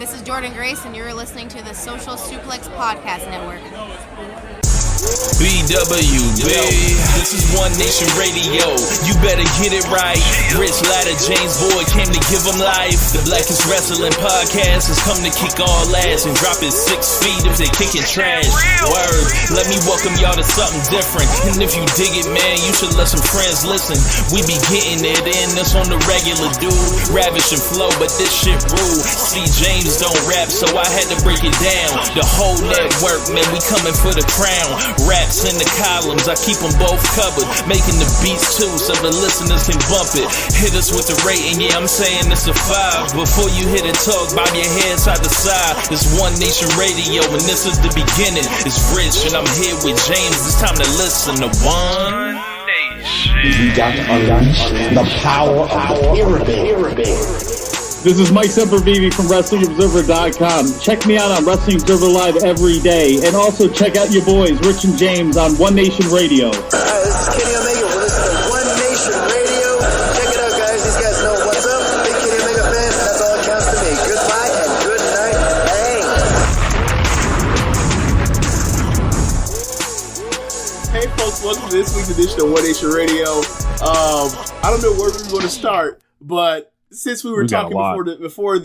This is Jordan Grace, and you're listening to the Social Suplex Podcast Network. BWB, this is One Nation Radio. You better get it right. Rich Latta, James Boyd came to give them life. The Blackest Wrestling Podcast has come to kick all ass and drop it 6 feet if they kicking trash. Word, let me welcome y'all to something different. And if you dig it, man, you should let some friends listen. We be getting it in, this on the regular, dude. Ravish and flow, but this shit rude. See, James don't rap, so I had to break it down. The whole network, man, we coming for the crown. Raps in the columns, I keep them both covered. Making the beats too, so the listeners can bump it. Hit us with the rating, yeah, I'm saying it's a 5. Before you hit it, talk, bob your head side to side. It's One Nation Radio, and this is the beginning. It's Rich, and I'm here with James. It's time to listen to One Nation. We got to unleash the power of the pyramid. This is Mike Sempervive from WrestlingObserver.com. Check me out on Wrestling Observer Live every day. And also check out your boys, Rich and James, on One Nation Radio. This is Kenny Omega. We're listening to One Nation Radio. Check it out, guys. These guys know what's up. Big Kenny Omega fans. That's all it counts to me. Goodbye and good night. Hey, folks. Welcome to this week's edition of One Nation Radio. I don't know where we're going to start, but since we were talking before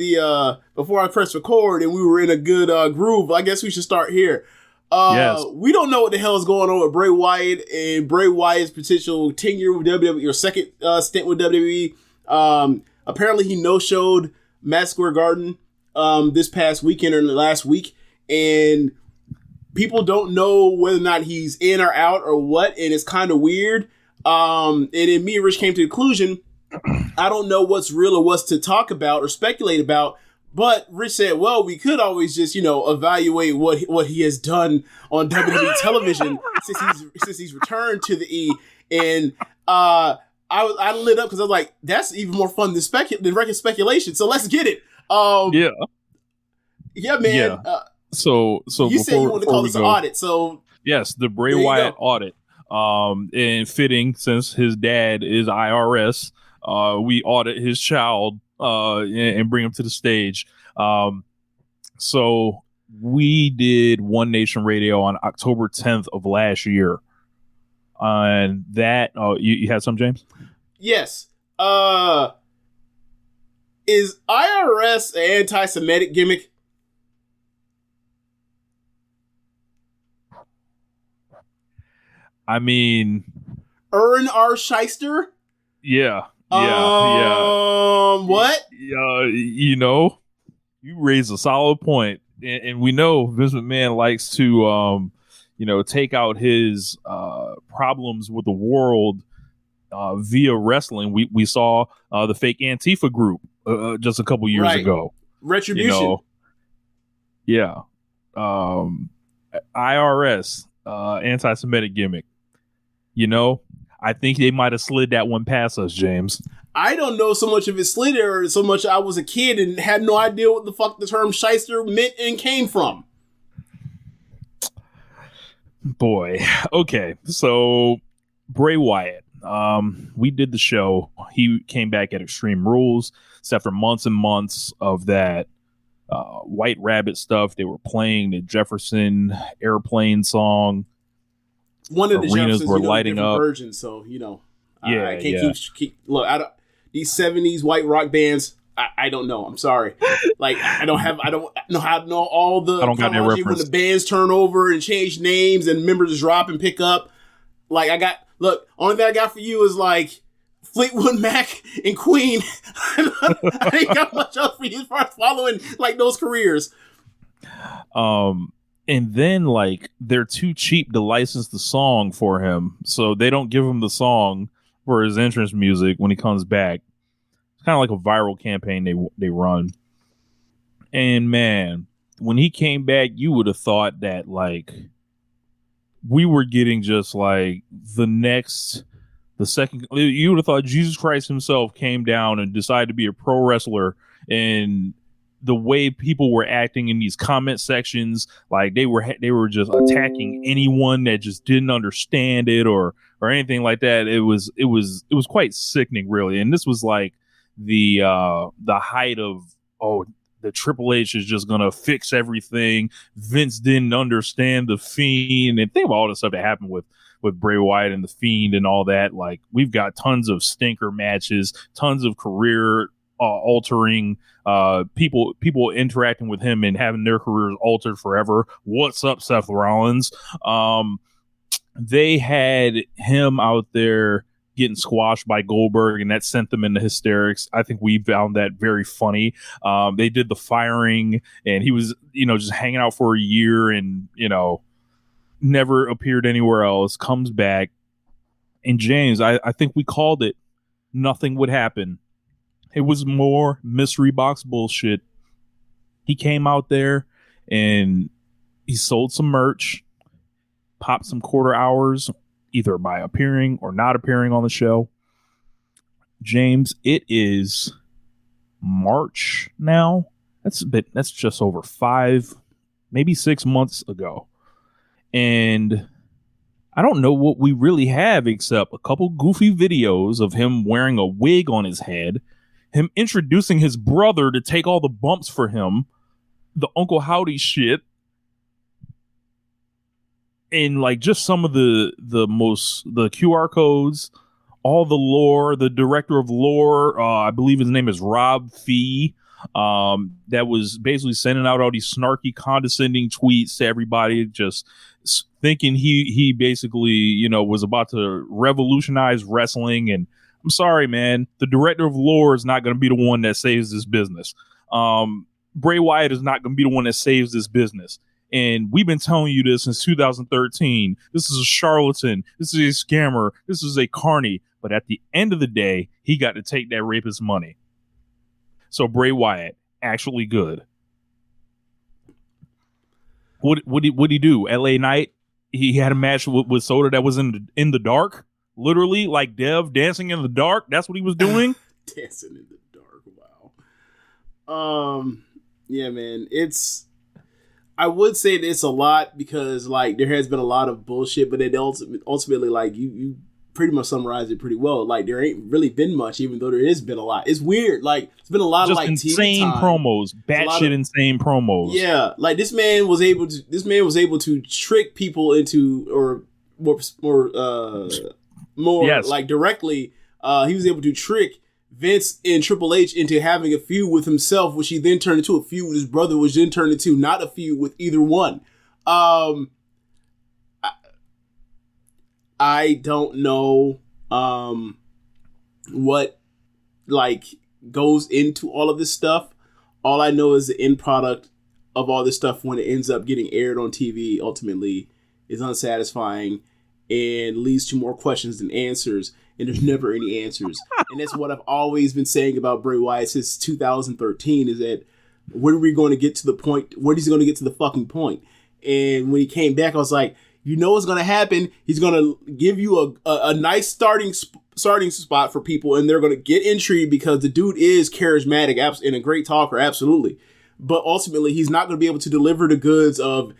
I pressed record and we were in a good groove, I guess we should start here. Yes. We don't know what the hell is going on with Bray Wyatt and Bray Wyatt's potential tenure with WWE or second stint with WWE. Apparently, he no-showed Madison Square Garden this past weekend or last week, and people don't know whether or not he's in or out or what, and it's kind of weird. And then me and Rich came to the conclusion, I don't know what's real or what's to talk about or speculate about, but Rich said, well, we could always just, evaluate what he has done on WWE television since he's returned to the E. And I lit up because I was like, that's even more fun than record speculation. So let's get it. Yeah, man. Yeah. So you said you want to call this an audit. So yes, the Bray Wyatt audit. And fitting, since his dad is IRS, we audit his child and bring him to the stage. So we did One Nation Radio on October 10th of last year. And that, you had some, James? Yes. Is IRS an anti-Semitic gimmick? I mean, Earn our shyster? Yeah. What? You raise a solid point, and we know Vince McMahon likes to, take out his problems with the world via wrestling. We saw the fake Antifa group just a couple years ago. Retribution. IRS, anti-Semitic gimmick. I think they might have slid that one past us, James. I don't know so much if it slid or so much I was a kid and had no idea what the fuck the term shyster meant and came from. Boy. Okay. So Bray Wyatt, we did the show. He came back at Extreme Rules. So after months and months of that White Rabbit stuff, they were playing the Jefferson Airplane song. One of the arenas Jeffersons, were lighting up. Versions, so I can't keep look. These '70s white rock bands. I don't know. I'm sorry. Like I don't know how to know all the chronology when the bands turn over and change names and members drop and pick up. Like only thing I got for you is like Fleetwood Mac and Queen. I ain't got much else for you as far as following like those careers. And then, they're too cheap to license the song for him, so they don't give him the song for his entrance music when he comes back. It's kind of like a viral campaign they run. And, man, when he came back, you would have thought that, we were getting just, the second... You would have thought Jesus Christ himself came down and decided to be a pro wrestler and... The way people were acting in these comment sections, they were just attacking anyone that just didn't understand it or anything like that. It was quite sickening, really. And this was the height of the Triple H is just gonna fix everything. Vince didn't understand the Fiend, and think of all the stuff that happened with Bray Wyatt and the Fiend and all that. Like, we've got tons of stinker matches, tons of career altering people interacting with him and having their careers altered forever. What's up, Seth Rollins? They had him out there getting squashed by Goldberg, and that sent them into hysterics. I think we found that very funny. They did the firing, and he was, just hanging out for a year and, never appeared anywhere else, comes back. And James, I think we called it. Nothing would happen. It was more mystery box bullshit. He came out there and he sold some merch, popped some quarter hours, either by appearing or not appearing on the show. James, it is March now. That's just over 5, maybe 6 months ago. And I don't know what we really have except a couple goofy videos of him wearing a wig on his head, him introducing his brother to take all the bumps for him, the Uncle Howdy shit, and like just some of the QR codes, all the lore. The director of lore, I believe his name is Rob Fee, that was basically sending out all these snarky, condescending tweets to everybody, just thinking he basically, was about to revolutionize wrestling. And I'm sorry, man, the director of lore is not going to be the one that saves this business. Bray Wyatt is not going to be the one that saves this business. And we've been telling you this since 2013. This is a charlatan. This is a scammer. This is a carny. But at the end of the day, he got to take that rapist money. So Bray Wyatt, actually good. What did he do? LA Knight, he had a match with Soda that was in the dark. Literally, like Dev dancing in the dark. That's what he was doing. Dancing in the dark. Wow. Yeah, man. I would say it's a lot because like there has been a lot of bullshit, but it ultimately like you pretty much summarized it pretty well. Like there ain't really been much, even though there has been a lot. It's weird. Like it's been a lot just of like insane promos, batshit insane promos. Yeah, like this man was able to trick people into, or more yes. like directly. He was able to trick Vince and Triple H into having a feud with himself, which he then turned into a feud with his brother, which then turned into not a feud with either one. I don't know what like goes into all of this stuff. All I know is the end product of all this stuff when it ends up getting aired on TV ultimately is unsatisfying and leads to more questions than answers. And there's never any answers. And that's what I've always been saying about Bray Wyatt since 2013 is that when are we going to get to the point? When is he going to get to the fucking point? And when he came back, I was like, you know what's going to happen? He's going to give you a nice starting spot for people, and they're going to get intrigued because the dude is charismatic and a great talker, absolutely. But ultimately, he's not going to be able to deliver the goods of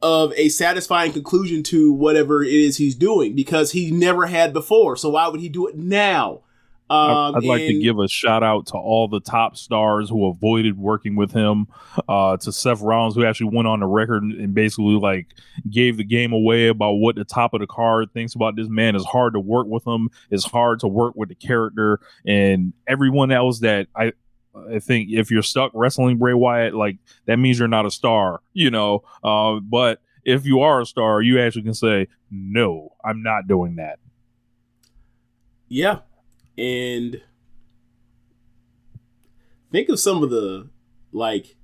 a satisfying conclusion to whatever it is he's doing because he never had before. So why would he do it now? I'd like to give a shout out to all the top stars who avoided working with him, to Seth Rollins, who actually went on the record and basically like gave the game away about what the top of the card thinks about this man. It's hard to work with him. It's hard to work with the character, and everyone else that I think if you're stuck wrestling Bray Wyatt, like that means you're not a star, but if you are a star, you actually can say, no, I'm not doing that. Yeah. And think of some of the, like,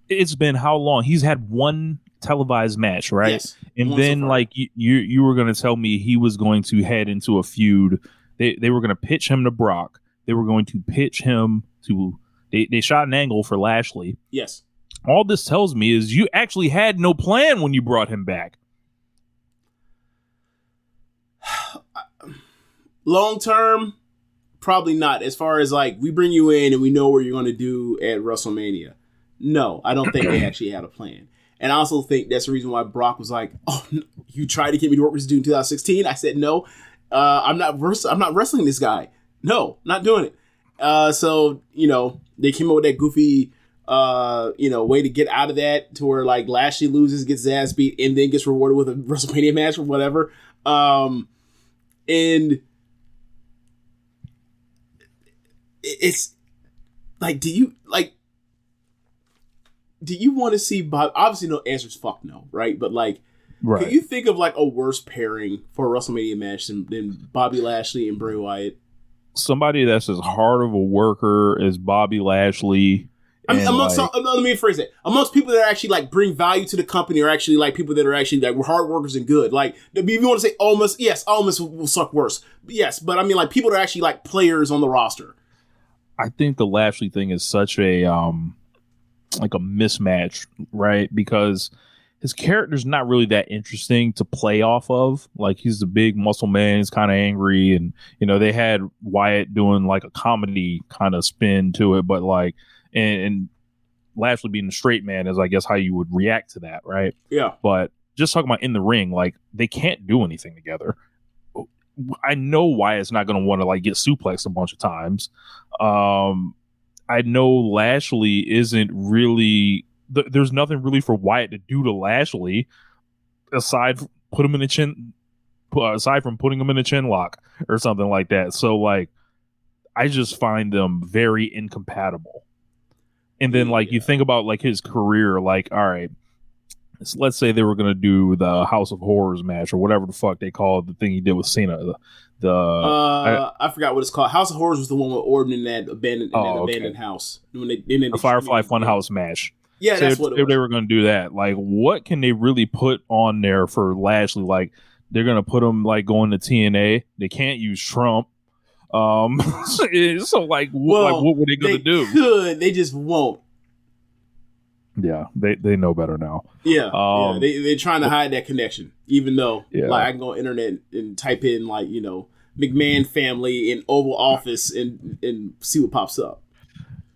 it's been how long? He's had one televised match, right? Yes, and then, so like, you were going to tell me he was going to head into a feud. They were going to pitch him to Brock. They were going to pitch him to... They shot an angle for Lashley. Yes. All this tells me is you actually had no plan when you brought him back. Long term, probably not. As far as like we bring you in and we know what you're going to do at WrestleMania. No, I don't think they actually had a plan. And I also think that's the reason why Brock was like, "Oh, you tried to get me to work with this dude in 2016." I said, "No, I'm not wrestling this guy. No, not doing it." So, they came up with that goofy, way to get out of that, to where like Lashley loses, gets his ass beat, and then gets rewarded with a WrestleMania match or whatever. And it's like, do you want to see Bob? Obviously, no answer's fuck no, right? But like, Right. can you think of like a worse pairing for a WrestleMania match than Bobby Lashley and Bray Wyatt? Somebody that's as hard of a worker as Bobby Lashley. I mean, let me rephrase it. Amongst people that actually like bring value to the company, or actually like people that are actually like hard workers and good. Like, if you want to say almost, yes, almost will suck worse. Yes, but I mean like people that are actually like players on the roster. I think the Lashley thing is such a like a mismatch, right? Because his character's not really that interesting to play off of. Like, he's the big muscle man, he's kind of angry, and they had Wyatt doing like a comedy kind of spin to it, but like, and Lashley being the straight man is, I guess, how you would react to that, right? Yeah. But just talking about in the ring, like, they can't do anything together. I know Wyatt's not going to want to like get suplexed a bunch of times. I know Lashley isn't really. There's nothing really for Wyatt to do to Lashley aside from putting him in a chin lock or something like that. So like, I just find them very incompatible. And then like, you think about like his career, like, all right, let's say they were going to do the House of Horrors match or whatever the fuck they call the thing he did with Cena. I forgot what it's called. House of Horrors was the one with Orton in that abandoned house. When the Firefly Funhouse match. Yeah, so that's what it was. If they were going to do that, like, what can they really put on there for Lashley? Like, they're going to put him like going to TNA. They can't use Trump. So like, what were they going to do? Could they just won't? Yeah, they know better now. Yeah, they're trying to hide that connection, even though like I can go on internet and type in like McMahon family in Oval Office and see what pops up.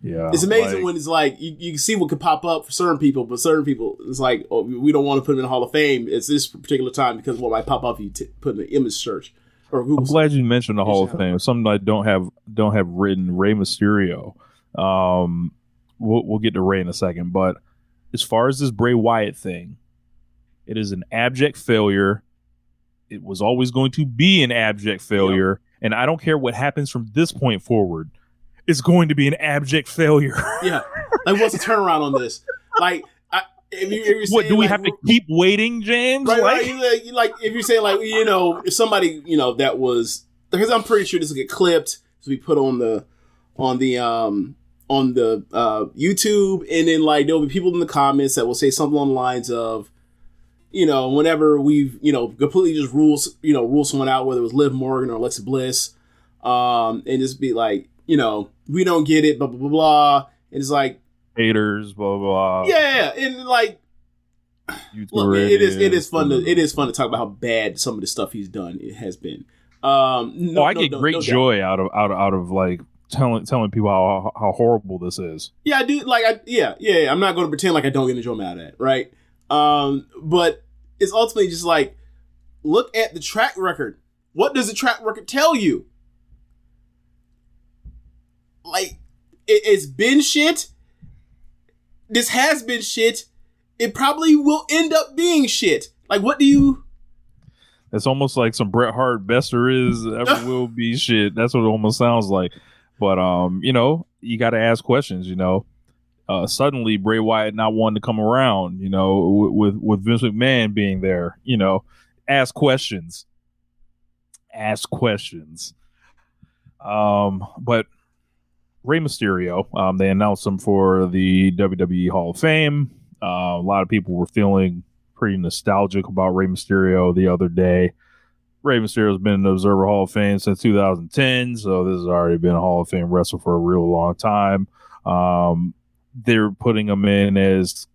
Yeah, it's amazing when it's like you can see what could pop up for certain people, but certain people it's like, oh, we don't want to put them in the Hall of Fame at this particular time because what might pop up if you put in an image search or Google. I'm glad you mentioned the Hall of Fame. Something I don't have written. Rey Mysterio. We'll get to Rey in a second, but as far as this Bray Wyatt thing, it is an abject failure. It was always going to be an abject failure, and I don't care what happens from this point forward. It's going to be an abject failure. Yeah. Like, what's the turnaround on this? Like, if you're what, do we like, have to keep waiting, James? Right. Like if you're saying, like, if somebody, that was, because I'm pretty sure this will get clipped, to be put on the YouTube, and then like there'll be people in the comments that will say something along the lines of, whenever we've, completely just rule someone out, whether it was Liv Morgan or Alexa Bliss, and just be like, we don't get it, blah, blah, blah, blah. And it's like, haters, blah, blah, blah. Yeah. And like, look, it is fun to talk about how bad some of the stuff he's done it has been. I get great joy out of like telling people how horrible this is. Yeah, I do. Like, I'm not going to pretend like I don't get enjoyment out of that, right? But it's ultimately just like, look at the track record. What does the track record tell you? Like, it's been shit. This has been shit. It probably will end up being shit. Like, what do you... It's almost like some Bret Hart, best there is, ever will be shit. That's what it almost sounds like. But, you got to ask questions, Suddenly, Bray Wyatt not wanting to come around, with Vince McMahon being there, ask questions. Ask questions. But Rey Mysterio, they announced him for the WWE Hall of Fame. A lot of people were feeling pretty nostalgic about Rey Mysterio the other day. Rey Mysterio's been in the Observer Hall of Fame since 2010, so this has already been a Hall of Fame wrestler for a real long time. They're putting him in as,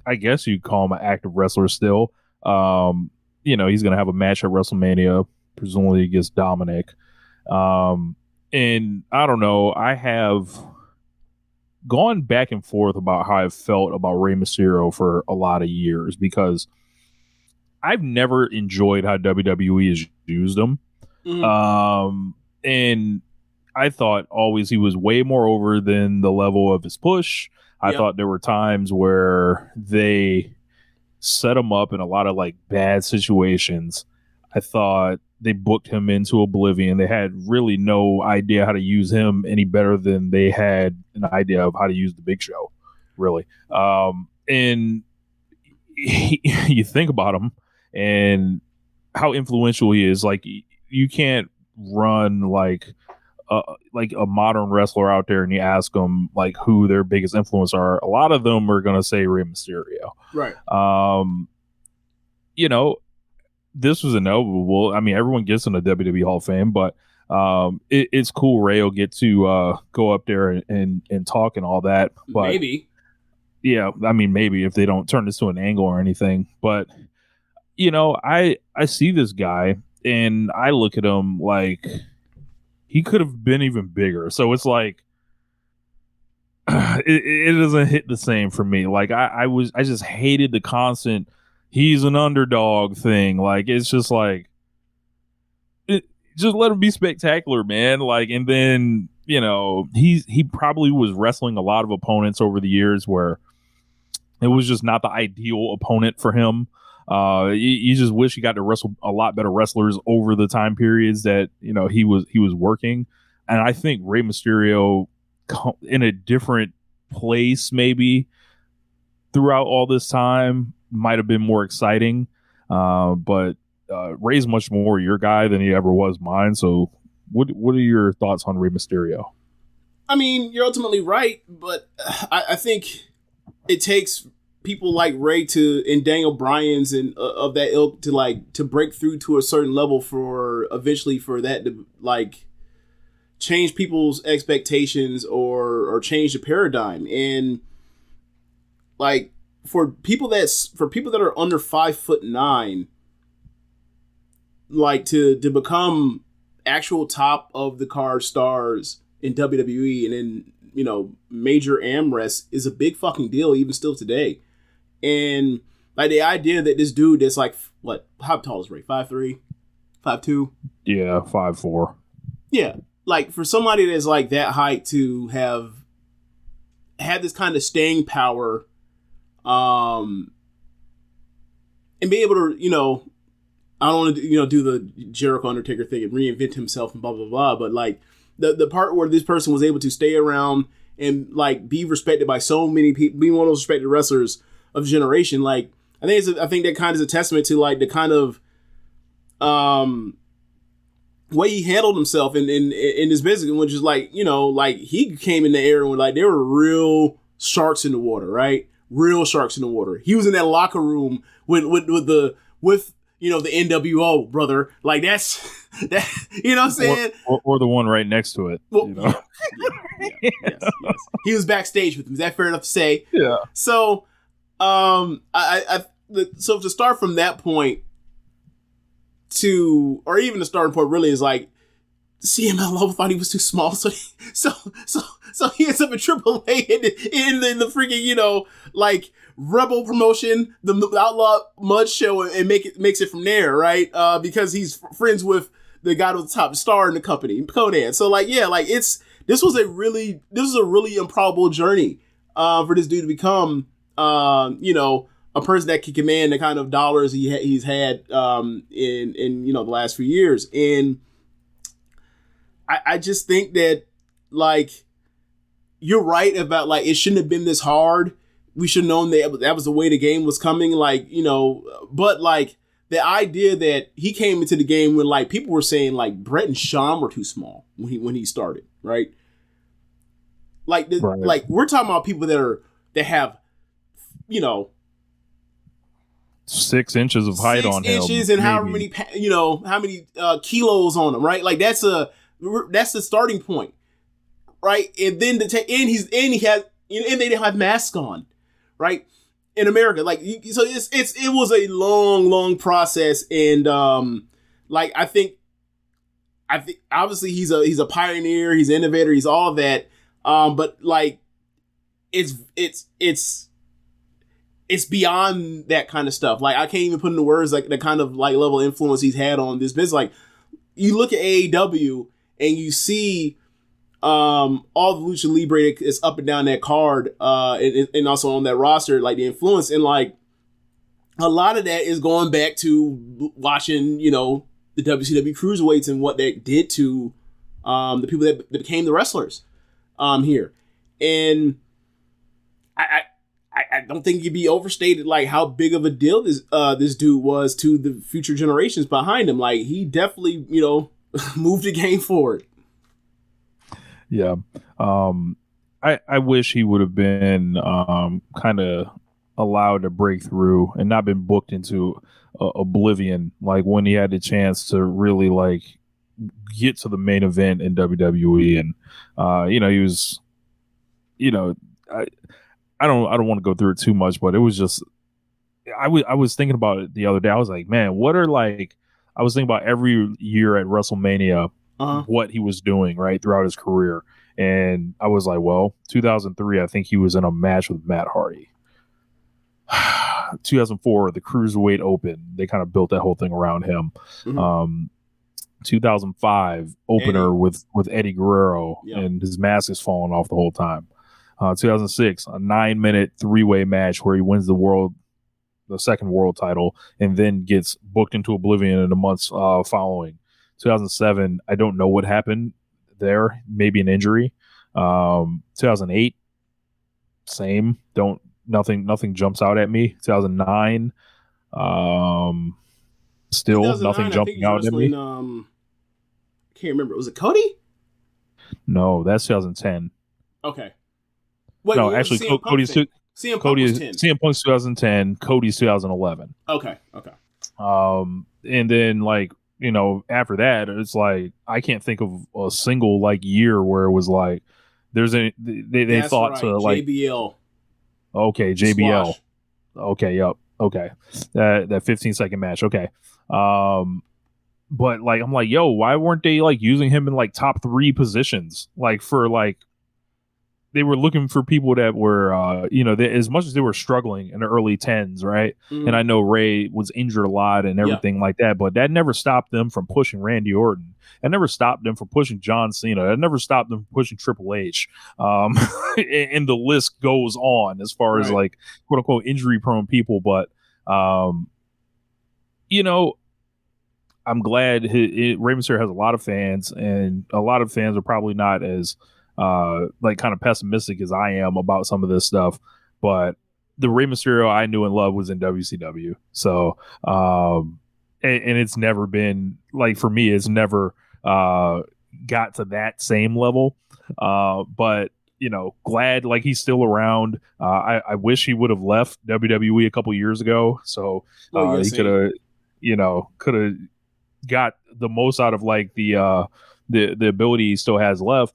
I guess you'd call him an active wrestler still. He's going to have a match at WrestleMania, presumably against Dominic. And I don't know, I have gone back and forth about how I felt about Rey Mysterio for a lot of years, because I've never enjoyed how WWE has used him. Mm-hmm. And I thought always he was way more over than the level of his push. I thought there were times where they set him up in a lot of like bad situations. I thought they booked him into oblivion. They had really no idea how to use him any better than they had an idea of how to use the Big Show, really. And you think about him and how influential he is. Like, you can't run like a modern wrestler out there and you ask them like who their biggest influence are. A lot of them are going to say Rey Mysterio. Right. You know, this was inevitable. I mean, everyone gets in the WWE Hall of Fame, but it's cool Rey will get to go up there and talk and all that. But maybe. Yeah, I mean, maybe if they don't turn this to an angle or anything. But, you know, I see this guy and I look at him like he could have been even bigger. So it's like it doesn't hit the same for me. Like I just hated the constant he's an underdog thing. Like, it's just like just let him be spectacular, man. Like, and then, you know, he probably was wrestling a lot of opponents over the years where it was just not the ideal opponent for him. You just wish he got to wrestle a lot better wrestlers over the time periods that, you know, he was working. And I think Rey Mysterio in a different place maybe throughout all this time might have been more exciting. But Rey's much more your guy than he ever was mine. So what are your thoughts on Rey Mysterio? I mean, you're ultimately right, but I think it takes people like Rey and Daniel Bryan's and of that ilk to break through to a certain level for eventually for that to like change people's expectations or change the paradigm. And like for people that are under 5'9", like to become actual top of the card stars in WWE and in, you know, major AmRest is a big fucking deal even still today. And like the idea that this dude that's like, what, how tall is Rey? 5'3", 5'2"? Yeah, 5'4". Yeah. Like for somebody that's like that height to have had this kind of staying power, and be able to, you know, I don't want to, you know, do the Jericho Undertaker thing and reinvent himself and blah, blah, blah. But like the part where this person was able to stay around and like be respected by so many people, be one of those respected wrestlers of generation. Like, I think that kind of is a testament to like the kind of way he handled himself in this business, which is like, you know, like he came in the era when like there were real sharks in the water, right? Real sharks in the water. He was in that locker room with you know, the NWO, brother. Like that's that, you know what I'm saying? Or the one right next to it. Well, you know? yes. He was backstage with him. Is that fair enough to say? Yeah. So, so to start from that point or even the starting point really is like, CMLL thought he was too small, so he ends up in AAA in the freaking, you know, like Rebel promotion, the Outlaw Mud Show, and makes it from there, right? Because he's friends with the guy who's the top star in the company, Conan. So like, yeah, like this was a really improbable journey for this dude to become, you know, a person that can command the kind of dollars he's had in you know the last few years. And I just think that like you're right about like it shouldn't have been this hard. We should have known that was the way the game was coming. Like, you know, but like the idea that he came into the game when like people were saying like Brett and Shawn were too small when he started, right? Like right. Like we're talking about people that have, you know, 6 inches of height on him, 6 inches and how many kilos on him, right? Like that's the starting point, right? And then they didn't have masks on, right? In America, like so, it was a long process, and like I think obviously he's a pioneer, he's an innovator, he's all that, but like it's beyond that kind of stuff. Like I can't even put into words like the kind of like level of influence he's had on this business. Like you look at AEW and you see all the Lucha Libre is up and down that card, and also on that roster, like the influence, and like a lot of that is going back to watching, you know, the WCW cruiserweights and what that did to the people that became the wrestlers here. And I don't think it'd be overstated like how big of a deal this dude was to the future generations behind him. Like he definitely, you know, moved the game forward. Yeah. I wish he would have been kind of allowed to break through and not been booked into oblivion, like when he had the chance to really like get to the main event in WWE. And you know, he was, you know, I don't want to go through it too much, but it was just I was thinking about it the other day. I was like, man, what are like I was thinking about every year at WrestleMania what he was doing right throughout his career. And I was like, well, 2003, I think he was in a match with Matt Hardy. 2004, the Cruiserweight Open, they kind of built that whole thing around him. 2005 opener with Eddie Guerrero, and his mask is falling off the whole time. 2006, a 9-minute 3-way match where he wins the second world title, and then gets booked into oblivion in the months following. 2007, I don't know what happened there, maybe an injury. 2008, same. Nothing jumps out at me. 2009, still nothing jumping out at me. I can't remember. Was it Cody? No, that's 2010. Okay. Wait, no, actually, Cody's CM Punk's 2010. Cody's 2011. Okay. And then like, you know, after that, it's like I can't think of a single like year where it was like there's a they thought right. To like JBL. Okay, JBL. Squash. Okay, yep. Okay, that 15-second match. Okay, but like I'm like, yo, why weren't they like using him in like top 3 positions? Like for like they were looking for people that were, you know, as much as they were struggling in the early 10s, right? Mm-hmm. And I know Ray was injured a lot and everything like that, but that never stopped them from pushing Randy Orton. That never stopped them from pushing John Cena. That never stopped them from pushing Triple H. And the list goes on as far as like quote unquote injury prone people. But, you know, I'm glad Rey Mysterio has a lot of fans, and a lot of fans are probably not as like kind of pessimistic as I am about some of this stuff, but the Rey Mysterio I knew and loved was in WCW. So, and it's never been like, for me, it's never got to that same level. But you know, glad like he's still around. I wish he would have left WWE a couple years ago. So he could have, you know, got the most out of like the ability he still has left.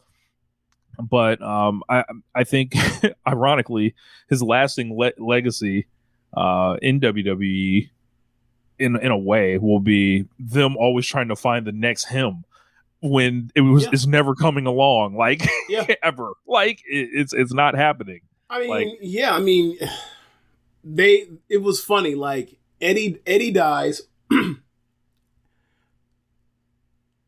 But I think, ironically, his lasting legacy in WWE, in a way, will be them always trying to find the next him when it's never coming along, like ever. Like it's not happening. I mean, it was funny. Like Eddie dies.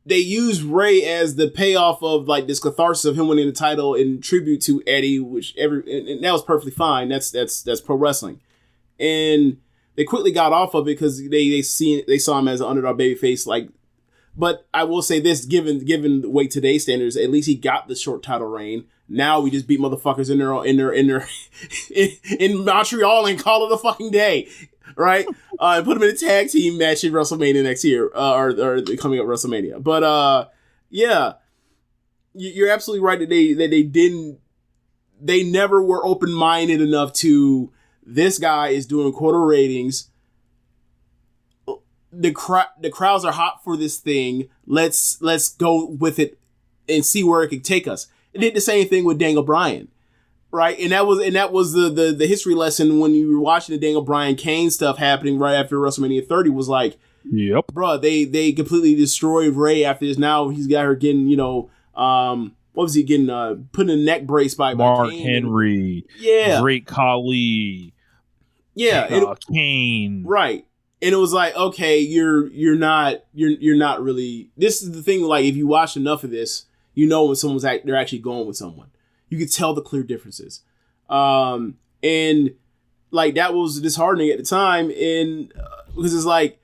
They used Ray as the payoff of like this catharsis of him winning the title in tribute to Eddie, and that was perfectly fine. That's pro wrestling, and they quickly got off of it because they saw him as an underdog babyface. Like, but I will say this: given the way today's standards, at least he got the short title reign. Now we just beat motherfuckers in Montreal and call it a fucking day. Right, and put him in a tag team match in WrestleMania next year, or coming up WrestleMania. But yeah, you're absolutely right that they never were open minded enough to, this guy is doing quarter ratings. The crowds are hot for this thing. Let's go with it and see where it can take us. It did the same thing with Daniel Bryan. Right, and that was the history lesson when you were watching the Daniel Bryan Kane stuff happening right after WrestleMania 30 was like, yep, bro, they completely destroyed Ray after this. Now he's got her getting, you know, what was he getting? Put in a neck brace by Mark Kane. Henry, Great Khali, Kane, right? And it was like, okay, you're not really. This is the thing. Like, if you watch enough of this, You know when they're actually going with someone. You could tell the clear differences. And like that was disheartening at the time, and because it's like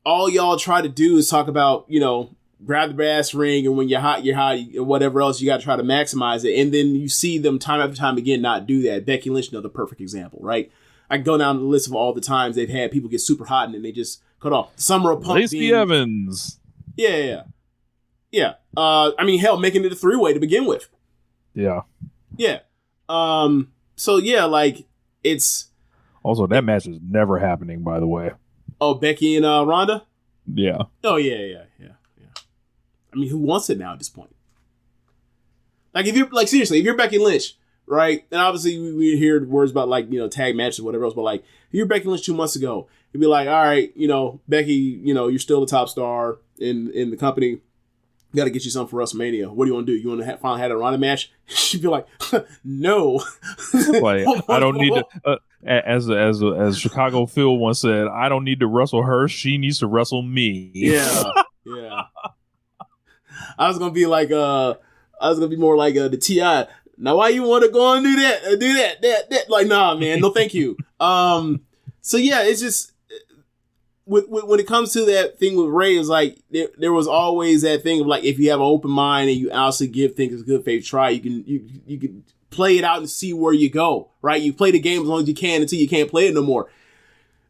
all y'all try to do is talk about, you know, grab the brass ring, and when you're hot, or whatever else, you got to try to maximize it. And then you see them time after time again not do that. Becky Lynch, another perfect example, right? I can go down the list of all the times they've had people get super hot and then they just cut off. Summer of Punk. Lacey Evans. Yeah. I mean, hell, making it a 3-way to begin with. Yeah. Yeah. So yeah, like it's also that match is never happening, by the way. Oh, Becky and Ronda? Yeah. Oh yeah. I mean, who wants it now at this point? Like if you're like seriously, if you're Becky Lynch, right? And obviously we hear words about like, you know, tag matches or whatever else, but like if you're Becky Lynch 2 months ago, you'd be like, all right, you know, Becky, you know, you're still the top star in the company. Got to get you something for WrestleMania. What do you want to do? You want to finally have a Ronda match? She'd be like, no. Like, I don't need to. As Chicago Phil once said, I don't need to wrestle her. She needs to wrestle me. Yeah. I was gonna be like, I was gonna be more like the T.I. Now, why you want to go and do that? Like, nah, man, no, thank you. So yeah, it's just. When it comes to that thing with Ray, it's like there was always that thing of like, if you have an open mind and you honestly give things a good faith try, you can play it out and see where you go, right? You play the game as long as you can until you can't play it no more.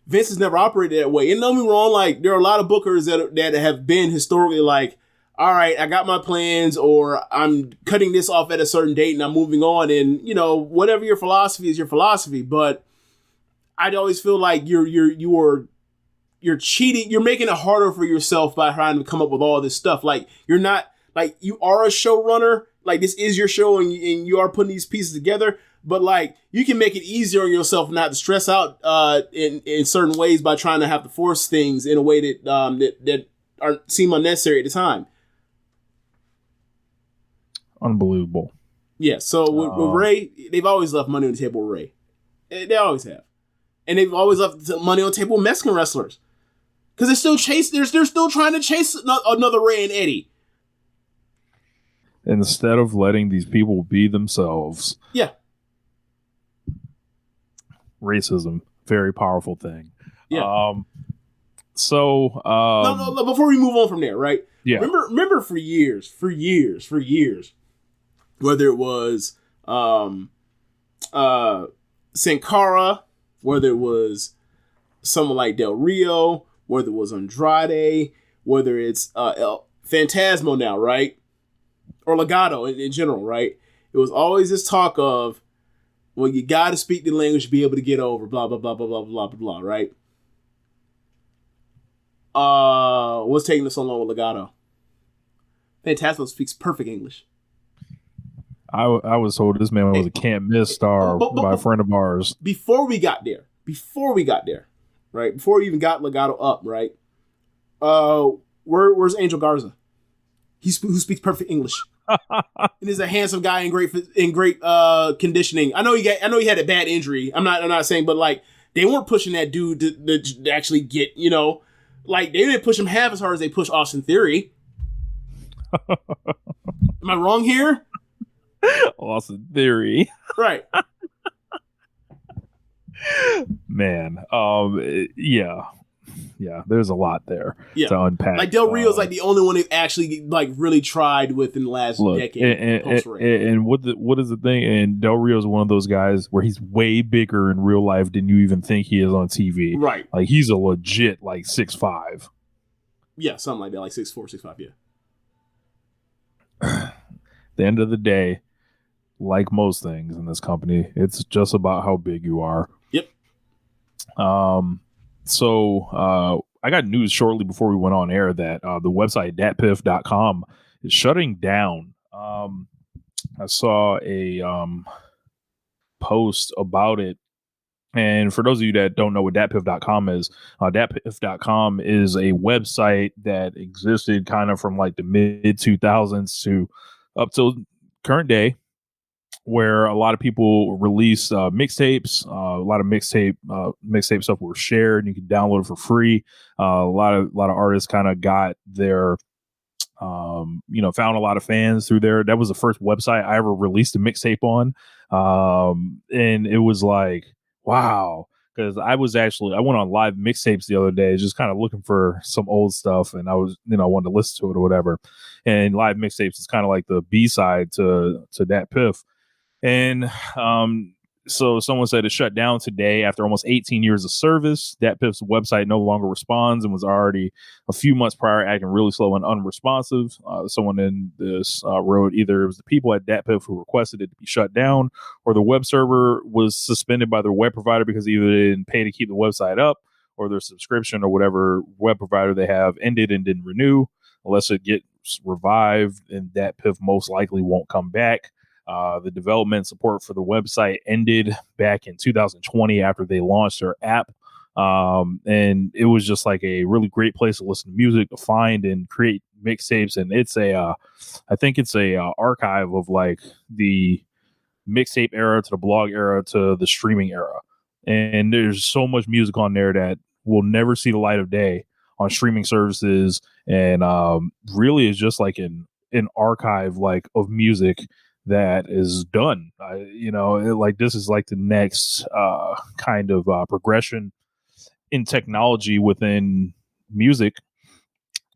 Vince has never operated that way. And don't get me wrong, like there are a lot of bookers that have been historically like, all right, I got my plans, or I'm cutting this off at a certain date and I'm moving on, and you know, whatever your philosophy is your philosophy. But I'd always feel like you're cheating. You're making it harder for yourself by trying to come up with all this stuff. Like you're not, like you are a showrunner. Like this is your show and you are putting these pieces together. But like you can make it easier on yourself not to stress out in certain ways by trying to have to force things in a way that seem unnecessary at the time. Unbelievable. Yeah. So with Ray, they've always left money on the table with Ray. They always have, and they've always left money on the table with Mexican wrestlers. Because they're still trying to chase another Ray and Eddie. Instead of letting these people be themselves. Yeah. Racism, very powerful thing. Yeah. No, before we move on from there, right? Yeah. Remember for years, whether it was Sin Cara, whether it was someone like Del Rio, whether it was Andrade, whether it's El Phantasmo now, right? Or Legado in general, right? It was always this talk of, well, you got to speak the language to be able to get over, blah, blah, blah, blah, blah, blah, blah, blah, right? What's taking us so long with Legado? Phantasmo speaks perfect English. I was told this man was a can't miss star by a friend of ours. Before we got there, right? Before we even got Legado up, right? Where's Angel Garza? Who speaks perfect English and is a handsome guy in great conditioning. I know he had a bad injury. I'm not saying, but like they weren't pushing that dude to actually get, you know, like they didn't push him half as hard as they pushed Austin Theory. Am I wrong here? Austin Theory, right? Man, yeah. There's a lot there to unpack. Like Del Rio's like the only one who actually like really tried within the last decade. And what is the thing? And Del Rio's one of those guys where he's way bigger in real life than you even think he is on TV. Right? Like he's a legit like 6'5". Yeah, something like that, like 6'4", 6'5". Yeah. At the end of the day, like most things in this company, it's just about how big you are. Yep. So I got news shortly before we went on air that the website datpiff.com is shutting down. I saw a post about it. And for those of you that don't know what datpiff.com is, datpiff.com is a website that existed kind of from like the mid 2000s to up till current day, where a lot of people release mixtapes. A lot of mixtape stuff were shared, and you can download it for free. A lot of artists kind of got their Found a lot of fans through there. That was the first website I ever released a mixtape on. And it was like, wow. Because I went on live mixtapes the other day, just kind of looking for some old stuff, and I was, wanted to listen to it or whatever. And live mixtapes is kind of like the B-side to Dat Piff. And so someone said it shut down today after almost 18 years of service. Dat Piff's website no longer responds and was already a few months prior acting really slow and unresponsive. Someone in this wrote either it was the people at Dat Piff who requested it to be shut down, or the web server was suspended by their web provider because either they didn't pay to keep the website up, or their subscription or whatever web provider they have ended and didn't renew. Unless it gets revived, and Dat Piff most likely won't come back. The development support for the website ended back in 2020 after they launched their app. And it was just like a really great place to listen to music, to find and create mixtapes. And it's I think it's a archive of like the mixtape era to the blog era to the streaming era. And there's so much music on there that will never see the light of day on streaming services. And really is just like an archive like of music that is done. This is like the next kind of progression in technology within music,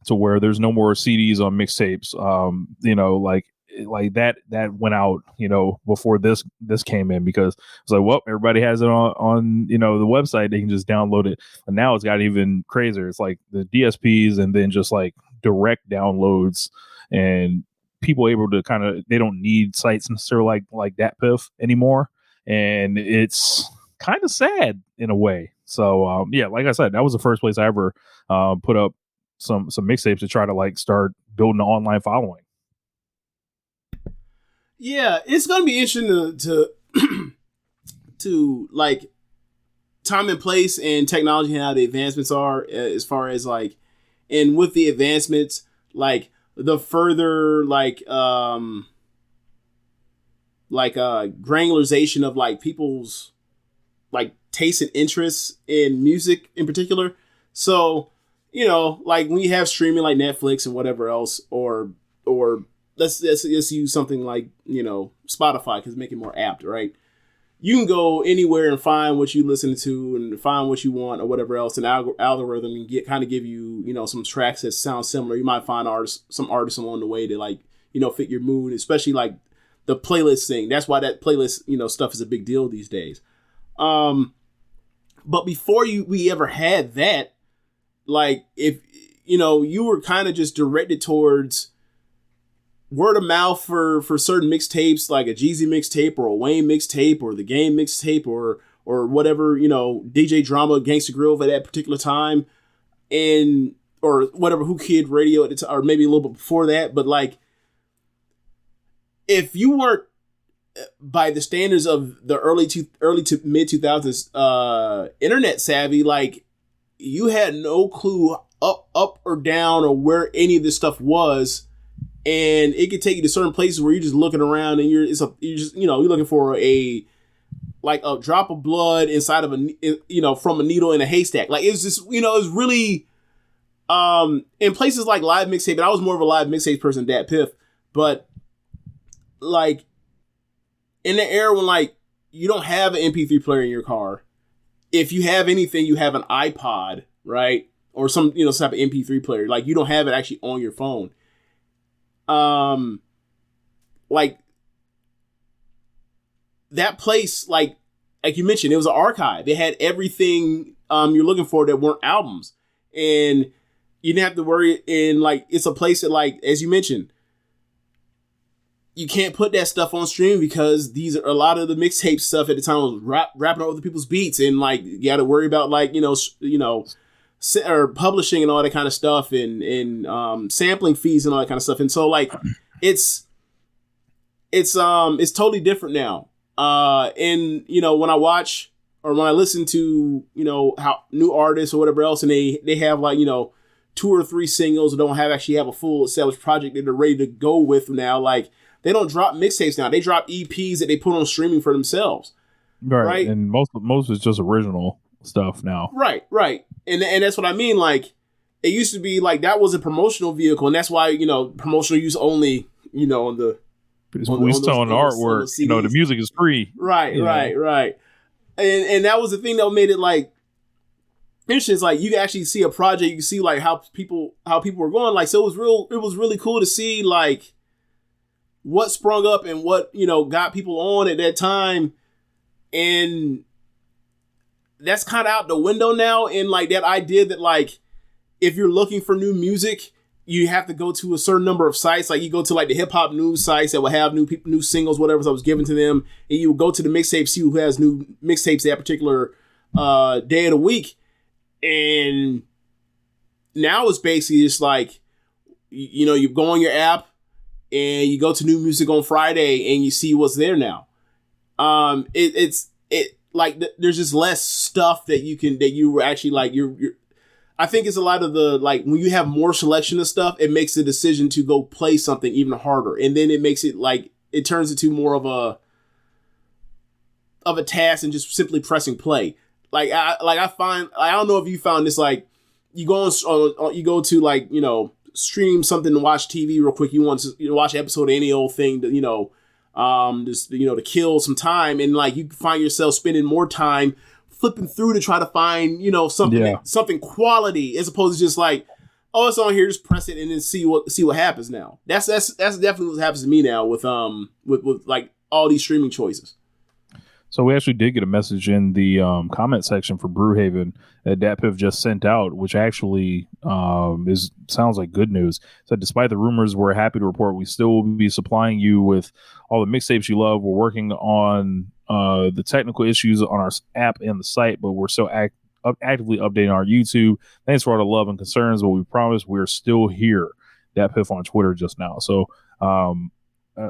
to where there's no more CDs on mixtapes. Like that went out, before this came in, because it's like, well, everybody has it on the website. They can just download it. And now it's got even crazier. It's like the DSPs and then just like direct downloads, and people able to they don't need sites necessarily like Dat Piff anymore. And it's kind of sad in a way. So, like I said, that was the first place I ever put up some mixtapes to try to like start building an online following. Yeah, it's going to be interesting to like time and place and technology and how the advancements are, as far as like, and with the advancements, like the further granularization of like people's like tastes and interests in music in particular. So, like when you have streaming like Netflix and whatever else, or let's use something like, Spotify, because make it more apt, right? You can go anywhere and find what you listen to and find what you want or whatever else. An algorithm can give you, some tracks that sound similar. You might find some artists along the way that like, fit your mood, especially like the playlist thing. That's why that playlist, stuff is a big deal these days. But before we ever had that, like if, you were kind of just directed towards word of mouth for certain mixtapes, like a Jeezy mixtape or a Wayne mixtape or the Game mixtape or whatever, DJ Drama, Gangsta Grill at that particular time, or whatever, Who Kid Radio at the time, or maybe a little bit before that. But like, if you weren't by the standards of the early to mid 2000s internet savvy, like you had no clue up or down or where any of this stuff was. And it could take you to certain places where you're just looking around and you're looking for a drop of blood inside of from a needle in a haystack. Like it's just, it's really, in places like live mixtape, and I was more of a live mixtape person than Dat Piff, but like in the era when like you don't have an MP3 player in your car, if you have anything, you have an iPod, right? Or some, type of MP3 player. Like you don't have it actually on your phone. Like that place, like you mentioned, it was an archive. It had everything you're looking for that weren't albums, and you didn't have to worry. And like it's a place that, like as you mentioned, you can't put that stuff on stream because these are a lot of the mixtape stuff at the time was rapping over other people's beats, and like you got to worry about like or publishing and all that kind of stuff, and sampling fees and all that kind of stuff. And so like it's totally different now. And when I watch or when I listen to how new artists or whatever else, and they have like 2 or 3 singles, or don't actually have a full established project that they're ready to go with now. Like they don't drop mixtapes now; they drop EPs that they put on streaming for themselves. Right? And most is just original stuff now. Right. And that's what I mean. Like it used to be like that was a promotional vehicle, and that's why, promotional use only, on the. We selling artwork, the music is free. Right. And that was the thing that made it like interesting. It's like you can actually see a project, you can see like how people were going. Like, so it was really cool to see like what sprung up and what, got people on at that time. And that's kind of out the window now. And like that idea that like if you're looking for new music, you have to go to a certain number of sites. Like you go to like the hip hop news sites that will have new singles, whatever that was given to them. And you will go to the mixtapes, see who has new mixtapes that particular day of the week. And now it's basically just like, you go on your app and you go to new music on Friday and you see what's there now. It's like there's just less stuff that you were actually like, I think it's a lot of the, like, when you have more selection of stuff, it makes the decision to go play something even harder. And then it makes it like, it turns into more of a task than just simply pressing play. Like, I find, I don't know if you found this, like, you go to like, stream something to watch TV real quick. You want to watch an episode of any old thing to, to kill some time. And like, you find yourself spending more time flipping through to try to find, something quality, as opposed to just like, oh, it's on here, just press it and then see what happens now. That's definitely what happens to me now with like all these streaming choices. So we actually did get a message in the comment section for Brewhaven that DatPiff just sent out, which actually sounds like good news. So despite the rumors, we're happy to report we still will be supplying you with all the mixtapes you love. We're working on the technical issues on our app and the site, but we're still actively updating our YouTube. Thanks for all the love and concerns, but we promise we're still here. DatPiff on Twitter just now. So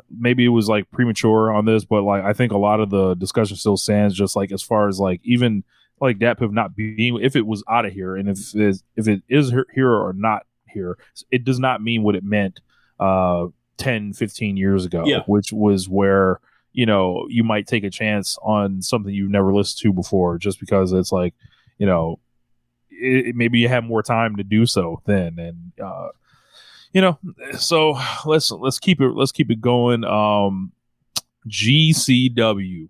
maybe it was like premature on this, but like I think a lot of the discussion still stands, just like as far as like even like DatPiff not being, if it was out of here and if it is here or not here, it does not mean what it meant 10, 15 years ago, which was where, you might take a chance on something you've never listened to before just because it's like, maybe you have more time to do so then. And, so let's keep it going. GCW.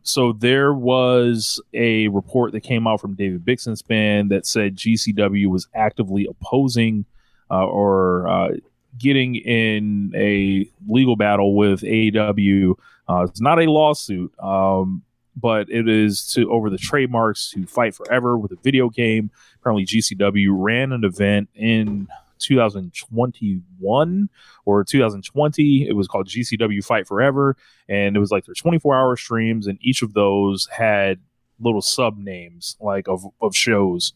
So there was a report that came out from David Bixenspan band that said GCW was actively opposing or getting in a legal battle with AEW. It's not a lawsuit, but it is over the trademarks to Fight Forever with a video game. Apparently GCW ran an event in 2021 or 2020. It was called GCW Fight Forever, and it was like their 24-hour streams, and each of those had little sub names like of shows.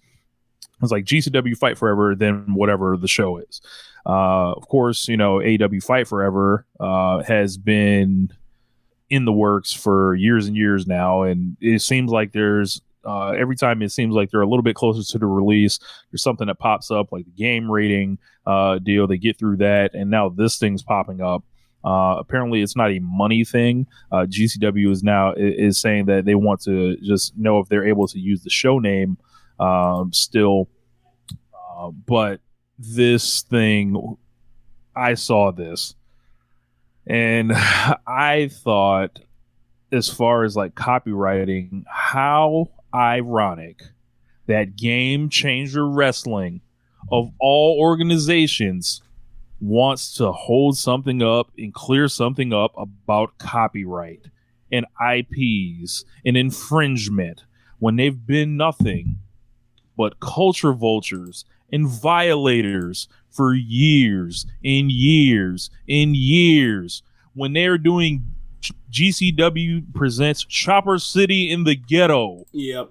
It was like GCW Fight Forever, then whatever the show is. Of course, AEW Fight Forever has been in the works for years and years now, and it seems like there's every time it seems like they're a little bit closer to the release, there's something that pops up, like the game rating deal. They get through that, and now this thing's popping up. Apparently, it's not a money thing. GCW is saying that they want to just know if they're able to use the show name still. But this thing, I saw this, and I thought, as far as like copywriting, how ironic that Game Changer Wrestling, of all organizations, wants to hold something up and clear something up about copyright and IPs and infringement when they've been nothing but culture vultures and violators for years and years and years. When they're doing GCW presents Chopper City in the Ghetto. Yep.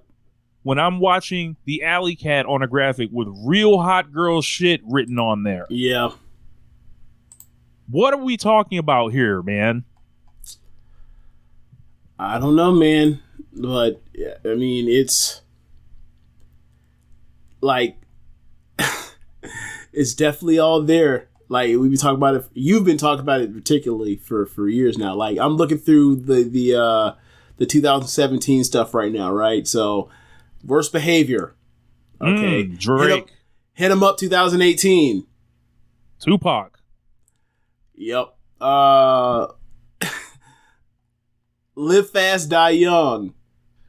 When I'm watching the Alley Cat on a graphic with real hot girl shit written on there. Yeah. What are we talking about here, man? I don't know, man. But, I mean, it's like, it's definitely all there. Like, we've been talking about it. You've been talking about it particularly for years now. Like, I'm looking through the 2017 stuff right now, right? So, worst behavior, Okay. Drake. Hit 'em up 2018. Tupac. Yep. Live Fast, Die Young.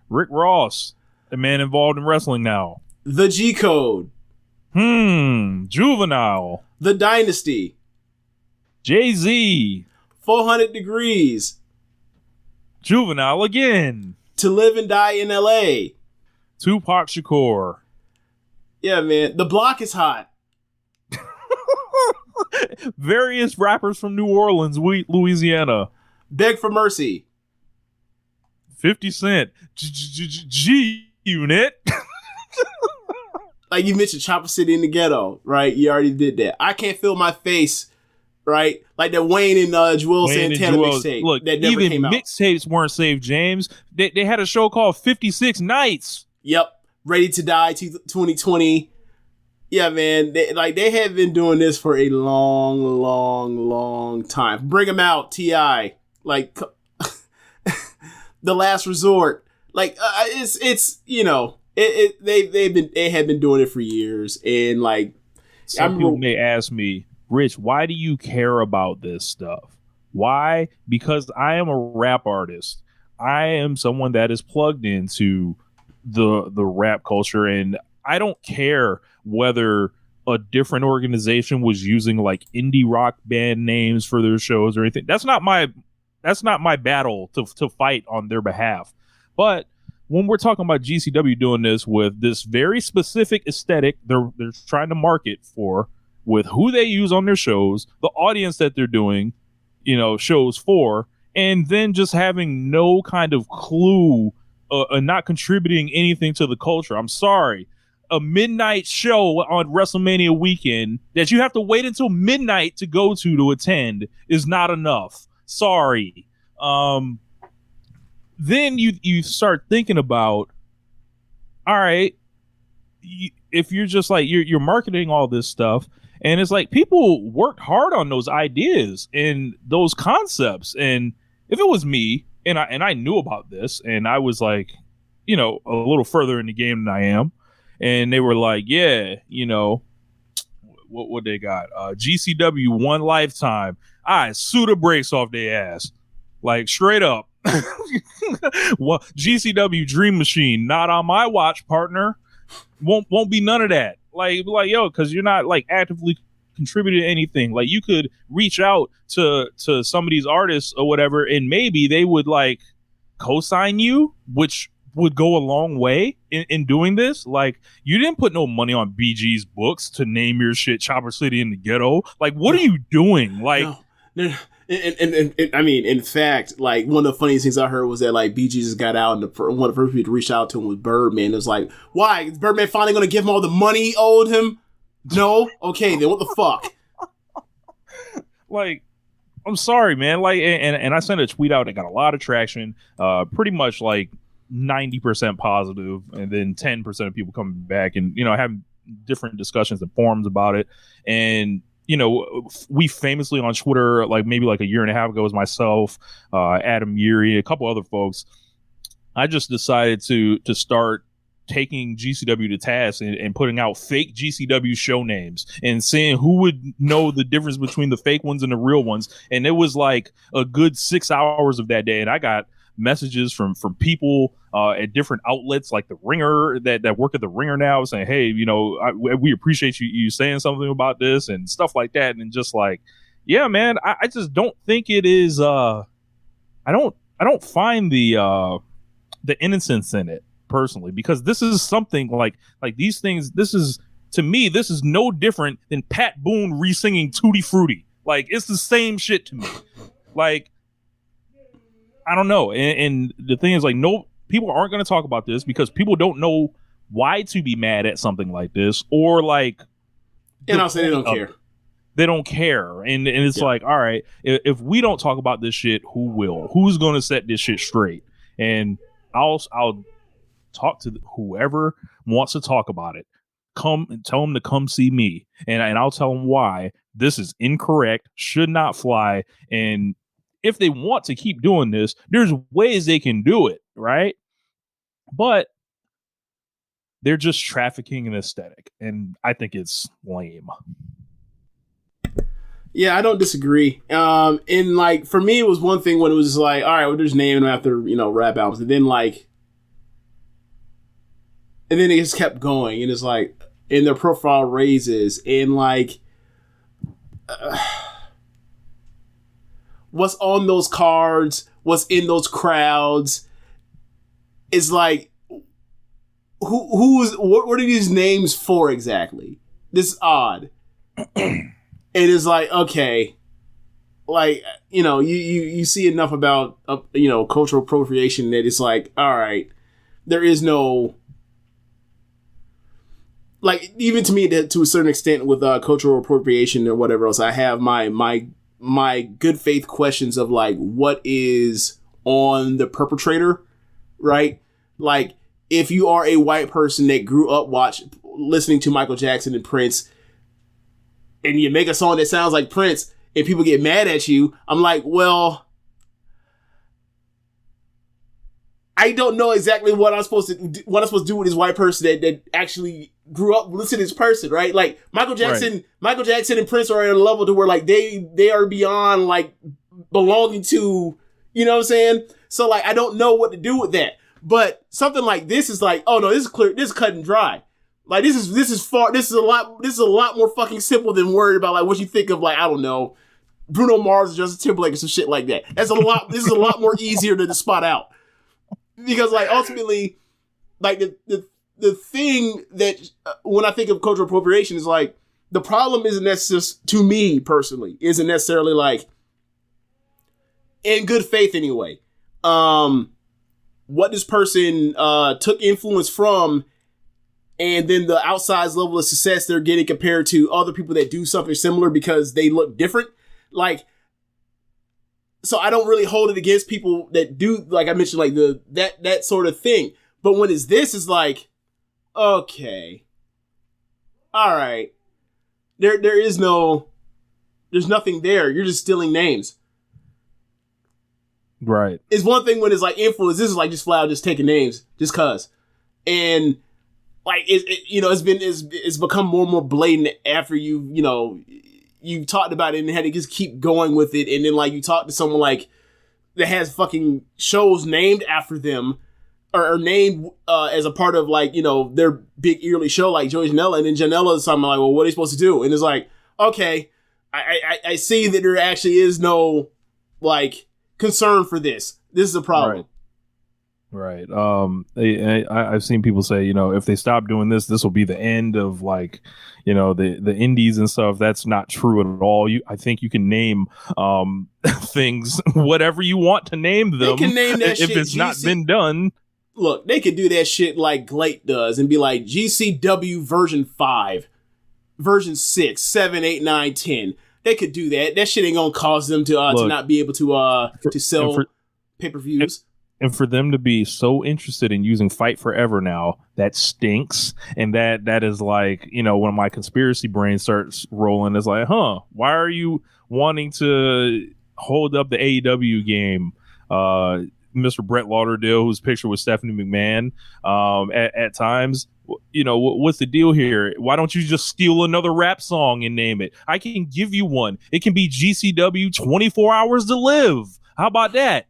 Rick Ross, a man involved in wrestling now. The G Code. Juvenile. The Dynasty. Jay-Z. 400 Degrees. Juvenile again. To Live and Die in LA. Tupac Shakur. Yeah, man. The Block is hot. Various rappers from New Orleans, Louisiana. Beg for Mercy. 50 Cent. G-Unit. Like you mentioned, Chopper City in the Ghetto, right? You already did that. I Can't Feel My Face, right? Like that Wayne and Joel Santana mixtape. Look, that never even came out. mixtapes weren't safe, James. They had a show called 56 Nights. Yep. Ready to Die 2020. Yeah, man. They have been doing this for a long time. Bring them out, T.I. Like The Last Resort. Like it's you know, they have been doing it for years, and like some people may ask me, Rich, why do you care about this stuff? Why? Because I am a rap artist. I am someone that is plugged into the rap culture, and I don't care whether a different organization was using like indie rock band names for their shows or anything. That's not my battle to fight on their behalf. But when we're talking about GCW doing this with this very specific aesthetic they're trying to market for, with who they use on their shows, the audience that they're doing, shows for, and then just having no kind of clue and not contributing anything to the culture. I'm sorry. A midnight show on WrestleMania weekend that you have to wait until midnight to go to attend is not enough. Sorry. Then you start thinking about, all right, if you're just like, you're marketing all this stuff, and it's like people worked hard on those ideas and those concepts. And if it was me and I knew about this and I was like, a little further in the game than I am, and they were like, yeah, what they got? GCW One Lifetime. I sue the brakes off their ass. Like straight up. Well, GCW Dream Machine, not on my watch, partner. Won't be none of that. Like yo, because you're not like actively contributing to anything. Like you could reach out to some of these artists or whatever, and maybe they would like co-sign you, which would go a long way in doing this. Like you didn't put no money on BG's books to name your shit Chopper City in the Ghetto. Like what are you doing? Like no. And I mean, in fact, like one of the funniest things I heard was that like BG just got out, and one of the first people to reach out to him was Birdman. It was like, why? Is Birdman finally going to give him all the money he owed him? No? Okay, then what the fuck? Like, I'm sorry, man. Like, and I sent a tweet out that got a lot of traction, pretty much like 90% positive, and then 10% of people coming back and, having different discussions and forums about it. And, we famously on Twitter, like maybe like a year and a half ago, was myself, Adam Yuri, a couple other folks. I just decided to start taking GCW to task and putting out fake GCW show names and seeing who would know the difference between the fake ones and the real ones. And it was like a good 6 hours of that day. And I got messages from people at different outlets like the Ringer that work at the Ringer now saying, hey, we appreciate you saying something about this and stuff like that. And just like, yeah, man, I just don't think it is I don't find the innocence in it personally, because this is something like these things, this is, to me, this is no different than Pat Boone re-singing Tutti Frutti. Like it's the same shit to me. Like I don't know. And the thing is, like, no, people aren't going to talk about this because people don't know why to be mad at something like this, or like, and I'll say they don't care. They don't care. And it's like, all right, if we don't talk about this shit, who will? Who's going to set this shit straight? And I'll talk to whoever wants to talk about it. Come and tell them to come see me. And I'll tell them why this is incorrect, should not fly. And if they want to keep doing this, there's ways they can do it, right? But they're just trafficking an aesthetic, and I think it's lame. Yeah, I don't disagree. And like for me, it was one thing when it was just like, all right, we're just naming them after rap albums, and then it just kept going, and it's like, and their profile raises, and like, what's on those cards, what's in those crowds, is like, what are these names for exactly? This is odd. It is like, okay, like, you see enough about, cultural appropriation that it's like, all right, there is no, like, even to me, to a certain extent with cultural appropriation or whatever else, I have my good faith questions of like, what is on the perpetrator, right? Like, if you are a white person that grew up listening to Michael Jackson and Prince, and you make a song that sounds like Prince, and people get mad at you, I'm like, well, I don't know exactly what I'm supposed to do with this white person that actually grew up listening to this person, right? Like Michael Jackson and Prince are at a level to where like they are beyond like belonging to, you know what I'm saying? So like I don't know what to do with that. But something like this is like, oh no, this is clear, this is cut and dry. Like this is a lot more fucking simple than worried about like what you think of like, I don't know, Bruno Mars or Justin Timberlake or some shit like that. This is a lot more easier to spot out. Because like ultimately, like the thing that when I think of cultural appropriation is like, the problem isn't necessarily, to me personally, isn't necessarily like, in good faith anyway, what this person took influence from, and then the outsized level of success they're getting compared to other people that do something similar because they look different. Like, so I don't really hold it against people that do, like I mentioned, like that sort of thing. But when it's like, okay, all right, there's nothing there. You're just stealing names. Right. It's one thing when it's like influence. This is like just flat out just taking names just cause. And like it's become more and more blatant after you talked about it and had to just keep going with it, and then like you talk to someone like that has fucking shows named after them or named as a part of like their big yearly show like Joey Janela, and then Janela is something like, well, what are you supposed to do? And it's like, okay, I see that there actually is no like concern for this. This is a problem. Right. I've seen people say, if they stop doing this will be the end of like, the indies and stuff. That's not true at all. I think you can name things whatever you want to name them. They can name that if shit it's not been done. Look, they could do that shit like Glate does and be like GCW version 5, version 6, 7, 8, 9, 10. They could do that. That shit ain't gonna cause them to not be able to sell pay-per-views. And for them to be so interested in using Fight Forever now, that stinks. And that is like, when my conspiracy brain starts rolling, it's like, why are you wanting to hold up the AEW game? Mr. Brett Lauderdale, who's pictured with Stephanie McMahon at times, what's the deal here? Why don't you just steal another rap song and name it? I can give you one. It can be GCW 24 Hours to Live. How about that?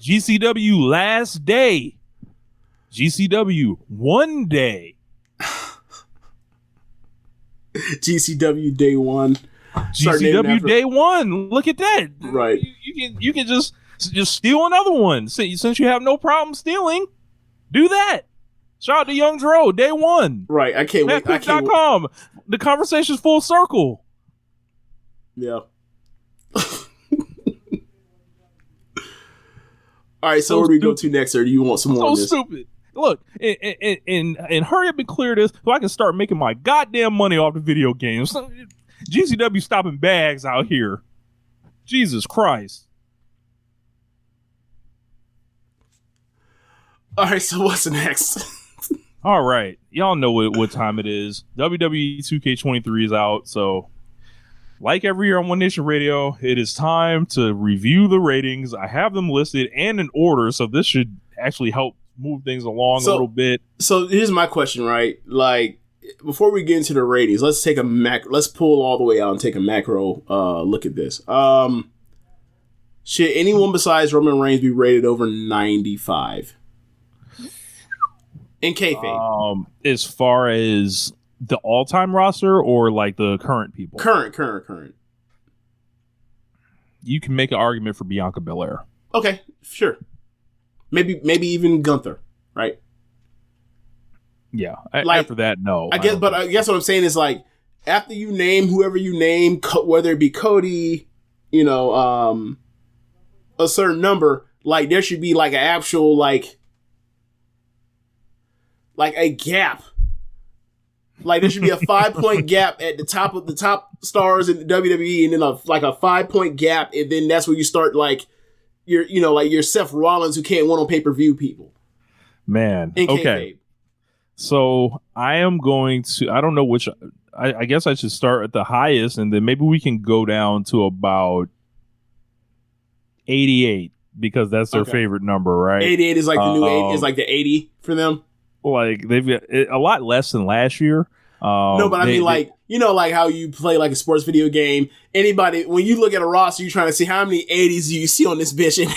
GCW Last Day. GCW One Day. GCW Day One. GCW Day One. Look at that. Right. You can just steal another one. Since you have no problem stealing, do that. Shout out to Young Dro, Day One. Right. I can't wait. MatCook.com. The conversation's full circle. Yeah. All right, so where do we go to next, or do you want some more of this? So stupid. Look, and hurry up and clear this so I can start making my goddamn money off the video games. GCW stopping bags out here. Jesus Christ. All right, so what's next? All right. Y'all know what time it is. WWE 2K23 is out, so like every year on One Nation Radio, it is time to review the ratings. I have them listed and in order, so this should actually help move things along a little bit. So here's my question, right? Like, before we get into the ratings, let's pull all the way out and take a macro look at this. Should anyone besides Roman Reigns be rated over 95? In kayfabe. As far as the all-time roster or like the current people? Current. You can make an argument for Bianca Belair. Okay, sure. Maybe even Gunther, right? Yeah. Like, after that, no. I guess what I'm saying is, like, after you name whoever you name, whether it be Cody, a certain number, like, there should be like an actual like a gap. Like, there should be a 5-point gap at the top of the top stars in the WWE, and then a 5-point gap, and then that's where you start like your Seth Rollins who can't win on pay-per-view people. Man, okay. So I am going to. I don't know which. I guess I should start at the highest, and then maybe we can go down to about 88 because that's their favorite number, right? 88 is like the new 8 is like the 80 for them. Like, they've got a lot less than last year. No, but I mean, like, like how you play like a sports video game. Anybody, when you look at a roster, you're trying to see how many 80s do you see on this bitch, and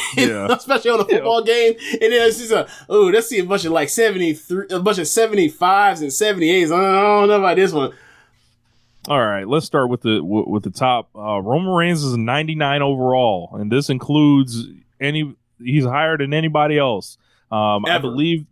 especially on a football game. And then it's just let's see a bunch of like 73, a bunch of 75s and 78s. I don't know about this one. All right, let's start with the top. Roman Reigns is a 99 overall, and this includes he's higher than anybody else. I believe.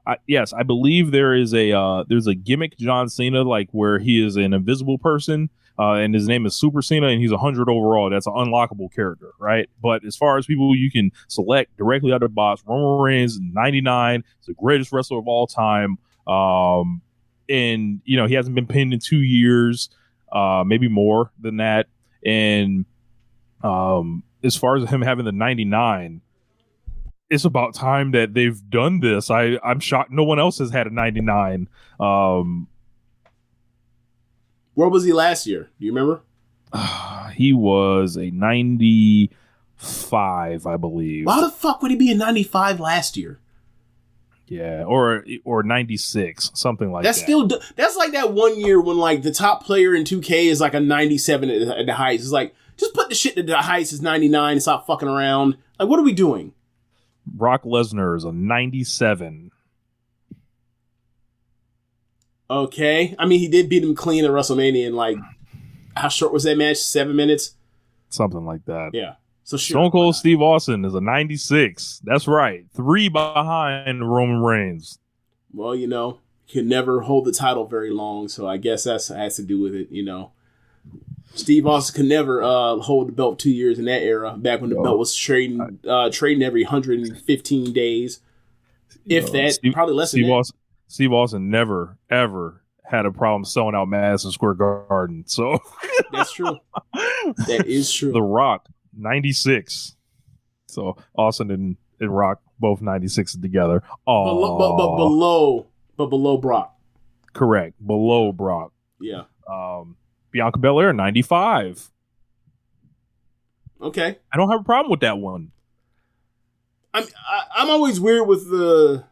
I believe there's a gimmick John Cena, like, where he is an invisible person, and his name is Super Cena, and he's 100 overall. That's an unlockable character, right? But as far as people you can select directly out of the box, Roman Reigns 99 is the greatest wrestler of all time, and he hasn't been pinned in 2 years, maybe more than that. And as far as him having the 99. It's about time that they've done this. I'm shocked no one else has had a 99. Where was he last year? Do you remember? He was a 95, I believe. Why the fuck would he be a 95 last year? Yeah, or 96, something like that's that. That's like that 1 year when like the top player in 2K is like a 97 at the highest. It's like, just put the shit at the highest is 99 and stop fucking around. Like, what are we doing? Brock Lesnar is a 97. Okay. I mean, he did beat him clean at WrestleMania, and like, how short was that match? 7 minutes? Something like that. Yeah. So sure. Stone Cold Steve Austin is a 96. That's right. 3 behind Roman Reigns. Well, can never hold the title very long, so I guess that has to do with it, Steve Austin could never hold the belt 2 years in that era, back when the belt was trading every 115 days. Probably less than that. Steve Austin never, ever had a problem selling out Madison Square Garden. So that's true. That is true. The Rock, 96. So Austin and Rock, both 96 together. Oh, but below Brock. Correct. Below Brock. Yeah. Bianca Belair, 95. Okay. I don't have a problem with that one. I'm always weird with the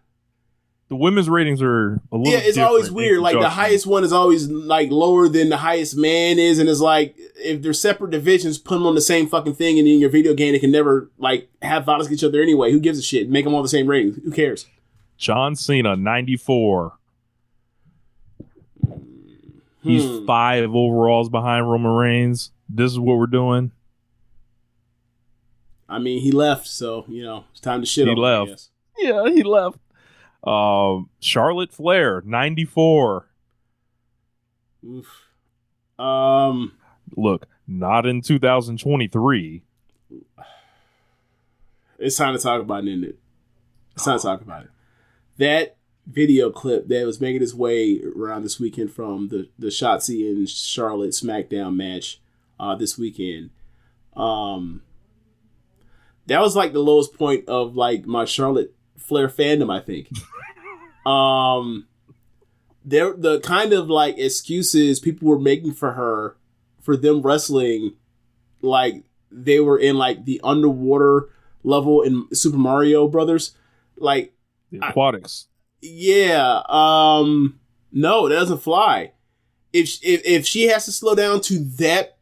women's ratings are a little it's always weird. Like, the highest one is always like lower than the highest man is, and it's like, if they're separate divisions, put them on the same fucking thing, and in your video game they can never like have violence against each other anyway. Who gives a shit? Make them all the same ratings. Who cares? John Cena, 94. He's 5 overalls behind Roman Reigns. This is what we're doing. I mean, he left, so it's time to shit on him. He left. Yeah, he left. Charlotte Flair, 94. Oof. Look, not in 2023. It's time to talk about it, isn't it? It's time to talk about it. That video clip that was making its way around this weekend from the Shotzi and Charlotte SmackDown match this weekend. That was like the lowest point of like my Charlotte Flair fandom, I think. The kind of like excuses people were making for them wrestling like they were in like the underwater level in Super Mario Brothers. Like, The aquatics. Yeah. No, it doesn't fly. If she has to slow down to that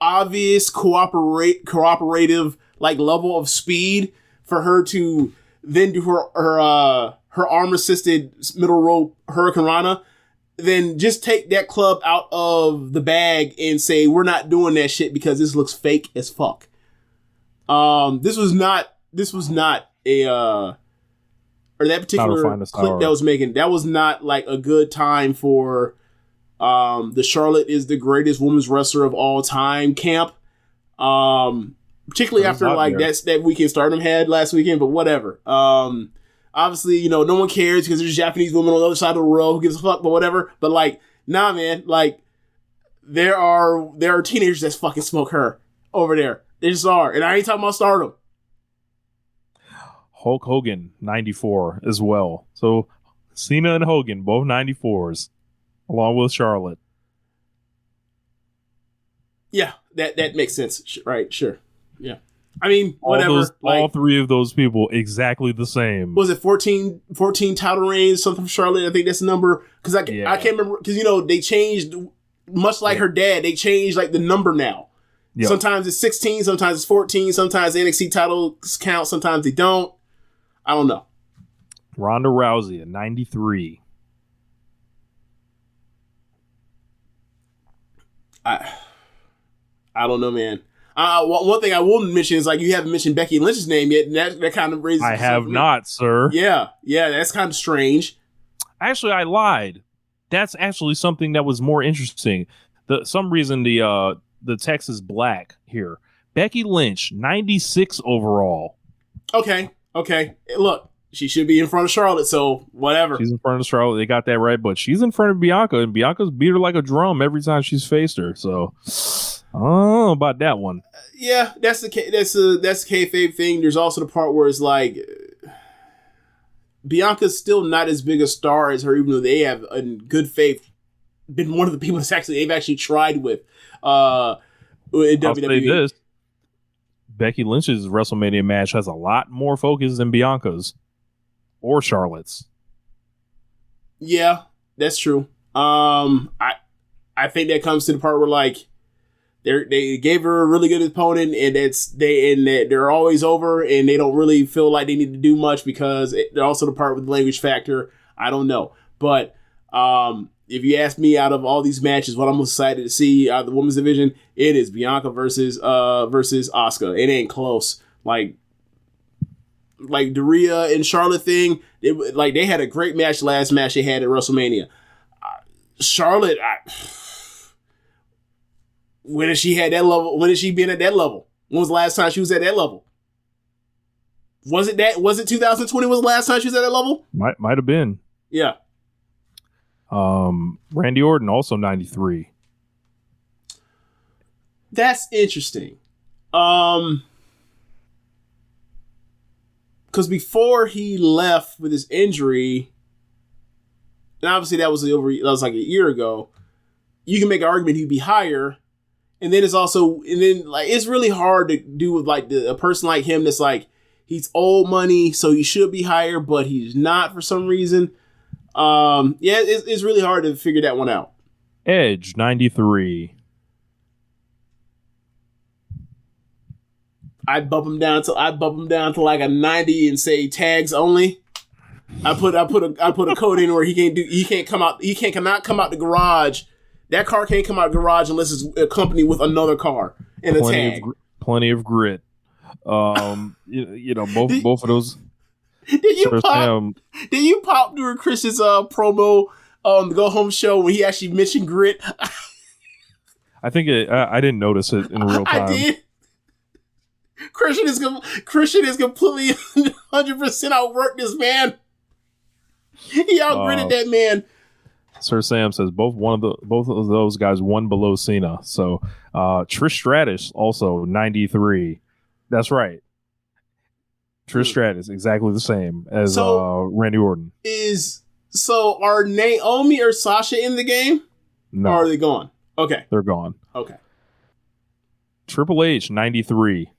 obvious cooperative like level of speed for her to then do her arm assisted middle rope Hurricane Rana, then just take that club out of the bag and say we're not doing that shit because this looks fake as fuck. This was not a or that particular clip that was making, that was not like a good time for the Charlotte is the greatest women's wrestler of all time camp. Particularly after like that weekend Stardom had last weekend, but whatever. Obviously, no one cares because there's Japanese women on the other side of the world who gives a fuck, but whatever. But like, nah, man, like there are teenagers that fucking smoke her over there. They just are, and I ain't talking about Stardom. Hulk Hogan, 94 as well. So Cena and Hogan, both 94s, along with Charlotte. Yeah, that makes sense. Right, sure. Yeah. I mean, whatever. All three of those people exactly the same. Was it 14 title reigns, something for Charlotte? I think that's the number. Because I can't remember. Because, they changed, much like her dad, they changed like the number now. Yep. Sometimes it's 16, sometimes it's 14, sometimes the NXT titles count, sometimes they don't. I don't know. Ronda Rousey at 93. I don't know, man. One thing I will mention is like you haven't mentioned Becky Lynch's name yet, and that kind of raises. I have not, sir. Yeah, that's kind of strange. Actually, I lied. That's actually something that was more interesting. Some reason the text is black here. Becky Lynch, 96 overall. Okay. Look, she should be in front of Charlotte, so whatever. She's in front of Charlotte. They got that right, but she's in front of Bianca, and Bianca's beat her like a drum every time she's faced her. So, I don't know about that one. Yeah, that's the kayfabe thing. There's also the part where it's like Bianca's still not as big a star as her, even though they have, in good faith, been one of the people they've actually tried with. In WWE. I'll say this. Becky Lynch's WrestleMania match has a lot more focus than Bianca's or Charlotte's. Yeah, that's true. I think that comes to the part where like they gave her a really good opponent, and they're always over, and they don't really feel like they need to do much because they're also the part with the language factor. I don't know, but if you ask me, out of all these matches, what I'm most excited to see out of the women's division, it is Bianca versus Asuka. It ain't close. Like the Rhea and Charlotte thing, they had a great match last match they had at WrestleMania. Charlotte, when has she had that level? When has she been at that level? When was the last time she was at that level? Was it 2020 was the last time she was at that level? Might have been. Yeah. Randy Orton also 93. That's interesting. Because before he left with his injury, and obviously that was like a year ago, you can make an argument he'd be higher. And then it's really hard to do with like a person like him that's like, he's old money, so he should be higher, but he's not for some reason. It's really hard to figure that one out. Edge 93. I bump him down to like a 90 and say tags only. I put a code in where he cannot come out the garage. That car can't come out the garage unless it's accompanied with another car and a tag. Plenty of grit. Both of those. Did you pop during Chris's promo on the Go Home show when he actually mentioned grit? I think I didn't notice it in real time. I did. Christian is completely 100% outworked this man. He outgritted that man. Sir Sam says both of those guys one below Cena. So Trish Stratus also 93. That's right. Trish Stratus exactly the same as Randy Orton. Are Naomi or Sasha in the game? No. Or are they gone? Okay. They're gone. Okay. Triple H 93.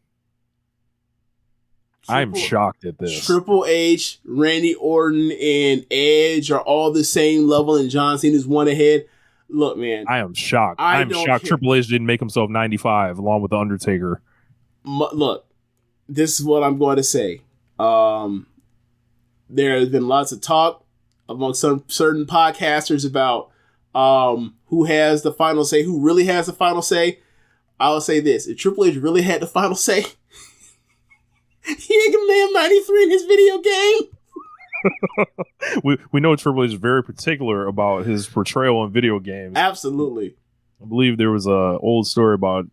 I'm shocked at this. Triple H, Randy Orton, and Edge are all the same level, and John Cena's one ahead. Look, man. I am shocked. I'm shocked Triple H didn't make himself 95 along with The Undertaker. Look, this is what I'm going to say. There has been lots of talk among some certain podcasters about who has the final say, who really has the final say. I'll say this. If Triple H really had the final say, he ain't gonna name 93 in his video game. we know Triple H is very particular about his portrayal in video games. Absolutely. I believe there was a old story about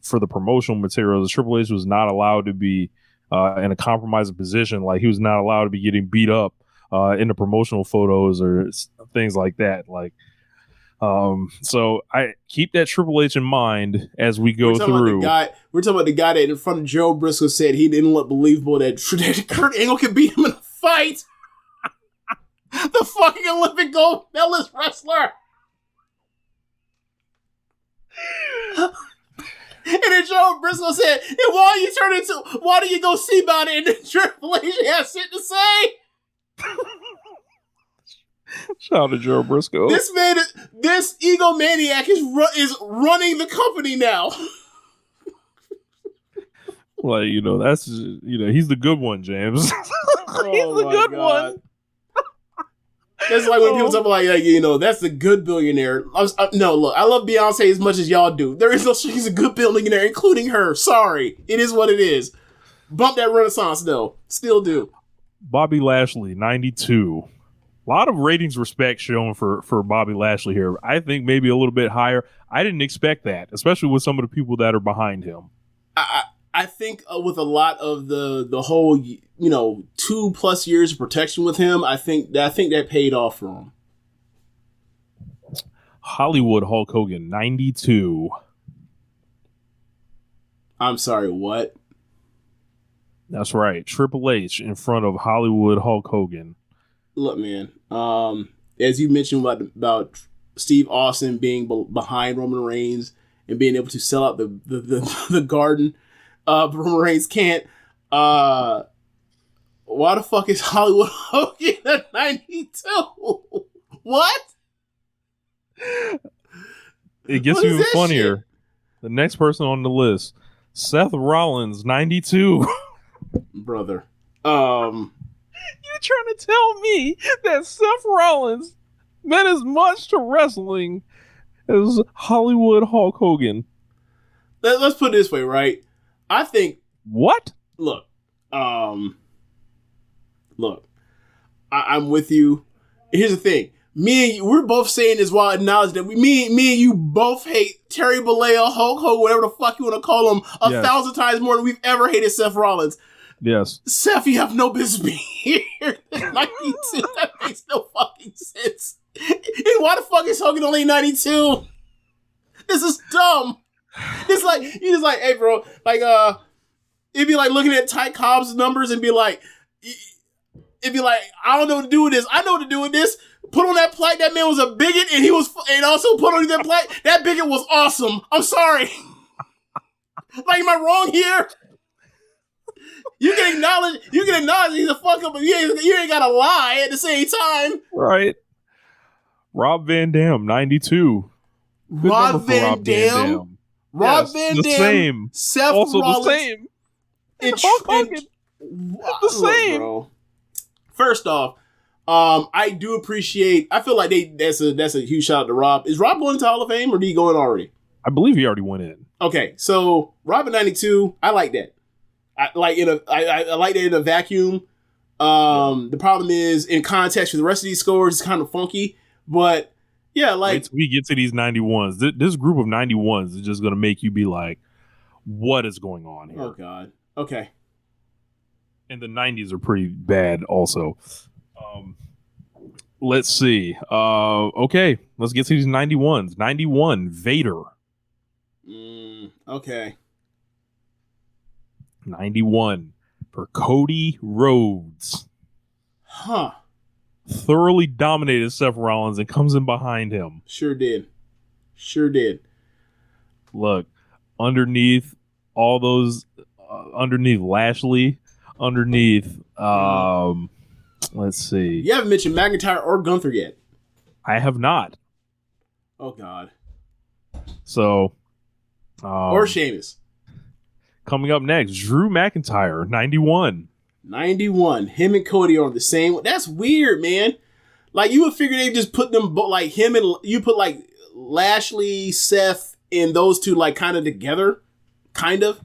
for the promotional materials, Triple H was not allowed to be in a compromising position. Like he was not allowed to be getting beat up in the promotional photos or things like that. Like, so I keep that Triple H in mind as we go through. We're talking about the guy that in front of Joe Briscoe said he didn't look believable that Kurt Angle could beat him in a fight. The fucking Olympic gold medalist wrestler. And then Joe Briscoe said, and why do you go see about it? And then Triple H has shit to say. Shout out to Joe Briscoe. This egomaniac is running the company now. Like, that's, he's the good one, James. He's the good one. That's like when people talk about, that's the good billionaire. No, look, I love Beyonce as much as y'all do. There is no, she's a good billionaire, including her. Sorry. It is what it is. Bump that Renaissance, though. Still do. Bobby Lashley, 92. A lot of ratings respect shown for Bobby Lashley here. I think maybe a little bit higher. I didn't expect that, especially with some of the people that are behind him. I think with a lot of the whole 2+ years of protection with him, I think that paid off for him. Hollywood Hulk Hogan, 92. I'm sorry, what? That's right, Triple H in front of Hollywood Hulk Hogan. Look, man. As you mentioned about Steve Austin being behind Roman Reigns and being able to sell out the garden. Roman Reigns can't. Why the fuck is Hollywood Hogan at 92? What? It gets even funnier. Shit? The next person on the list, Seth Rollins, 92. Brother. You're trying to tell me that Seth Rollins meant as much to wrestling as Hollywood Hulk Hogan? Let's put it this way, right? I think what? Look, I'm with you. Here's the thing: me and you, we're both saying this while acknowledging that me and you both hate Terry Bollea, Hulk Hogan, whatever the fuck you want to call him, 1,000 times more than we've ever hated Seth Rollins. Yes, Seth, you have no business being here. 92. That makes no fucking sense. And why the fuck is Hogan only 92? This is dumb. It's like, you just like, hey, bro, like, it'd be like looking at Ty Cobb's numbers and be like, I don't know what to do with this. I know what to do with this. Put on that plaque. That man was a bigot, and also put on that plaque. That bigot was awesome. I'm sorry. Like, am I wrong here? You can acknowledge he's a fuck up, but you ain't gotta lie at the same time. Right. Rob Van Dam, 92. Good Rob Van Dam. Rob Van Dam, the same. Seth also Rollins, the same. And Hulk Hogan, the same. Bro. First off, I do appreciate. I feel like that's a huge shout out to Rob. Is Rob going to Hall of Fame or did he go in already? I believe he already went in. Okay, so Rob at 92, I like that. I like that in a vacuum. The problem is in context with the rest of these scores, it's kind of funky, but. Yeah, like... Wait till we get to these 91s. This group of 91s is just going to make you be like, what is going on here? Oh, God. Okay. And the 90s are pretty bad also. Let's see. Okay, let's get to these 91s. 91, Vader. Okay. 91 for Cody Rhodes. Huh. Thoroughly dominated Seth Rollins and comes in behind him. Sure did. Look, underneath all those, underneath Lashley, underneath. Let's see. You haven't mentioned McIntyre or Gunther yet. I have not. Oh God. So, or Sheamus. Coming up next, Drew McIntyre, 91. 91. Him and Cody are on the same. That's weird, man. Like, you would figure they'd just put them, like, him and, you put, like, Lashley, Seth, and those two, like, kind of together. Kind of.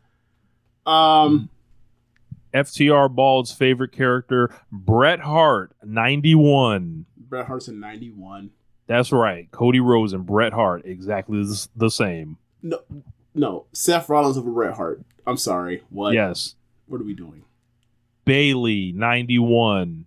FTR Bald's favorite character, Bret Hart, 91. Bret Hart's in 91. That's right. Cody Rhodes and Bret Hart, exactly the same. No. Seth Rollins over Bret Hart. I'm sorry. What? Yes. What are we doing? Bayley, 91.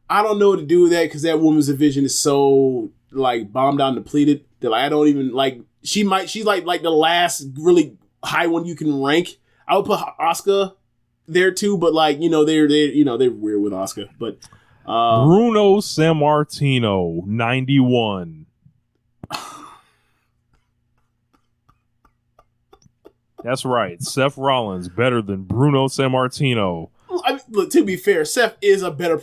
I don't know what to do with that because that woman's division is so, like, bombed out and depleted that, like, I don't even, like, she's like the last really high one you can rank. I would put Asuka there too, but, like, they're weird with Asuka. But Bruno Sammartino, 91. That's right. Seth Rollins better than Bruno Sammartino. I mean, look, to be fair, Seth is a better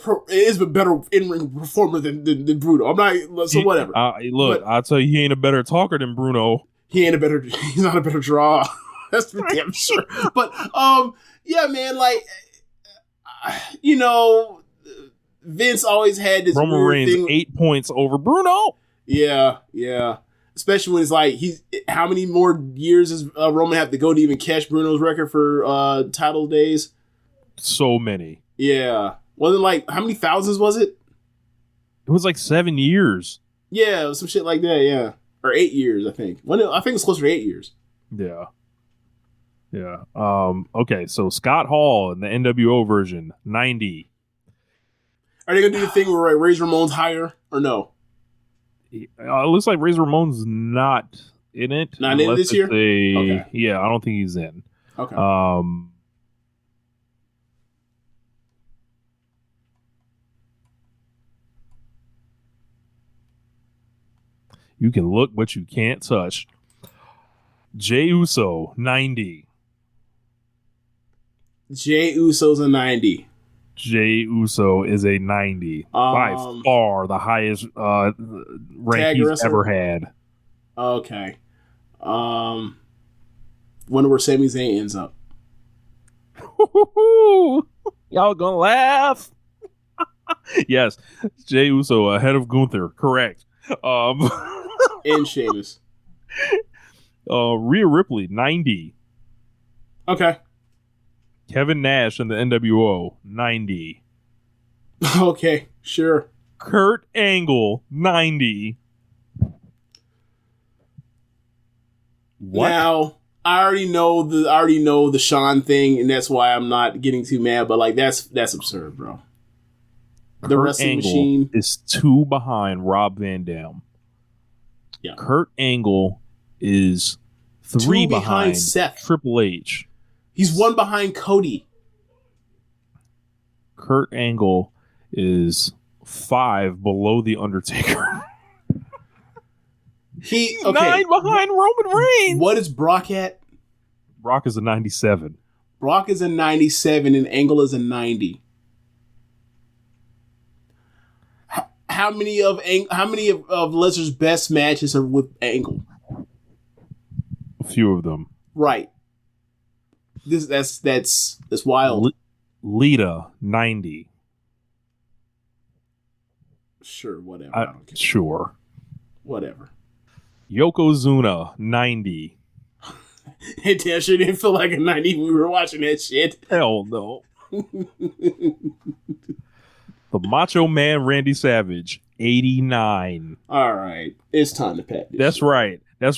in-ring performer than Bruno. I'm not, so whatever. Look, I'll tell you, he ain't a better talker than Bruno. He's not a better draw. That's for damn sure. But, yeah, man, like, Vince always had this Roman weird Reigns thing. 8 points over Bruno. Yeah. Especially when it's like, how many more years does Roman have to go to even catch Bruno's record for title days? So many. Yeah. Wasn't like, how many thousands was it? It was like 7 years. Yeah, it was some shit like that, yeah. Or 8 years, I think. I think it's closer to 8 years. Yeah. Okay, so Scott Hall in the NWO version, 90. Are they going to do the thing where Razor Ramon's higher or no? It looks like Razor Ramon's not in it. Not in this year? Okay. Yeah, I don't think he's in. Okay. You can look, but you can't touch. Jey Uso, 90. Jey Uso's a 90. Jey Uso is a 90. By far the highest rank he's wrestler? ever had. Okay. Wonder where Sami Zayn ends up. Y'all gonna laugh? Yes, Jey Uso ahead of Gunther. Correct. And Sheamus. Rhea Ripley, 90. Okay. Kevin Nash in the NWO, 90. Okay, sure. Kurt Angle, 90. What? Now, I already know the Sean thing, and that's why I'm not getting too mad, but like that's absurd, bro. The Kurt wrestling Angle machine is 2 behind Rob Van Dam. Yeah. Kurt Angle is 3 behind Seth. Triple H. He's 1 behind Cody. Kurt Angle is 5 below The Undertaker. He's 9 behind Roman Reigns. What is Brock at? Brock is a 97. Brock is a 97 and Angle is a 90. How many of Lesnar's best matches are with Angle? A few of them. Right. That's wild. Lita, 90. Sure, whatever. I don't care. Sure. Whatever. Yokozuna, 90. It damn sure didn't feel like a 90 when we were watching that shit. Hell no. The Macho Man Randy Savage, 89. All right. It's time to pat this. That's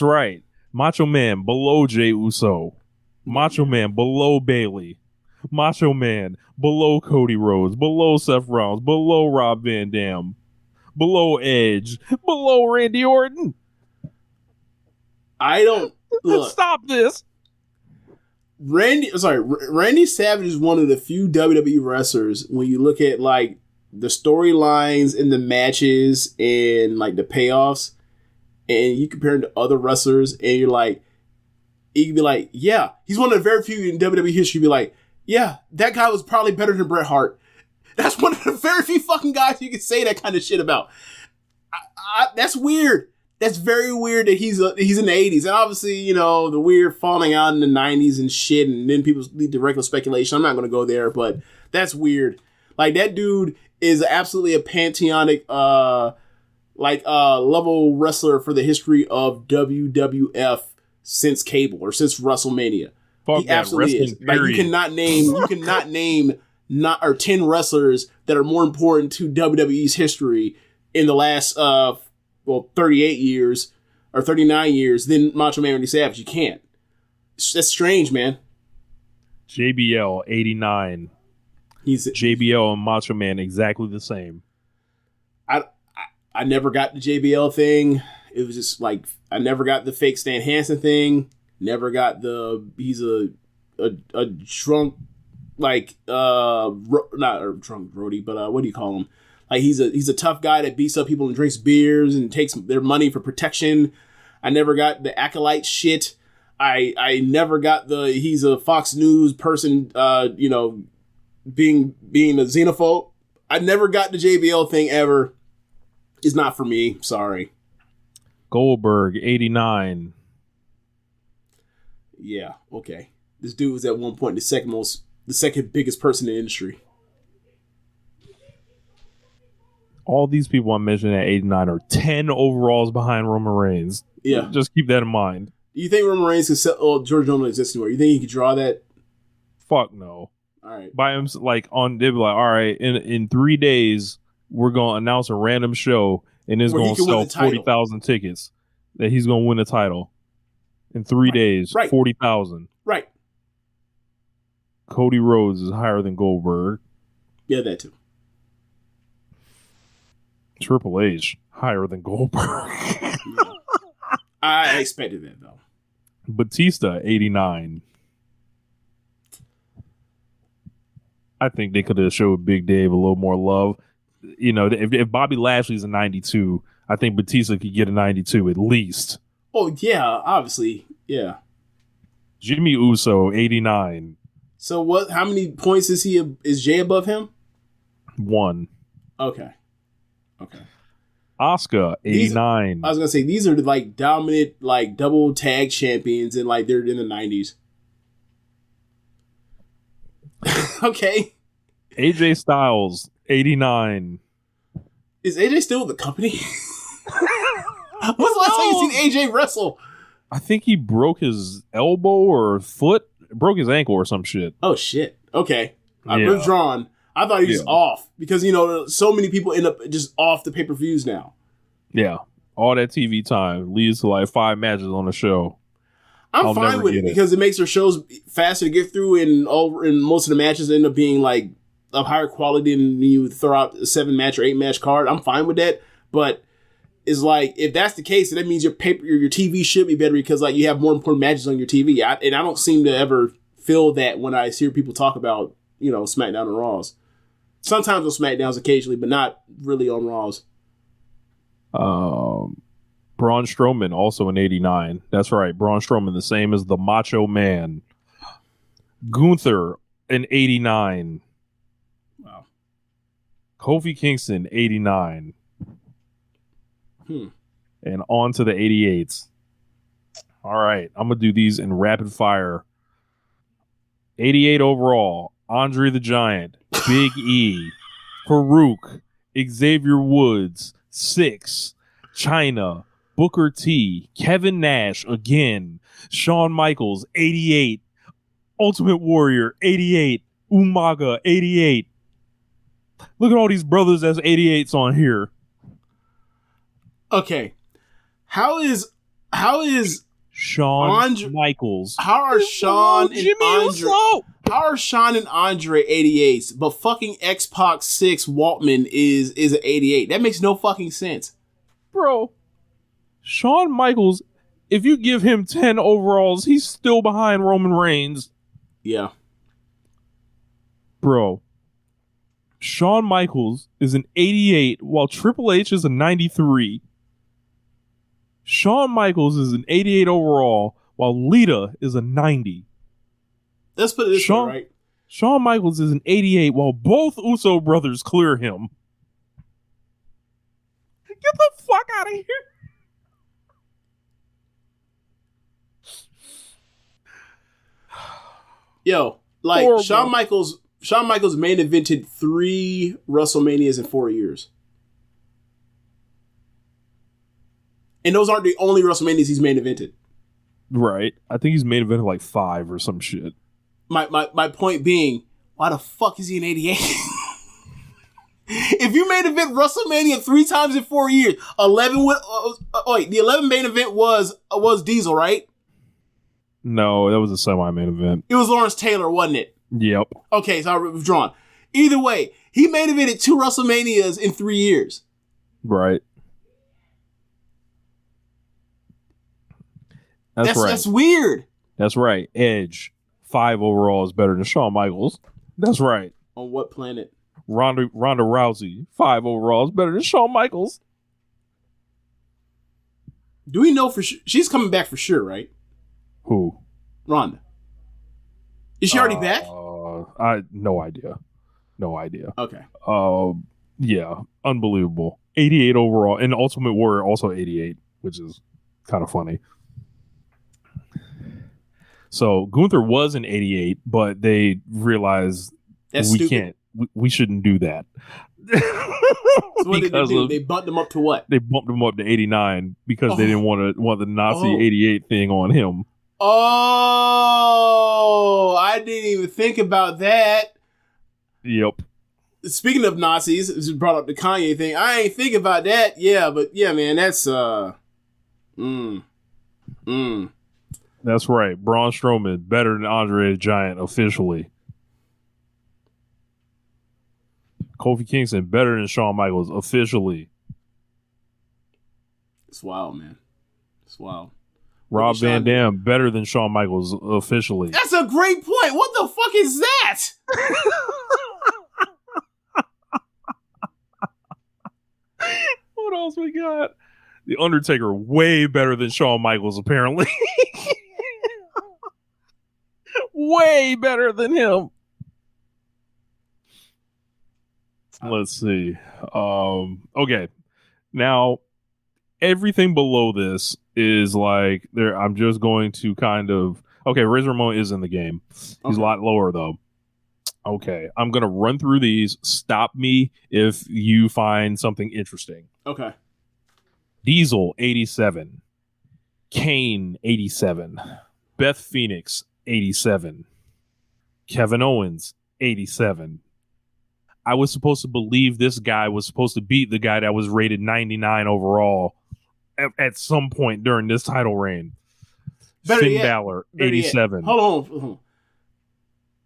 right. Macho Man below Jey Uso. Macho Man below Bayley. Macho Man below Cody Rhodes. Below Seth Rollins. Below Rob Van Dam. Below Edge. Below Randy Orton. I don't... Look, stop this. Randy Savage is one of the few WWE wrestlers when you look at like the storylines and the matches and like the payoffs and you compare him to other wrestlers and you're like, you can be like, yeah, he's one of the very few in WWE history be like, yeah, that guy was probably better than Bret Hart. That's one of the very few fucking guys you can say that kind of shit about. That's weird. That's very weird that he's in the 80s. And obviously, you know, the weird falling out in the 90s and shit, and then people lead to regular speculation. I'm not going to go there, but that's weird. Like, that dude is absolutely a pantheonic, level wrestler for the history of WWF since cable or since WrestleMania. Fuck, he absolutely is. Like, you cannot name 10 wrestlers that are more important to WWE's history in the last 38 years or 39 years than Macho Man Randy Savage. You can't. That's strange, man. JBL 89. He's JBL and Macho Man exactly the same. I never got the JBL thing. It was just like I never got the fake Stan Hansen thing. Never got he's a drunk not a drunk Brody, but what do you call him? Like he's a tough guy that beats up people and drinks beers and takes their money for protection. I never got the acolyte shit. I never got he's a Fox News person, being a xenophobe. I never got the JBL thing ever. It's not for me. Sorry. Goldberg 89. Yeah. Okay. This dude was at one point the second biggest person in the industry. All these people I'm mentioning at 89 are 10 overalls behind Roman Reigns. Yeah. Just keep that in mind. Do you think Roman Reigns could sell? Oh, George don't exist anymore. You think he could draw that? Fuck no. All right. By him, they'd be like, all right, in 3 days, we're going to announce a random show, and it's going to sell 40,000 tickets that he's going to win the title. In 3 days, 40,000. Right. Cody Rhodes is higher than Goldberg. Yeah, that too. Triple H, higher than Goldberg. I expected that, though. Batista, 89. I think they could have showed Big Dave a little more love. You know, if Bobby Lashley's a 92, I think Batista could get a 92 at least. Oh, yeah, obviously. Yeah. Jimmy Uso, 89. So what? How many points is Jay above him? 1. Okay. Asuka, 89. I was going to say, these are like dominant, like double tag champions and like they're in the 90s. Okay. AJ Styles, 89. Is AJ still with the company? When's the last time you seen AJ wrestle? I think he broke his elbow or foot, broke his ankle or some shit. Oh, shit. Okay. I'm withdrawn. I thought he was off because, you know, so many people end up just off the pay-per-views now. Yeah. All that TV time leads to like 5 matches on the show. I'm fine with it because it makes their shows faster to get through, and most of the matches end up being like of higher quality than you throw out a 7-match or 8-match card. I'm fine with that, but it's like if that's the case, that means your TV should be better because like you have more important matches on your TV. And I don't seem to ever feel that when I hear people talk about, you know, SmackDown and Raws. Sometimes on SmackDowns occasionally, but not really on Raws. Braun Strowman, also an 89. That's right. Braun Strowman, the same as the Macho Man. Gunther, an 89. Wow. Kofi Kingston, 89. And on to the 88s. All right. I'm going to do these in rapid fire. 88 overall. Andre the Giant. Big E. Farouk. Xavier Woods. 6. Chyna. Booker T, Kevin Nash again, Shawn Michaels, 88, Ultimate Warrior, 88, Umaga, 88. Look at all these brothers as 88s on here. Okay. How is Shawn Michaels? How are Shawn and Andre 88s, but fucking X-Pac 6 Waltman is an 88? That makes no fucking sense. Bro. Shawn Michaels, if you give him 10 overalls, he's still behind Roman Reigns. Yeah. Bro. Shawn Michaels is an 88 while Triple H is a 93. Shawn Michaels is an 88 overall while Lita is a 90. Let's put it this way, right? Shawn Michaels is an 88 while both Uso brothers clear him. Get the fuck out of here. Yo, like Horrible. Shawn Michaels main evented 3 WrestleManias in 4 years. And those aren't the only WrestleManias he's main evented. Right. I think he's main evented like 5 or some shit. My point being, why the fuck is he an 88? If you main event WrestleMania 3 times in 4 years, 11 with the 11 main event was Diesel, right? No, that was a semi-main event. It was Lawrence Taylor, wasn't it? Yep. Okay, so I withdrawn. Either way, he main evented 2 WrestleManias in 3 years. Right. That's right. That's weird. That's right. Edge, 5 overall is better than Shawn Michaels. That's right. On what planet? Ronda Rousey, 5 overall is better than Shawn Michaels. Do we know for sure? She's coming back for sure, right? Who? Ronda. Is she already back? No idea. No idea. Okay. Yeah, unbelievable. 88 overall, and Ultimate Warrior also 88, which is kind of funny. So Gunther was an 88, but they realized we shouldn't do that. So what did they do? They bumped him up to what? They bumped him up to 89 because they didn't want the Nazi 88 thing on him. Oh, I didn't even think about that. Yep. Speaking of Nazis, just brought up the Kanye thing. I ain't think about that. Yeah, but yeah, man, that's That's right. Braun Strowman better than Andre the Giant officially. Kofi Kingston better than Shawn Michaels officially. It's wild, man. It's wild. Rob Van Dam better than Shawn Michaels officially. That's a great point. What the fuck is that? What else we got? The Undertaker way better than Shawn Michaels apparently. Way better than him. Let's see. Okay. Now, everything below this is like there. I'm just going to kind of Razor Ramon is in the game. He's a lot lower though. Okay, I'm gonna run through these. Stop me if you find something interesting. Okay. Diesel 87, Kane 87, Beth Phoenix 87, Kevin Owens 87. I was supposed to believe this guy was supposed to beat the guy that was rated 99 overall at some point during this title reign. Finn Balor, 87. Hold on.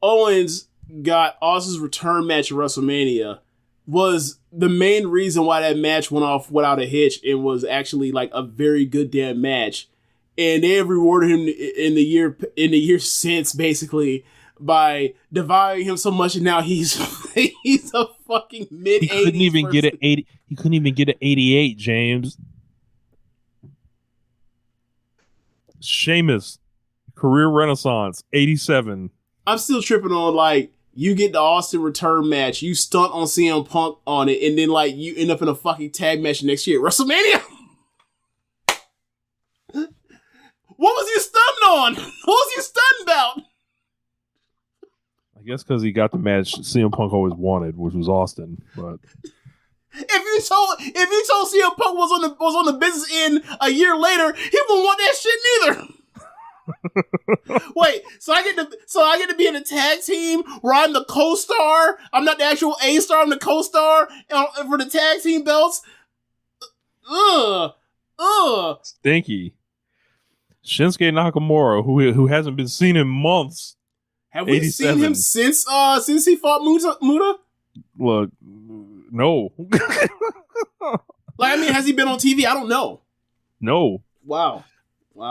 Owens got Austin's return match at WrestleMania. Was the main reason why that match went off without a hitch and was actually like a very good damn match. And they have rewarded him in the year since basically by devaluing him so much, and now he's a fucking mid-80s. He couldn't even get an 80. He couldn't even get an 88, James. Sheamus, career renaissance, 87. I'm still tripping on like you get the Austin return match, you stunt on CM Punk on it, and then like you end up in a fucking tag match next year at WrestleMania. What was you stunned on? What was you stunned about? I guess because he got the match CM Punk always wanted, which was Austin. But if you told CM Punk was on the business end a year later, he wouldn't want that shit neither. Wait, so I get to be in a tag team where I'm the co-star. I'm not the actual A-star. I'm the co-star for the tag team belts. Stinky. Shinsuke Nakamura, who hasn't been seen in months. Have we 87. Seen him since he fought Muta? Look, no. Like, I mean, has he been on TV? I don't know. No. Wow.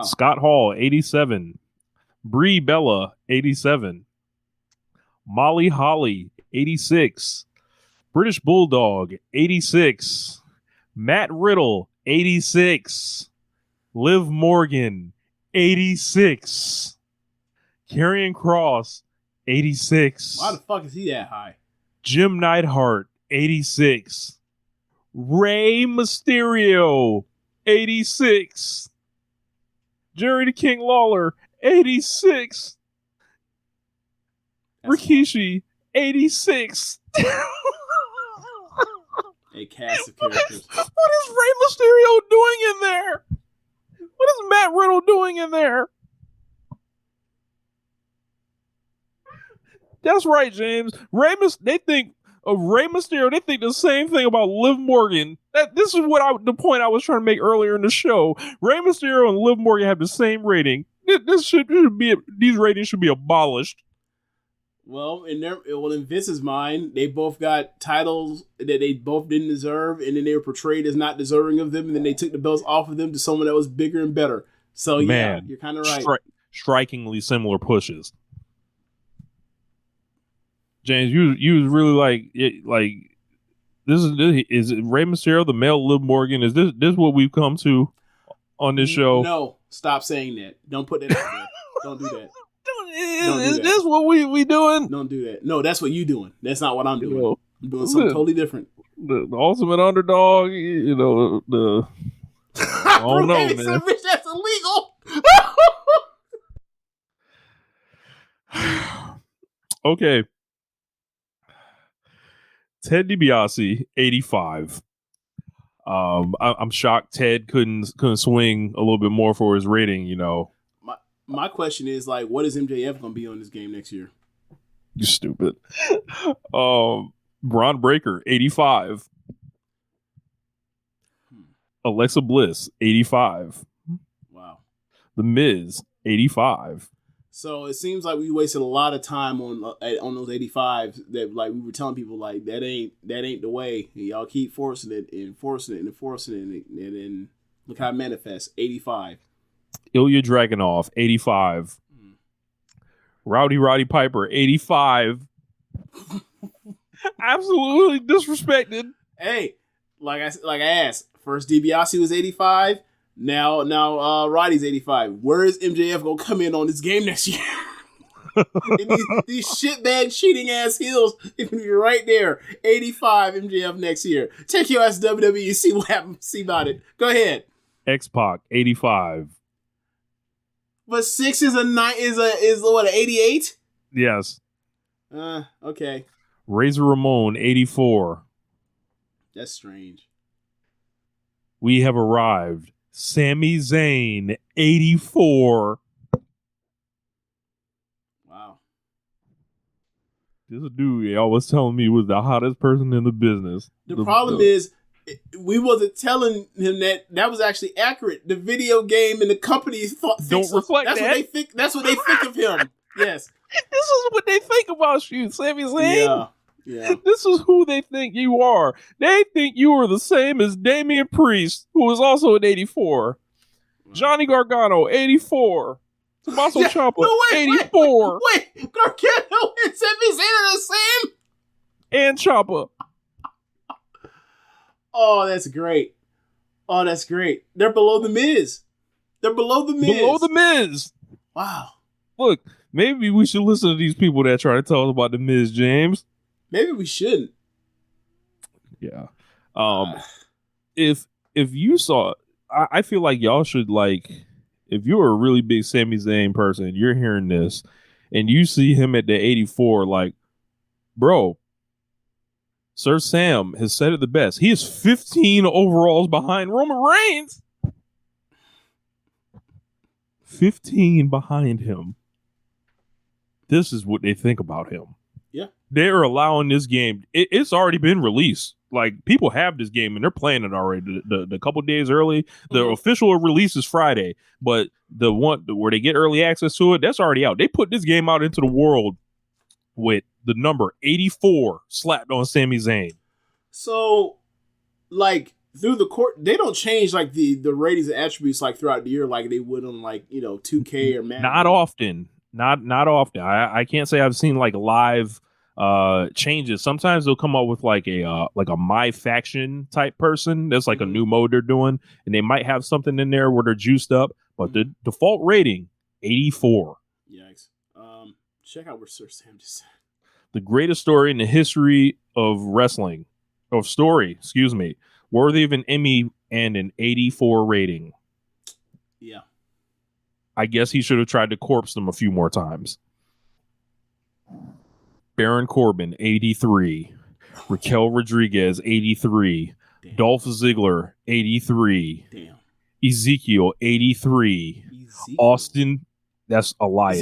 Scott Hall, 87. Brie Bella, 87. Molly Holly, 86. British Bulldog, 86. Matt Riddle, 86. Liv Morgan, 86. Karrion Kross, 86. Why the fuck is he that high? Jim Neidhart, 86. Rey Mysterio, 86. Jerry the King Lawler, 86. Rikishi, 86. A cast of characters. What is Rey Mysterio doing in there? What is Matt Riddle doing in there? That's right, James. They think of Rey Mysterio. They think the same thing about Liv Morgan. This is the point I was trying to make earlier in the show. Rey Mysterio and Liv Morgan have the same rating. These ratings should be abolished. Well, in Vince's mind, they both got titles that they both didn't deserve, and then they were portrayed as not deserving of them, and then they took the belts off of them to someone that was bigger and better. So yeah, you're kind of right. Strikingly similar pushes. James, you was really like this is Rey Mysterio the male Liv Morgan? Is this what we've come to on this show? No, stop saying that. Don't put that out there. Don't do that. Is this what we doing? Don't do that. No, that's what you doing. That's not what I'm doing. I'm doing something totally different. The ultimate underdog, the I don't know, man. That's illegal. Okay. Ted DiBiase, 85. I'm shocked Ted couldn't swing a little bit more for his rating, My question is, like, what is MJF going to be on this game next year? You stupid. Braun Breaker, 85. Alexa Bliss, 85. Wow. The Miz, 85. So it seems like we wasted a lot of time on those 85s that, like, we were telling people, like, that ain't the way. And y'all keep forcing it and forcing it and forcing it, and then look how it manifests. 85. Ilya Dragunov, 85. Rowdy Piper, 85. Absolutely disrespected. Hey, like I asked, first DiBiase was 85. Now, Roddy's 85. Where is MJF gonna come in on this game next year? these shitbag cheating ass heels, if you're right there, 85 MJF next year. Take your ass to WWE, see what happens, see about it. Go ahead. X-Pac, 85. But 6 is what, an 88? Yes. Okay. Razor Ramon, 84. That's strange. We have arrived. Sami Zayn, 84. Wow. This dude y'all was telling me was the hottest person in the business. The problem is, we wasn't telling him that was actually accurate. The video game and the company don't reflect that's that. What they think. That's what they think of him. Yes. This is what they think about you, Sami Zayn. Yeah. This is who they think you are. They think you are the same as Damian Priest, who is also an 84. Johnny Gargano, 84. Tommaso Ciampa, 84. Wait, Gargano and Sami Zayn are the same? And Ciampa. Oh, that's great. They're below the Miz. Below the Miz. Wow. Look, maybe we should listen to these people that try to tell us about the Miz, James. Maybe we shouldn't. Yeah. If you saw, I feel like y'all should, like, if you're a really big Sami Zayn person, you're hearing this, and you see him at the 84, like, bro, Sir Sam has said it the best. He is 15 overalls behind Roman Reigns. 15 behind him. This is what they think about him. Yeah. They're allowing this game. It's already been released. Like, people have this game and they're playing it already. The couple days early. The official release is Friday, but the one where they get early access to it, that's already out. They put this game out into the world with the number 84 slapped on Sami Zayn. So, like, through the court, they don't change, like, the ratings and attributes, like, throughout the year, like they would on, like, 2K or Madden. Not often. Not often. I can't say I've seen, like, live changes. Sometimes they'll come up with like a my faction type person. That's like a new mode they're doing, and they might have something in there where they're juiced up. but the default rating 84. Yikes. Check out where Sir Sam just said. The greatest story in the history of wrestling, worthy of an Emmy and an 84 rating. Yeah. I guess he should have tried to corpse them a few more times. Baron Corbin, 83. Raquel Rodriguez, 83. Damn. Dolph Ziggler, 83. Damn. Ezekiel, 83. Austin, that's Elias.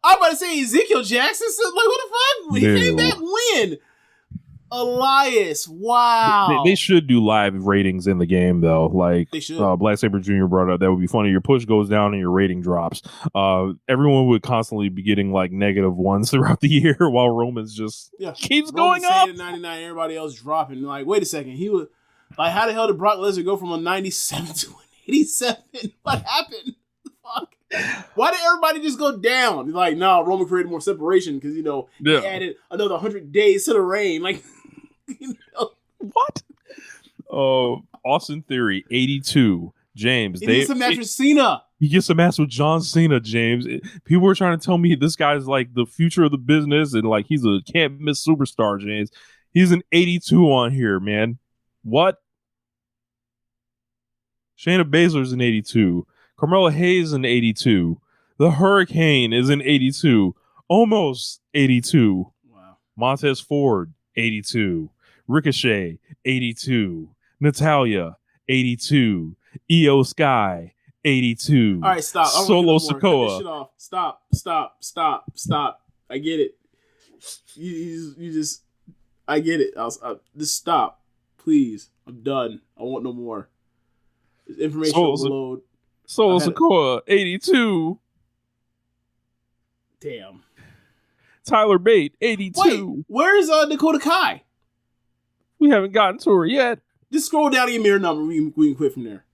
I'm about to say Ezekiel Jackson. So, like, what the fuck? He came back when? Elias. Wow. They should do live ratings in the game, though. Like, they should. Black Saber Jr. brought up, that would be funny. Your push goes down and your rating drops. Everyone would constantly be getting like -1s throughout the year while Roman's just keeps going up. 99, everybody else dropping. Like, wait a second. He was like, how the hell did Brock Lesnar go from a 97 to an 87? What happened? Fuck. Why did everybody just go down? Like, no, Roman created more separation because, he added another 100 days to the reign. Like, what? Austin Theory, 82. James. He gets a match with Cena. He gets a match with John Cena, James. People were trying to tell me this guy's like the future of the business and like he's a can't miss superstar, James. He's an 82 on here, man. What? Shayna Baszler's an 82. Carmella Hayes an 82. The Hurricane is an 82. Almost 82. Wow. Montez Ford, 82. Ricochet, 82. Natalia, 82. Io Sky, 82. All right, stop. Solo Sikoa. Stop. I get it. You just, I get it. Just stop. Please. I'm done. I want no more. Information overload. Solo Sikoa, 82. Damn. Tyler Bate, 82. Wait, where's Dakota Kai? We haven't gotten to her yet. Just scroll down to your mirror number. We can quit from there.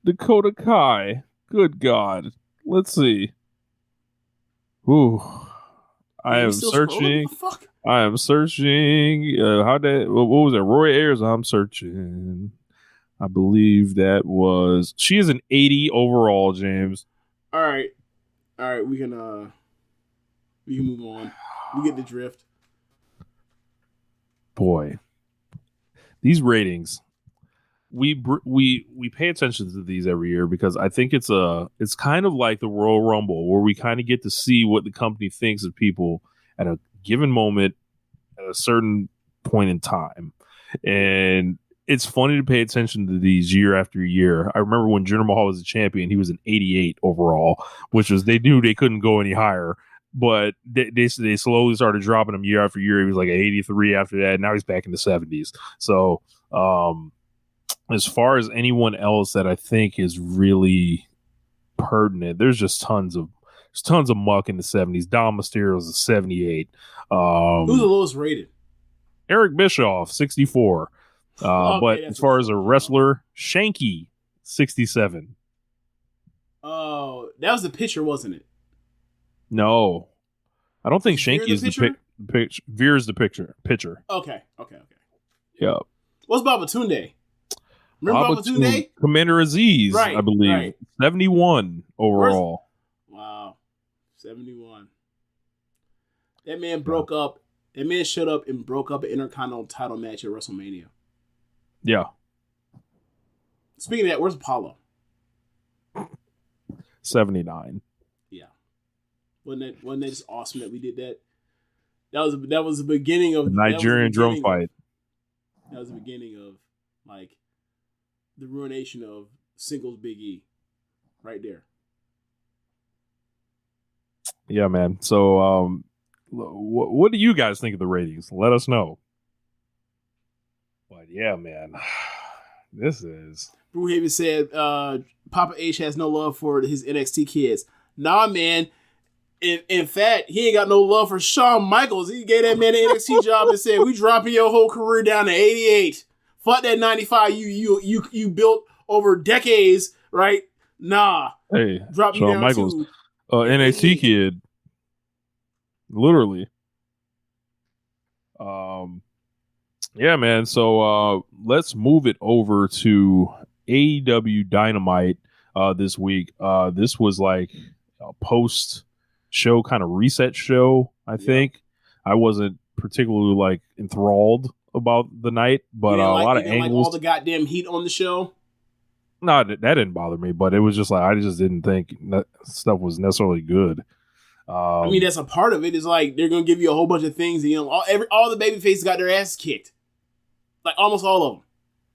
Dakota Kai. Good God. Let's see. Ooh. I am searching. I am searching. What was it? Roy Ayers. I'm searching. I believe that was. She is an 80 overall, James. All right. We can move on. We get the drift. Boy, these ratings. We pay attention to these every year because I think it's kind of like the Royal Rumble where we kind of get to see what the company thinks of people at a given moment at a certain point in time. And it's funny to pay attention to these year after year. I remember when Jinder Mahal was a champion, he was an 88 overall, which was they knew they couldn't go any higher. But they slowly started dropping him year after year. He was like an 83 after that. Now he's back in the 70s. So as far as anyone else that I think is really pertinent, there's just tons of muck in the 70s. Dom Mysterio is a 78. Who's the lowest rated? Eric Bischoff, 64. But as far as a wrestler, Shanky, 67. Oh, that was the picture, wasn't it? No, I don't think Shanky is the picture. Veer's the pitcher. Okay. Yeah. What's Babatunde? Remember Babatunde? Commander Aziz, right, I believe. Right. 71 overall. Wow. 71. That man broke up. That man showed up and broke up an Intercontinental title match at WrestleMania. Yeah. Speaking of that, where's Apollo? 79. Yeah. Wasn't that just awesome that we did that? That was the beginning of the Nigerian drum fight. That was the beginning of like the ruination of singles Big E. Right there. Yeah, man. So what do you guys think of the ratings? Let us know. But yeah, man. This is Brew Haven said Papa H has no love for his NXT kids. Nah, man. In fact, he ain't got no love for Shawn Michaels. He gave that man an NXT job and said, "We dropping your whole career down to 88. Fuck that 95 you built over decades, right? Nah." Hey, drop me Shawn down Michaels, to NXT kid, literally. Yeah, man. So let's move it over to AEW Dynamite this week. This was like a post-show kind of reset show, I think. I wasn't particularly like enthralled about the night, but a lot of angles. Like all the goddamn heat on the show. No, that didn't bother me, but it was just like I just didn't think that stuff was necessarily good. I mean, that's a part of it. Is like they're gonna give you a whole bunch of things. And, all the baby faces got their asses kicked, like almost all of them.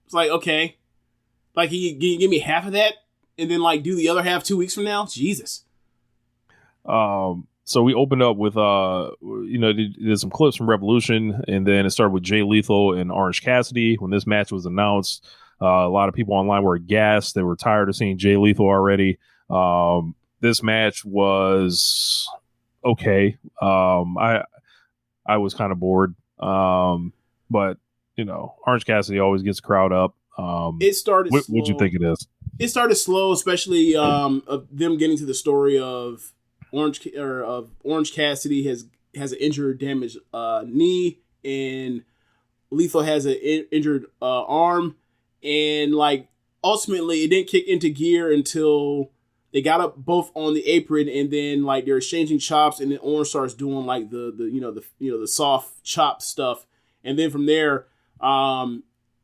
It's like, okay, like can you give me half of that, and then like do the other half 2 weeks from now? Jesus. So we opened up with did some clips from Revolution, and then it started with Jay Lethal and Orange Cassidy. When this match was announced, a lot of people online were aghast. They were tired of seeing Jay Lethal already. This match was okay. I was kind of bored. But Orange Cassidy always gets the crowd up. It started. What'd you think it is? It started slow, especially of them getting to the story of Orange Cassidy has an injured, damaged knee, and Lethal has an injured arm, and like ultimately it didn't kick into gear until they got up both on the apron, and then like they're exchanging chops, and then Orange starts doing like the soft chop stuff, and then from there,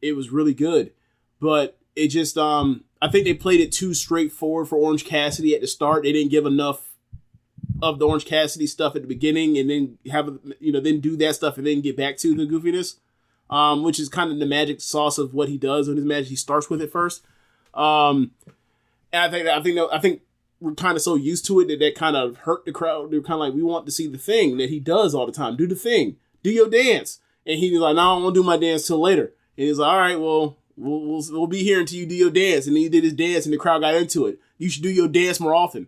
it was really good, but it just I think they played it too straightforward for Orange Cassidy at the start. They didn't give enough of the Orange Cassidy stuff at the beginning, and then then do that stuff and then get back to the goofiness, which is kind of the magic sauce of what he does in his match. He starts with it first. And I think we're kind of so used to it that kind of hurt the crowd. They're kind of like, we want to see the thing that he does all the time. Do the thing. Do your dance. And he was like, no, I won't do my dance till later. And he's like, all right, well, we'll be here until you do your dance. And then he did his dance, and the crowd got into it. You should do your dance more often.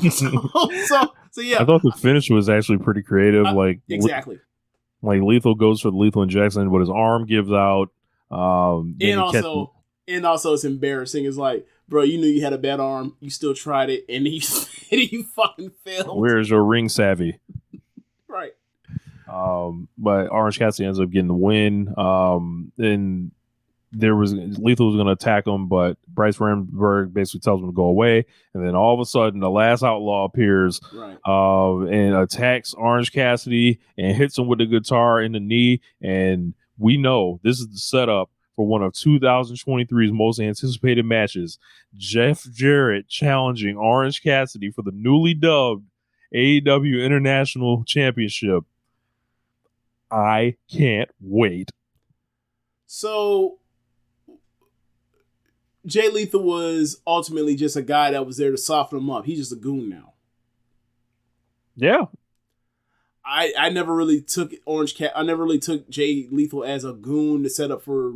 So yeah. I thought the finish was actually pretty creative. Exactly. Like Lethal goes for the lethal injection, but his arm gives out. And also it's embarrassing. It's like, bro, you knew you had a bad arm. You still tried it, and you fucking failed. Where's your ring savvy? Right. But Orange Cassidy ends up getting the win. And Lethal was going to attack him, but Bryce Remsburg basically tells him to go away. And then all of a sudden, the last outlaw appears, right, and attacks Orange Cassidy and hits him with the guitar in the knee. And we know this is the setup for one of 2023's most anticipated matches. Jeff Jarrett challenging Orange Cassidy for the newly dubbed AEW International Championship. I can't wait. So Jay Lethal was ultimately just a guy that was there to soften him up. He's just a goon now. Yeah. I never really took I never really took Jay Lethal as a goon to set up for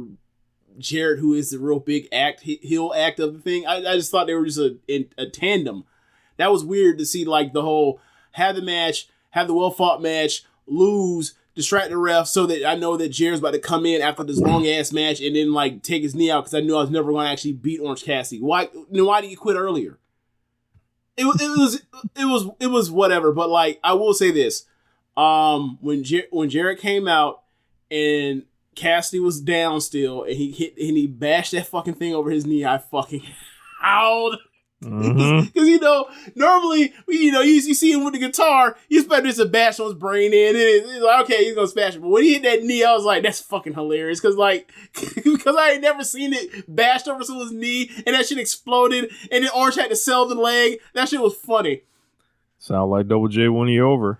Jarrett, who is the real big heel act of the thing. I just thought they were just a tandem. That was weird to see, like the whole have the match, have the well fought match, lose, distract the ref so that I know that Jarrett's about to come in after this long ass match and then like take his knee out because I knew I was never going to actually beat Orange Cassidy. Why did you quit earlier? It was whatever. But like I will say this, when Jarrett came out and Cassidy was down still and he bashed that fucking thing over his knee, I fucking howled. Because normally you see him with the guitar, you expect this to bash on his brain in, and it's like, okay, he's gonna smash it. But when he hit that knee, I was like, that's fucking hilarious. Because I ain't never seen it bashed over someone's knee and that shit exploded, and then Orange had to sell the leg. That shit was funny. Sound like Double J won you over.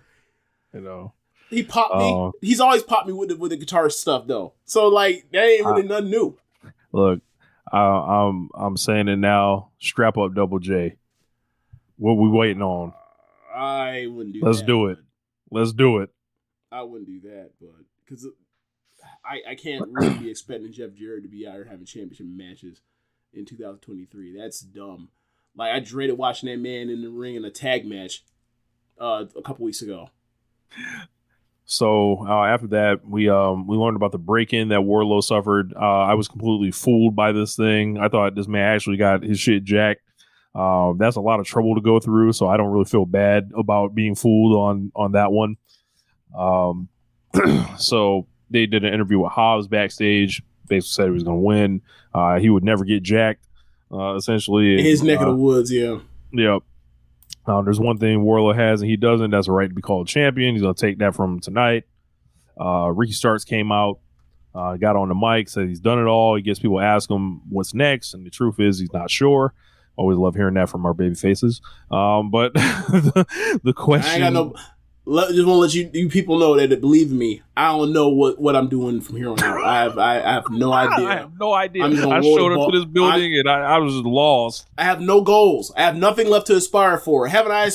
He popped me. He's always popped me with the guitar stuff though. So like that ain't really nothing new. Look. I'm saying it now. Strap up, Double J. What we waiting on? I wouldn't do Let's that. do it. Let's do it. I wouldn't do that, but because I can't really be expecting Jeff Jarrett to be out here having championship matches in 2023. That's dumb. Like I dreaded watching that man in the ring in a tag match a couple weeks ago. So after that, we learned about the break-in that Wardlow suffered. I was completely fooled by this thing. I thought this man actually got his shit jacked. That's a lot of trouble to go through, so I don't really feel bad about being fooled on that one. So they did an interview with Hobbs backstage. Basically said he was going to win. He would never get jacked. essentially. In his neck of the woods, yeah. Yep. There's one thing Wardlow has and he doesn't. That's a right to be called champion. He's going to take that from him tonight. Ricky Starks came out, got on the mic, said he's done it all. He gets people ask him what's next, and the truth is he's not sure. Always love hearing that from our baby faces. But the question... I ain't got no... Just want to let you people know that believe in me. I don't know what I'm doing from here on out. I have no idea. I have no idea. I showed up to this building and I was just lost. I have no goals. I have nothing left to aspire for. Haven't I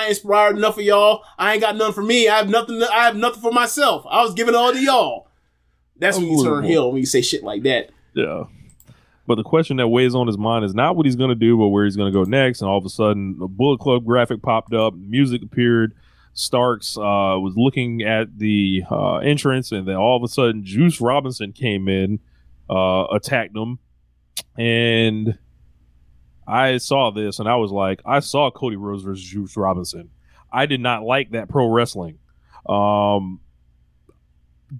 inspired enough of y'all? I ain't got none for me. I have nothing for myself. I was giving all to y'all. That's when you turn heel, when you say shit like that. Yeah. But the question that weighs on his mind is not what he's going to do, but where he's going to go next. And all of a sudden, a Bullet Club graphic popped up, music appeared. Starks was looking at the entrance, and then all of a sudden Juice Robinson came in, attacked him, and I saw this and I was like, I saw Cody Rhodes versus Juice Robinson. I did not like that pro wrestling.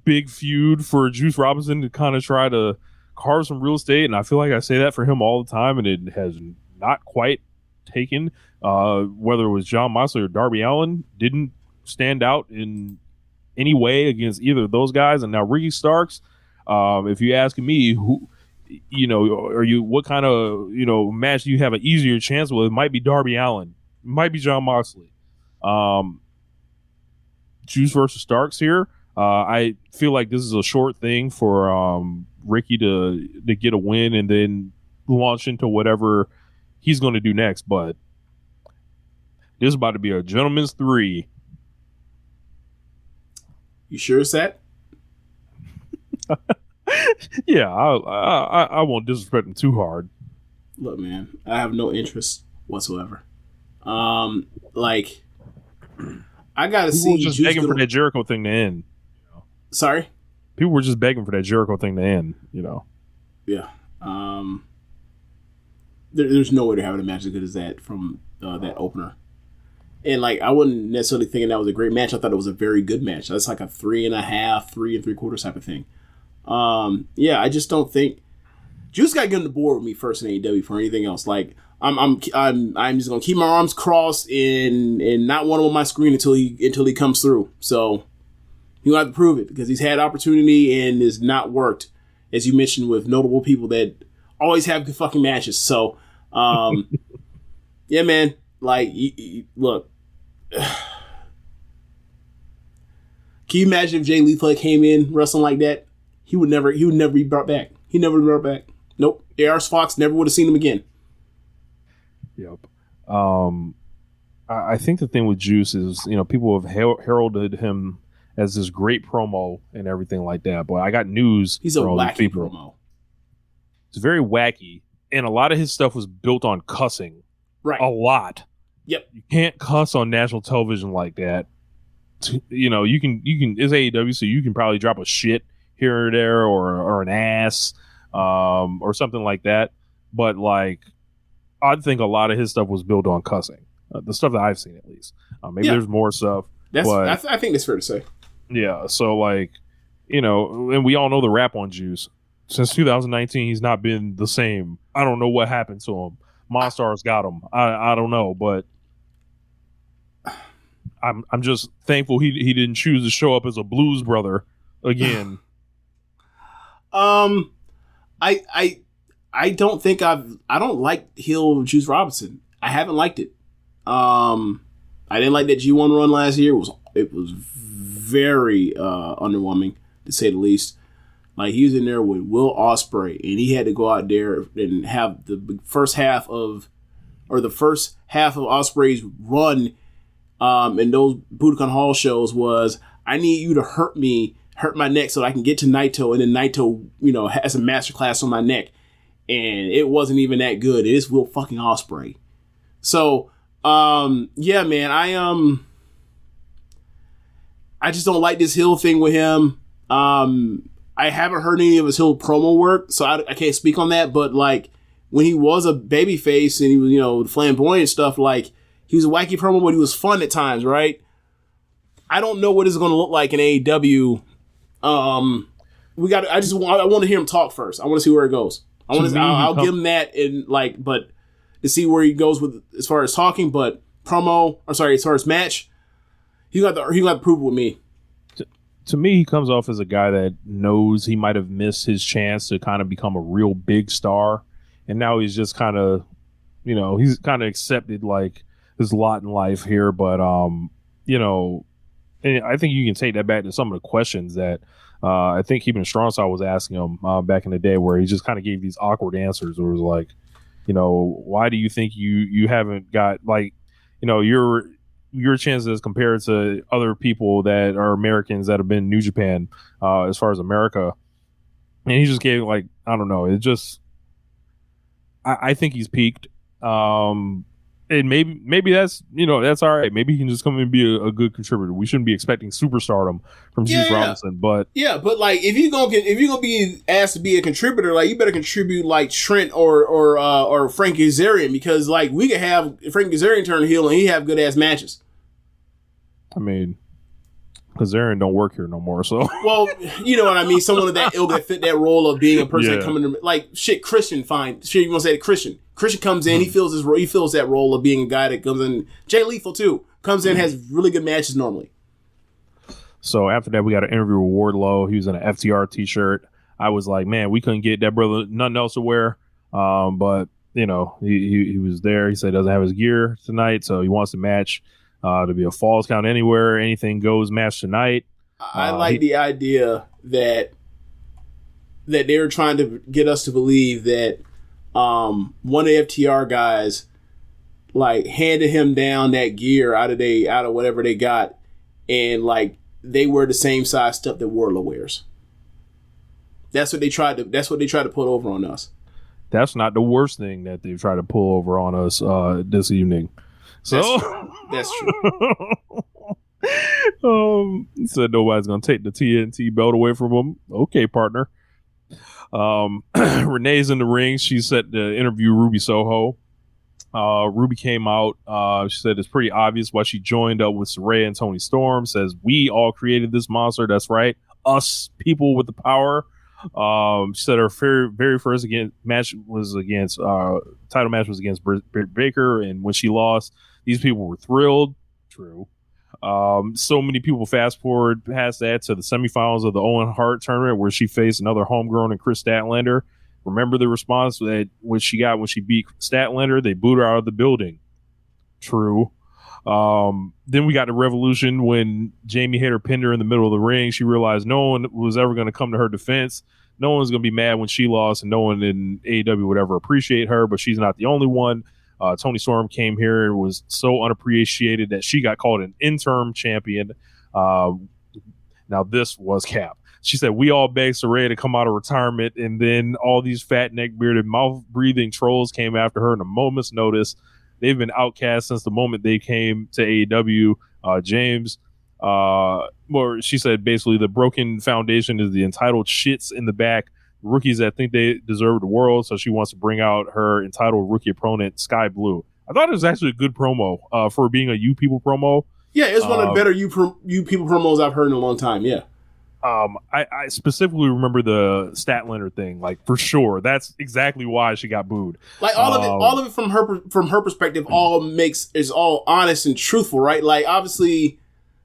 Big feud for Juice Robinson to kind of try to carve some real estate, and I feel like I say that for him all the time, and it has not quite taken. Whether it was John Moxley or Darby Allin, didn't stand out in any way against either of those guys. And now Ricky Starks, if you ask me, who, what kind of, match do you have an easier chance with? It might be Darby Allin, it might be John Moxley. Juice versus Starks here. I feel like this is a short thing for Ricky to get a win and then launch into whatever he's going to do next, but this is about to be a gentleman's 3. You sure it's that? Yeah, I won't disrespect him too hard. Look, man, I have no interest whatsoever. I gotta see. People were just begging for that Jericho thing to end. Sorry? People were just begging for that Jericho thing to end. Yeah. There's no way they're having a match as good as that from that opener. And I wasn't necessarily thinking that was a great match. I thought it was a very good match. That's like a 3.5, 3 3/4 type of thing. Yeah, I just don't think Juice got to get on the board with me first in AEW for anything else. I'm just gonna keep my arms crossed and not want him on my screen until he comes through. So he'll have to prove it because he's had opportunity and has not worked, as you mentioned, with notable people that always have good fucking matches. So yeah, man. Look. Can you imagine if Jay Lethal came in wrestling like that? He would never be brought back. He never be brought back. Nope. ARS Fox never would have seen him again. Yep. I think the thing with Juice is, people have heralded him as this great promo and everything like that. But I got news. He's a wacky promo. It's very wacky, and a lot of his stuff was built on cussing. Right. A lot. Yep. You can't cuss on national television like that. You can. It's AEW, so you can probably drop a shit here or there, or an ass, or something like that. But I think a lot of his stuff was built on cussing. The stuff that I've seen, at least. Maybe there's more stuff. I think that's fair to say. Yeah. So and we all know the rap on Juice. Since 2019, he's not been the same. I don't know what happened to him. Monstars got him. I don't know, but I'm just thankful he didn't choose to show up as a blues brother again. I don't think I don't like heel Juice Robinson. I haven't liked it. I didn't like that G1 run last year. It was very underwhelming, to say the least. He was in there with Will Ospreay, and he had to go out there and have the first half of Ospreay's run in those Budokan Hall shows was, I need you to hurt my neck so that I can get to Naito, and then Naito, has a masterclass on my neck. And it wasn't even that good. It is Will fucking Ospreay. So, yeah, man, I just don't like this heel thing with him. I haven't heard any of his heel promo work, so I can't speak on that. But when he was a babyface and he was, flamboyant stuff, he was a wacky promo, but he was fun at times, right? I don't know what it's going to look like in AEW. I want to hear him talk first. I want to see where it goes. I'll give him that, and like, but to see where he goes with as far as talking, but as far as match, he got the proof with me. To me, he comes off as a guy that knows he might have missed his chance to kind of become a real big star, and now he's just kind of, he's kind of accepted like his lot in life here. But and I think you can take that back to some of the questions that I think Keepin It Strong Style was asking him back in the day, where he just kind of gave these awkward answers. It was like, why do you think you haven't got like, your chances compared to other people that are Americans that have been in New Japan as far as America? And he just gave like, I don't know. It just, I think he's peaked. And maybe that's that's all right. Maybe he can just come and be a good contributor. We shouldn't be expecting superstardom from Juice Robinson, but like if you're gonna be asked to be a contributor, like you better contribute like Trent or Frank Kazarian, because like we could have Frank Kazarian turn heel and he have good ass matches. I mean, Kazarian don't work here no more, so well, you know what I mean. Someone of that ilk that fit that role of being a person that coming to like shit. Christian, fine. Shit, you want to say Christian? Christian comes in, he fills that role of being a guy that comes in. Jay Lethal too comes in, has really good matches normally. So after that, we got an interview with Wardlow. He was in an FTR t-shirt. I was like, man, we couldn't get that brother nothing else to wear. But he was there. He said he doesn't have his gear tonight, so he wants to match to be a Falls Count Anywhere, anything goes match tonight. I like the idea that they were trying to get us to believe that one of the FTR guys like handed him down that gear out of whatever they got, and like they wear the same size stuff that Wardlow wears. That's what they tried to put over on us. That's not the worst thing that they tried to pull over on us this evening. So that's true. He said nobody's gonna take the TNT belt away from him. Okay, partner. Renee's in the ring. She said to interview Ruby Soho. Ruby came out. She said it's pretty obvious why she joined up with Saraya and Tony Storm. Says we all created this monster. That's right, us people with the power. She said her very first title match was against Britt Baker, and when she lost, these people were thrilled. True. So many people fast forward past that to the semifinals of the Owen Hart tournament, where she faced another homegrown and Chris Statlander. Remember the response that when she got when she beat Statlander, they booed her out of the building. True. Then we got the Revolution when Jamie Hayter pinned her in the middle of the ring. She realized no one was ever going to come to her defense. No one's going to be mad when she lost, and no one in AEW would ever appreciate her, but she's not the only one. Tony Storm came here and was so unappreciated that she got called an interim champion. Now this was Cap. She said, we all begged Saraya to come out of retirement, and then all these fat neck bearded mouth breathing trolls came after her in a moment's notice. They've been outcast since the moment they came to AEW. James, or she said basically the broken foundation is the entitled shits in the back. Rookies that think they deserve the world, so she wants to bring out her entitled rookie opponent, Sky Blue. I thought it was actually a good promo for being a You People promo. Yeah, it's one of the better You People promos I've heard in a long time, yeah. I specifically remember the Statlander thing, like for sure. That's exactly why she got booed. Like all of it from her perspective, is all honest and truthful, right? Like obviously,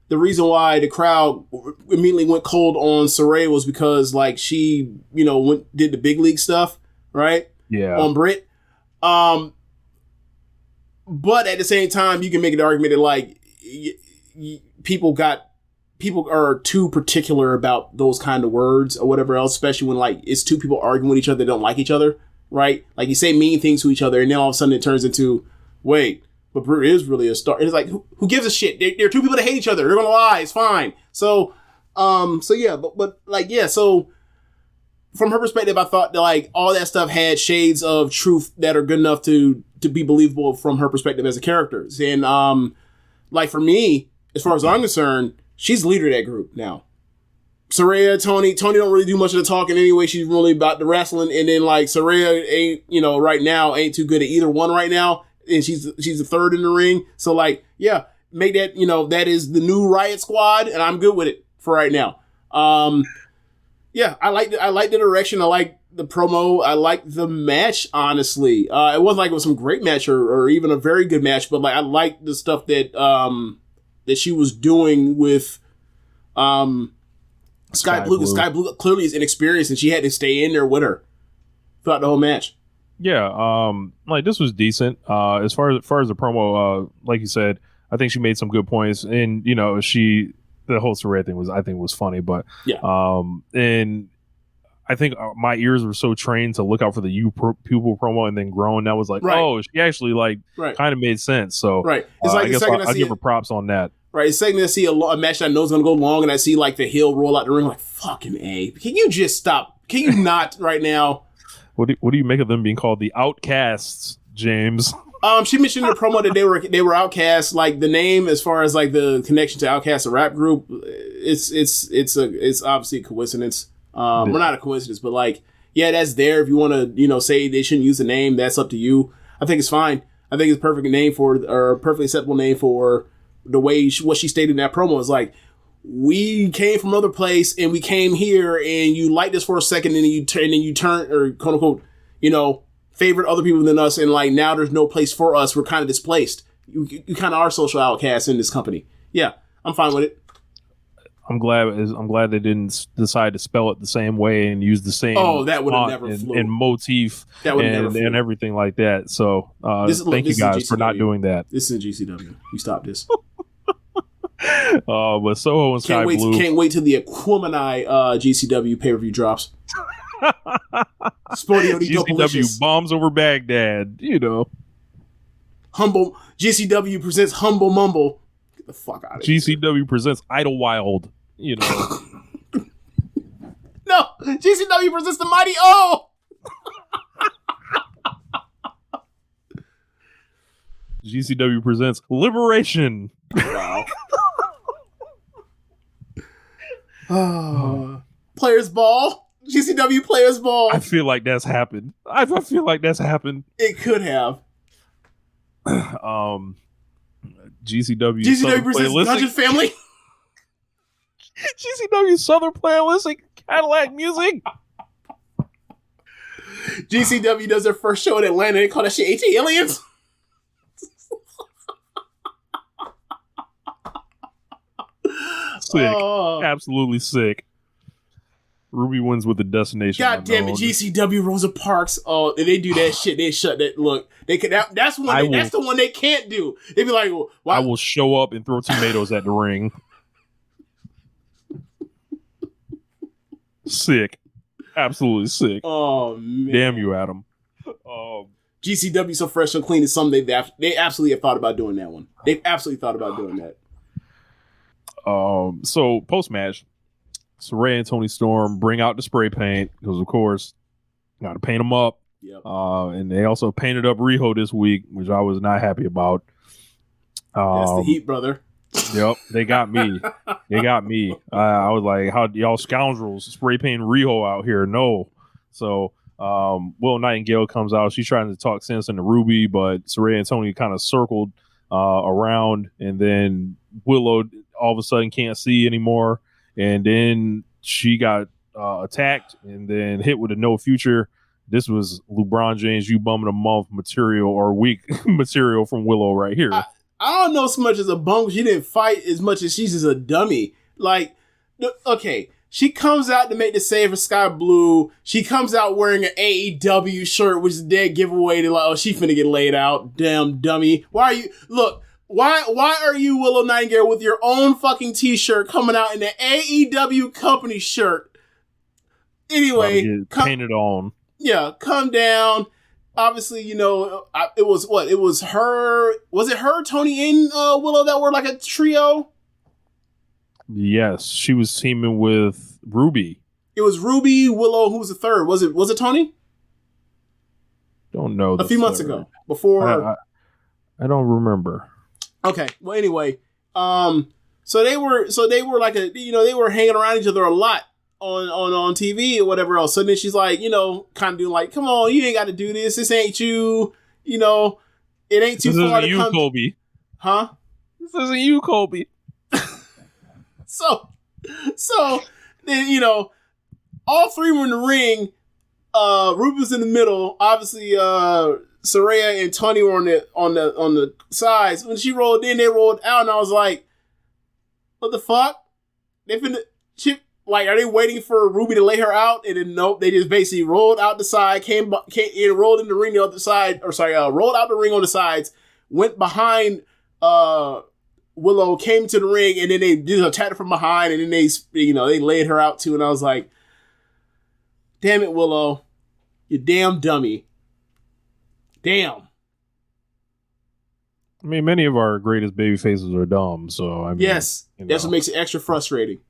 the reason why the crowd immediately went cold on Saraya was because like she, did the big league stuff, right? Yeah. On Britt. But at the same time, you can make an argument that like people are too particular about those kind of words or whatever else, especially when like it's two people arguing with each other that don't like each other, right? Like you say mean things to each other, and then all of a sudden it turns into, wait, but Britt is really a star. And it's like, who gives a shit? They're two people that hate each other. They're gonna lie. It's fine. So yeah, but like yeah. So from her perspective, I thought that like all that stuff had shades of truth that are good enough to be believable from her perspective as a character. And like for me, as far as I'm concerned, she's the leader of that group now. Saraya, Tony don't really do much of the talking anyway. She's really about the wrestling. And then like Saraya ain't, right now ain't too good at either one right now. And she's the third in the ring. So like, yeah, make that, that is the new Riot Squad, and I'm good with it for right now. Yeah, I like the direction. I like the promo. I like the match. Honestly, it wasn't like it was some great match or even a very good match, but like I like the stuff that that she was doing with Sky Blue. Sky Blue clearly is inexperienced, and she had to stay in there with her throughout the whole match. Yeah, like this was decent. As far as the promo, like you said, I think she made some good points, and you know the whole Saraya thing was funny, but yeah, and I think my ears were so trained to look out for the pupil promo and then grown. That was like, oh, she actually kind of made sense. So it's like I guess I'll give her props on that. Right, it's second to see a match that I know is going to go long, and I see like the heel roll out the ring, like fucking A. Can you just stop? Can you not right now? What do you make of them being called the Outcasts, James? She mentioned in the promo that they were Outcasts. Like the name, as far as like the connection to Outcast, a rap group, it's obviously a coincidence. Well, not a coincidence, but like, yeah, that's there. If you want to, say they shouldn't use the name, that's up to you. I think it's fine. I think it's a perfect name or a perfectly acceptable name for the way what she stated in that promo is like, we came from another place and we came here and you liked us for a second and then you turn or quote unquote, favorite other people than us, and like now there's no place for us. We're kind of displaced. You kind of are social outcasts in this company. Yeah, I'm fine with it. I'm glad they didn't decide to spell it the same way and use the same. Oh, that would have never flew. And motif and everything like that. So thank you guys for not doing that. This is GCW. You stop this. But Soho and Sky Blue. Can't wait till the Aquemini GCW pay-per-view drops. GCW bombs over Baghdad, Humble GCW presents Humble Mumble. Get the fuck out of here. GCW presents Idlewild, No, GCW presents the Mighty O. GCW presents Liberation. Wow. Players Ball. GCW Players Ball. I feel like that's happened. It could have. GCW presents Dungeon Family. GCW Southern Playalistic Cadillac Music. GCW does their first show in Atlanta. They call that shit AT Aliens. Sick. Absolutely sick. Ruby wins with the destination. God damn it, GCW Rosa Parks. Oh, if they do that shit, they shut that. Look, they could. That's the one they can't do. They'd be like, well, why? I will show up and throw tomatoes at the ring. Sick. Absolutely sick. Oh man. Damn you, Adam. GCW so fresh and clean is something they absolutely have thought about doing that one. They've absolutely thought about doing that. So post match, Saraya and Toni Storm bring out the spray paint because of course got to paint them up. Yep. And they also painted up Riho this week, which I was not happy about. That's the heat, brother. Yep, they got me. I was like, "How y'all scoundrels spray paint Riho out here?" No. So Will Nightingale comes out. She's trying to talk sense into Ruby, but Saraya and Toni kind of circled around, and then Willow all of a sudden can't see anymore, and then she got attacked and then hit with a no future. This was LeBron James, you bumming a month material or week material from Willow right here. I don't know so much as a bum. She didn't fight as much as she's just a dummy. Like, okay, she comes out to make the save for Sky Blue. She comes out wearing an AEW shirt, which is a dead giveaway to like, oh, she finna get laid out. Damn dummy. Why are you Willow Nightingale with your own fucking t-shirt coming out in the AEW company shirt? Anyway, painted on. Yeah, come down. Obviously, it was her. Was it her, Toni, and Willow that were like a trio? Yes, she was teaming with Ruby. It was Ruby, Willow. Who was the third? Was it Toni? Don't know. A few months ago, before. I don't remember. Okay. Well, anyway, so they were like they were hanging around each other a lot on TV or whatever else. So then she's like, kind of doing like, come on, you ain't got to do this. This ain't you. It ain't too far to come. This isn't you, Colby. Huh? This isn't you, Colby. So then, all three were in the ring. Ruby was in the middle. Obviously, Saraya and Tony were on the sides. When she rolled in, they rolled out, and I was like, "What the fuck? Are they waiting for Ruby to lay her out?" And then nope, they just basically rolled out the side, came in, rolled in the ring the other side, rolled out the ring on the sides, went behind Willow, came to the ring, and then they just attacked her from behind, and then they laid her out too, and I was like, "Damn it, Willow, you damn dummy, damn." I mean, many of our greatest baby faces are dumb, so I mean, yes, that's what makes it extra frustrating.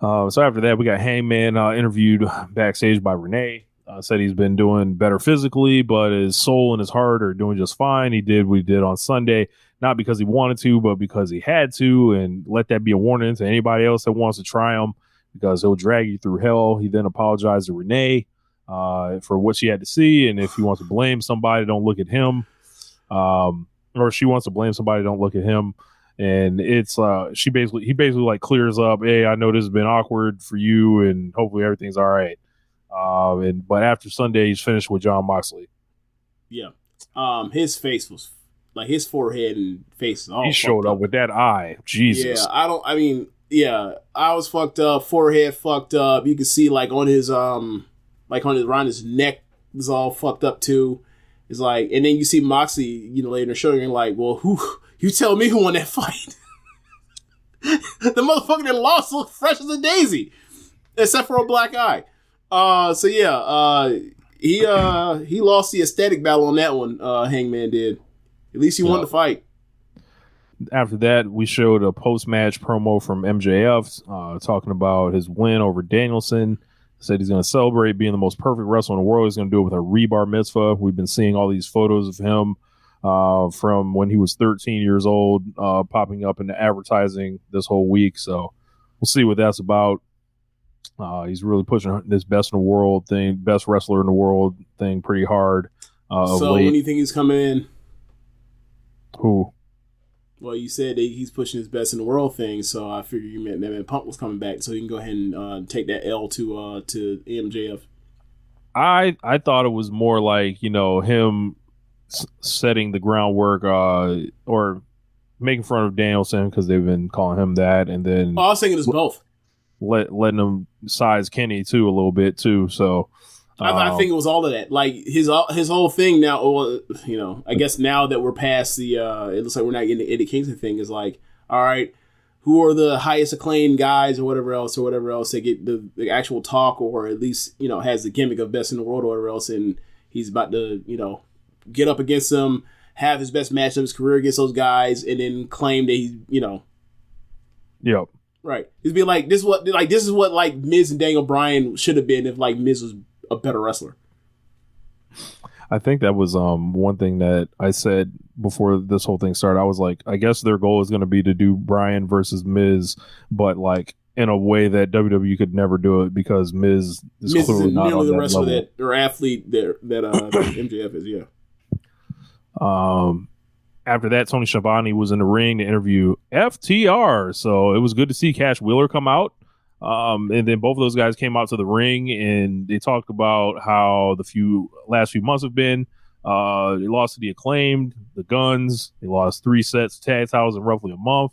So after that, we got Hangman interviewed backstage by Renee. Said he's been doing better physically, but his soul and his heart are doing just fine. He did what he did on Sunday, not because he wanted to, but because he had to, and let that be a warning to anybody else that wants to try him, because he'll drag you through hell. He then apologized to Renee for what she had to see, and if he wants to blame somebody, don't look at him. Or she wants to blame somebody, don't look at him. And it's he basically like clears up, "Hey, I know this has been awkward for you, and hopefully everything's all right." But after Sunday, he's finished with Jon Moxley. Yeah, his face was like his forehead and face. He showed up with that eye. Jesus. Yeah, I was fucked up. Forehead fucked up. You can see on his around his neck was all fucked up too. It's like, and then you see Moxley, later in the show, and you're like, well, you tell me who won that fight. The motherfucker that lost looked fresh as a daisy, except for a black eye. He lost the aesthetic battle on that one. Hangman did. At least he won the fight. After that, we showed a post-match promo from MJF talking about his win over Danielson. Said he's going to celebrate being the most perfect wrestler in the world. He's going to do it with a rebar mitzvah. We've been seeing all these photos of him from when he was 13 years old popping up in the advertising this whole week. So we'll see what that's about. He's really pushing this best in the world thing, best wrestler in the world thing pretty hard. So when do you think he's coming in? Who? Well, you said that he's pushing his best in the world thing, so I figured you meant that Punk was coming back, so you can go ahead and take that L to MJF. I thought it was more like, him setting the groundwork or making fun of Danielson because they've been calling him that, and then I was thinking it's both. Letting him size Kenny too a little bit too. So I think it was all of that. Like his whole thing now. I guess now that we're past the, it looks like we're not getting the Eddie Kingston thing. Is like, all right, who are the highest acclaimed guys or whatever else that get the actual talk, or at least has the gimmick of best in the world or whatever else, and he's about to get up against them, have his best match of his career against those guys, and then claim that he's Yep. Right. He'd be like, this is what Miz and Daniel Bryan should have been if Miz was a better wrestler. I think that was one thing that I said before this whole thing started. I was like, I guess their goal is going to be to do Bryan versus Miz, but in a way that WWE could never do it because Miz is clearly not on the that wrestler level. or athlete that MJF is. Yeah. After that, Tony Schiavone was in the ring to interview FTR. So it was good to see Cash Wheeler come out. And then both of those guys came out to the ring and they talked about how the last few months have been. They lost to the Acclaimed, the Guns. They lost 3 sets of tag titles in roughly a month.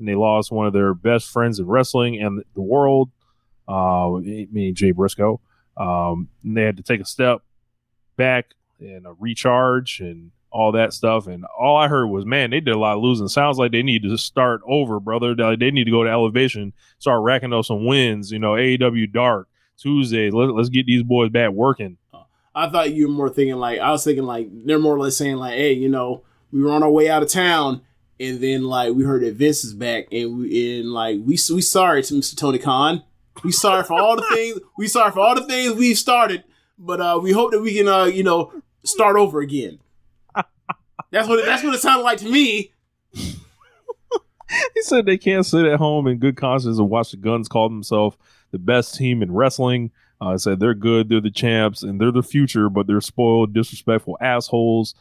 And they lost one of their best friends in wrestling and the world, meaning Jay Briscoe. And they had to take a step back and recharge and all that stuff. And all I heard was, man, they did a lot of losing. Sounds like they need to start over, brother. They need to go to Elevation, start racking up some wins. AEW Dark, Tuesday. Let's get these boys back working. I thought you were more thinking I was thinking they're more or less saying hey, we were on our way out of town. And then we heard that Vince is back and we sorry to Mr. Tony Khan. We sorry for all the things. We sorry for all the things we've started, but we hope that we can start over again. That's what it sounded like to me. He said they can't sit at home in good conscience and watch the Guns call themselves the best team in wrestling. Said they're good, they're the champs, and they're the future, but they're spoiled, disrespectful assholes.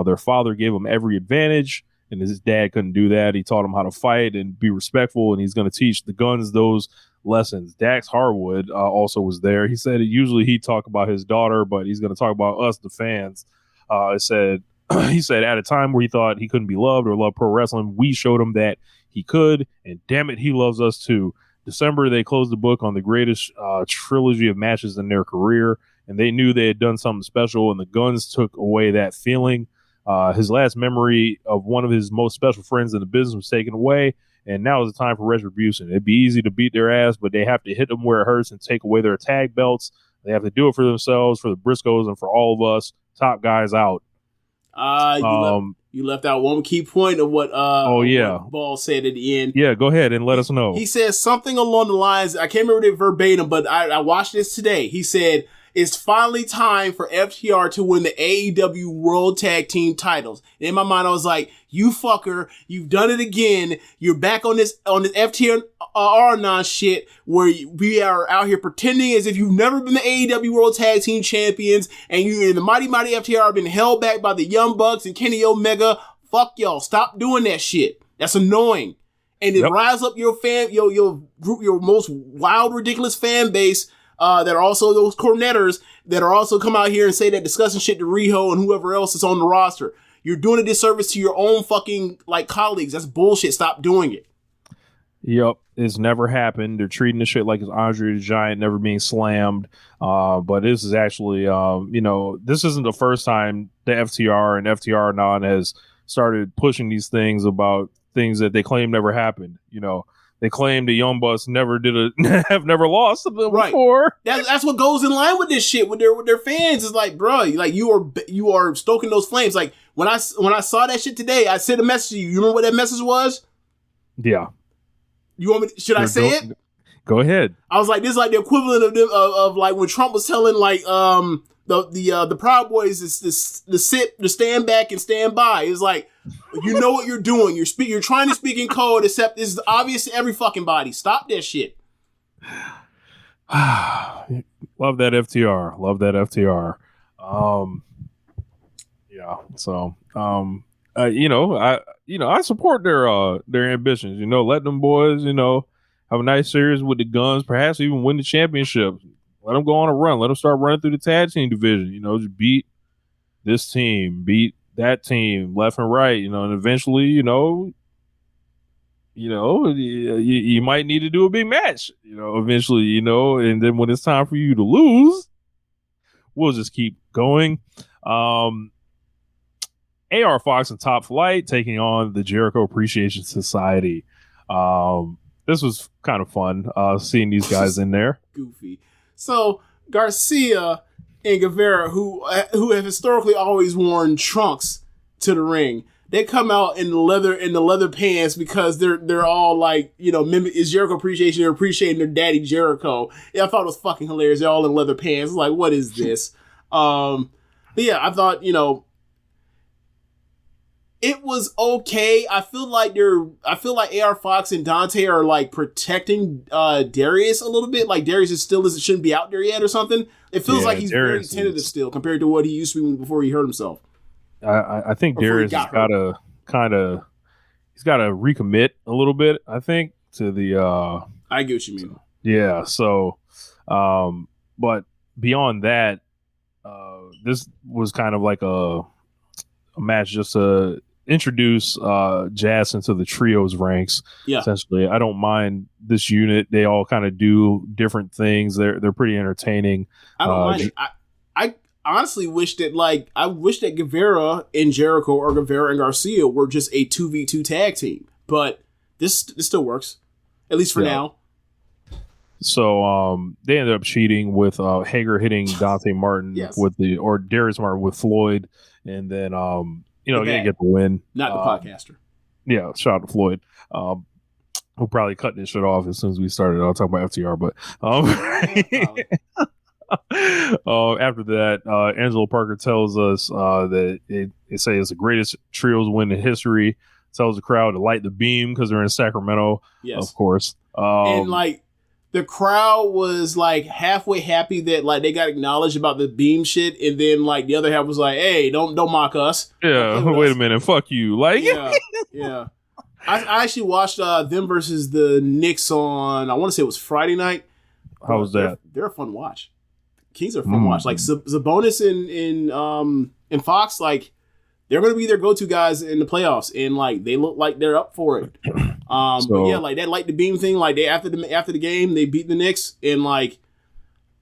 Their father gave them every advantage, and his dad couldn't do that. He taught them how to fight and be respectful, and he's going to teach the Guns those lessons. Dax Harwood also was there. He said usually he'd talk about his daughter, but he's going to talk about us, the fans. He said at a time where he thought he couldn't be loved or love pro wrestling, we showed him that he could, and damn it, he loves us too. December, they closed the book on the greatest trilogy of matches in their career, and they knew they had done something special, and the Guns took away that feeling. His last memory of one of his most special friends in the business was taken away, and now is the time for retribution. It'd be easy to beat their ass, but they have to hit them where it hurts and take away their tag belts. They have to do it for themselves, for the Briscoes, and for all of us. Top guys out. You left out one key point of what what Ball said at the end. Yeah, go ahead and let us know. He says something along the lines, I can't remember it verbatim, but I watched this today. He said, it's finally time for FTR to win the AEW World Tag Team titles. And in my mind, I was like, you fucker, you've done it again. You're back on this FTR shit where we are out here pretending as if you've never been the AEW World Tag Team champions, and you and the mighty FTR have been held back by the Young Bucks and Kenny Omega. Fuck y'all. Stop doing that shit. That's annoying. And it rise up your group, your most wild, ridiculous fan base, that are also those cornetters that are also come out here and say that discussing shit to Riho and whoever else is on the roster. You're doing a disservice to your own fucking colleagues. That's bullshit. Stop doing it. Yep. It's never happened. They're treating this shit like it's Andre the Giant never being slammed. But this is actually, this isn't the first time the FTR and FTR Non has started pushing these things about things that they claim never happened. They claim the Young Bucks have never lost to them before. That's what goes in line with this shit with their fans. Is like, bro, you are stoking those flames. Like when I saw that shit today, I sent a message to you. You remember what that message was? Yeah. You want me? Should I say it? Go ahead. I was like, this is like the equivalent of like when Trump was telling the Proud Boys to stand back and stand by. It's like, you know what you're doing. You're trying to speak in code, except this is obvious to every fucking body. Stop that shit. Love that FTR. Love that FTR. Yeah. So, I support their ambitions. Let them boys, have a nice series with the Guns, perhaps even win the championship. Let them go on a run. Let them start running through the tag team division. Just beat this team, beat that team, left and right. And eventually, you might need to do a big match. Eventually, and then when it's time for you to lose, we'll just keep going. AR Fox and Top Flight taking on the Jericho Appreciation Society. This was kind of fun seeing these guys in there. Goofy. So Garcia and Guevara, who have historically always worn trunks to the ring, they come out in the leather pants because they're all like, is Jericho Appreciation. They're appreciating their daddy Jericho. Yeah, I thought it was fucking hilarious. They're all in leather pants. Like, what is this? But yeah, I thought, it was okay. I feel like AR Fox and Dante are like protecting Darius a little bit. Like Darius shouldn't be out there yet or something. It feels like he's Darius very tentative still compared to what he used to be before he hurt himself. I think Darius has got to recommit a little bit. I think to the. I get what you mean. Yeah. So, but beyond that, this was kind of like a match just to introduce Jazz into the trios ranks. Yeah. Essentially, I don't mind this unit. They all kind of do different things. They're pretty entertaining. I don't mind it. I honestly wish that Guevara and Jericho or Guevara and Garcia were just a 2v2 tag team. But this still works, at least for now. So they ended up cheating with Hager hitting Dante Martin or Darius Martin with Floyd, and then didn't get the win. Not the podcaster. Yeah, shout out to Floyd. We'll probably cut this shit off as soon as we started. I'll talk about FTR, but after that, Angelo Parker tells us that it says it's the greatest trios win in history. Tells the crowd to light the beam because they're in Sacramento, of course. And the crowd was like halfway happy that like they got acknowledged about the beam shit, and then like the other half was like, "Hey, don't mock us." Yeah, wait a minute, fuck you. Like, yeah. I actually watched them versus the Knicks on, I want to say it was Friday night. How was that? They're a fun watch. Kings are a fun watch. Like Sabonis and Fox, like they're going to be their go-to guys in the playoffs, and like they look like they're up for it. But yeah, like that light the beam thing. Like they after the game, they beat the Knicks, and like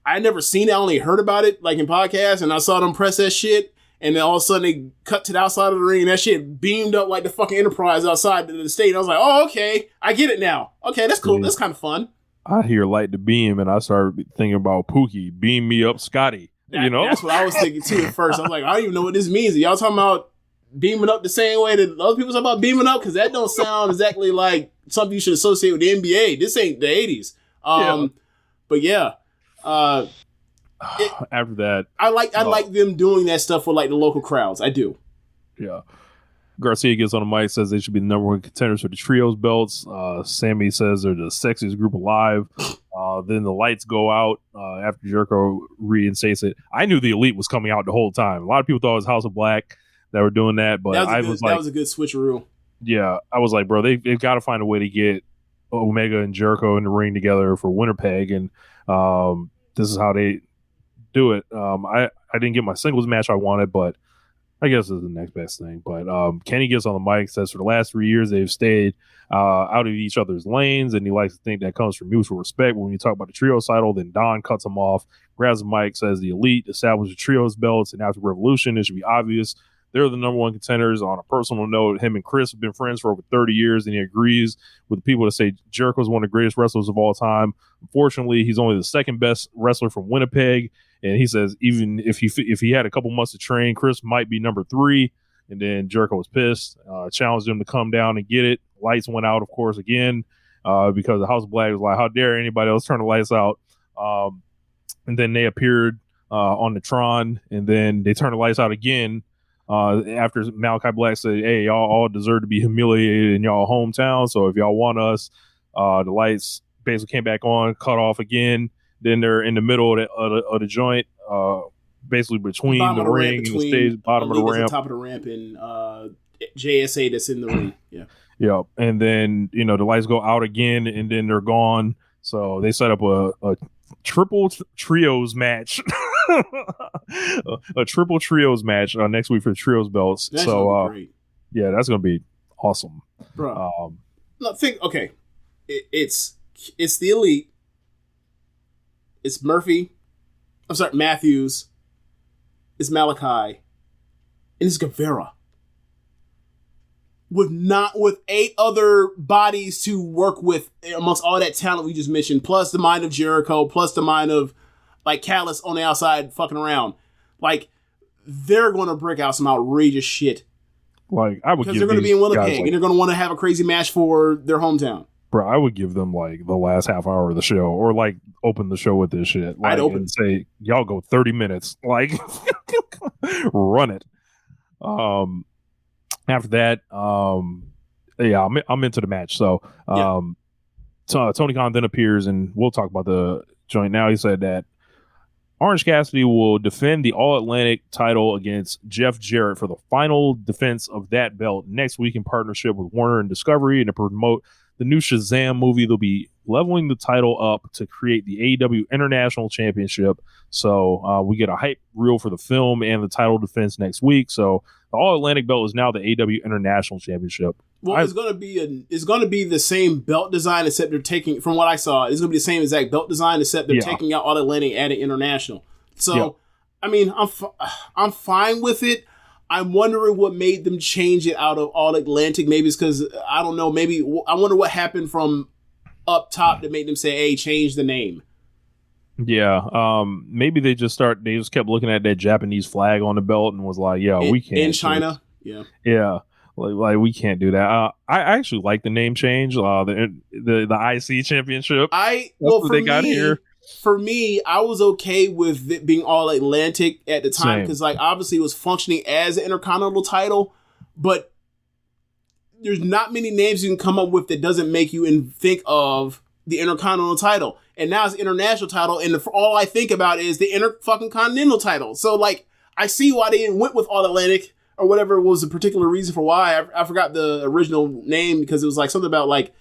I never seen it. I only heard about it like in podcasts, and I saw them press that shit. And then all of a sudden they cut to the outside of the ring and that shit beamed up like the fucking Enterprise outside the state. And I was like, oh, okay. I get it now. Okay, that's cool. That's kind of fun. I hear light the beam and I started thinking about Pookie. Beam me up, Scotty. That's what I was thinking too at first. I was like, I don't even know what this means. Are y'all talking about beaming up the same way that other people talk about beaming up? Because that don't sound exactly like something you should associate with the NBA. This ain't the 80s. But yeah. After that, I like them doing that stuff with like the local crowds. I do. Yeah. Garcia gets on the mic, says they should be the number one contenders for the trios belts. Sammy says they're the sexiest group alive. Then the lights go out after Jericho reinstates it. I knew the Elite was coming out the whole time. A lot of people thought it was House of Black that were doing that, but that was a good switcheroo. Yeah, I was like, bro, they've got to find a way to get Omega and Jericho in the ring together for Winnipeg, and this is how they do it. I didn't get my singles match I wanted, but I guess it's the next best thing. But Kenny gets on the mic, says for the last 3 years they've stayed out of each other's lanes, and he likes to think that comes from mutual respect. But when you talk about the trios title, then Don cuts him off, grabs the mic, says the Elite established the trios belts, and after Revolution it should be obvious they're the number one contenders. On a personal note, him and Chris have been friends for over 30 years, and he agrees with the people that say Jericho's one of the greatest wrestlers of all time. Unfortunately, he's only the second best wrestler from Winnipeg. And he says even if he had a couple months to train, Chris might be number 3. And then Jericho was pissed, challenged him to come down and get it. Lights went out, of course, again, because the House of Black was like, how dare anybody else turn the lights out? And then they appeared on the Tron, and then they turned the lights out again after Malachi Black said, hey, y'all all deserve to be humiliated in y'all hometown. So if y'all want us, the lights basically came back on, cut off again. Then they're in the middle of the joint, basically between the ring and the stage, bottom of the ramp, top of the ramp, and JSA that's in the ring. Yeah. And then the lights go out again, and then they're gone. So they set up a triple trios match, a triple trios match next week for the trios belts. That's gonna be great. Yeah, that's gonna be awesome, bro. Okay, it's the Elite. It's Murphy. I'm sorry, Matthews. It's Malachi. And it's Guevara. With 8 other bodies to work with amongst all that talent we just mentioned, plus the mind of Jericho, plus the mind of like Callis on the outside fucking around. Like, they're going to break out some outrageous shit. Like, I would because they're going to be in Winnipeg, and they're going to want to have a crazy match for their hometown. Bro, I would give them like the last half hour of the show, or like open the show with this shit. Like, I'd open and say, y'all go 30 minutes. Like, run it. After that, I'm into the match. So, Tony Khan then appears, and we'll talk about the joint now. He said that Orange Cassidy will defend the All-Atlantic title against Jeff Jarrett for the final defense of that belt next week in partnership with Warner and Discovery, and to promote the new Shazam movie. They'll be leveling the title up to create the AEW International Championship. So we get a hype reel for the film and the title defense next week. So the All Atlantic belt is now the AEW International Championship. Well, it's going to be the same belt design, except they're taking, from what I saw, it's going to be the same exact belt design, except they're taking out All Atlantic, adding International. So, I mean, I'm fine with it. I'm wondering what made them change it out of All Atlantic. Maybe it's because, I don't know, maybe I wonder what happened from up top that made them say, hey, change the name. Yeah, maybe they just kept looking at that Japanese flag on the belt and was like, yeah, we can't. In China? Yeah. Like we can't do that. I actually like the name change, the IC championship. For me, I was okay with it being All Atlantic at the time because, like, obviously it was functioning as an Intercontinental title, but there's not many names you can come up with that doesn't make you think of the Intercontinental title. And now it's International title, and all I think about is the fucking Continental title. So, like, I see why they went with All Atlantic or whatever was the particular reason for why. I forgot the original name because it was like something about like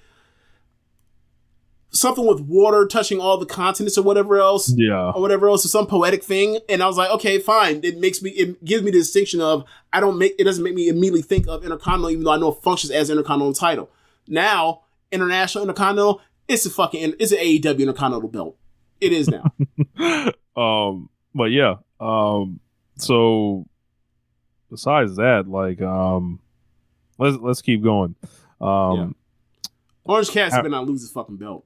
something with water touching all the continents or whatever else. Yeah. Or whatever else, or some poetic thing. And I was like, okay, fine. It gives me the distinction of it doesn't make me immediately think of Intercontinental, even though I know it functions as Intercontinental title. Now, International Intercontinental, it's an AEW Intercontinental belt. It is now. But yeah. So besides that, like, let's keep going. Orange Cassidy better not lose his fucking belt.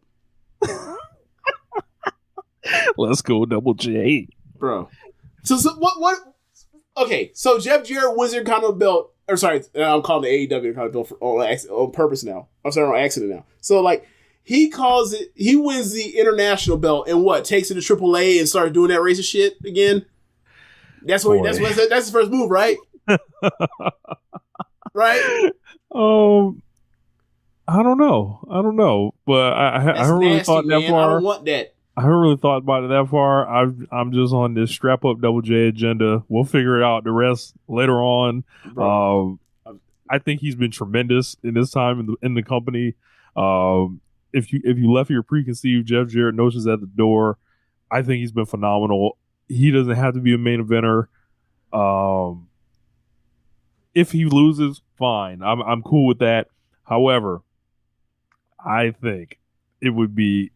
Let's go Double J, bro. So what? Okay, so Jeff Jarrett wins the Intercontinental belt. Or sorry, I'm calling the AEW Intercontinental belt on purpose now. I'm sorry, on accident now. So like he wins the international belt and what takes it to AAA and starts doing that racist shit again. That's his first move, right? Right? I don't know, but I haven't really thought that far. I don't want that. I haven't really thought about it that far. I'm just on this strap up Double J agenda. We'll figure it out. The rest later on. I think he's been tremendous in this time in the company. If you left your preconceived Jeff Jarrett notions at the door, I think he's been phenomenal. He doesn't have to be a main eventer. If he loses, fine. I'm cool with that. However, I think it would be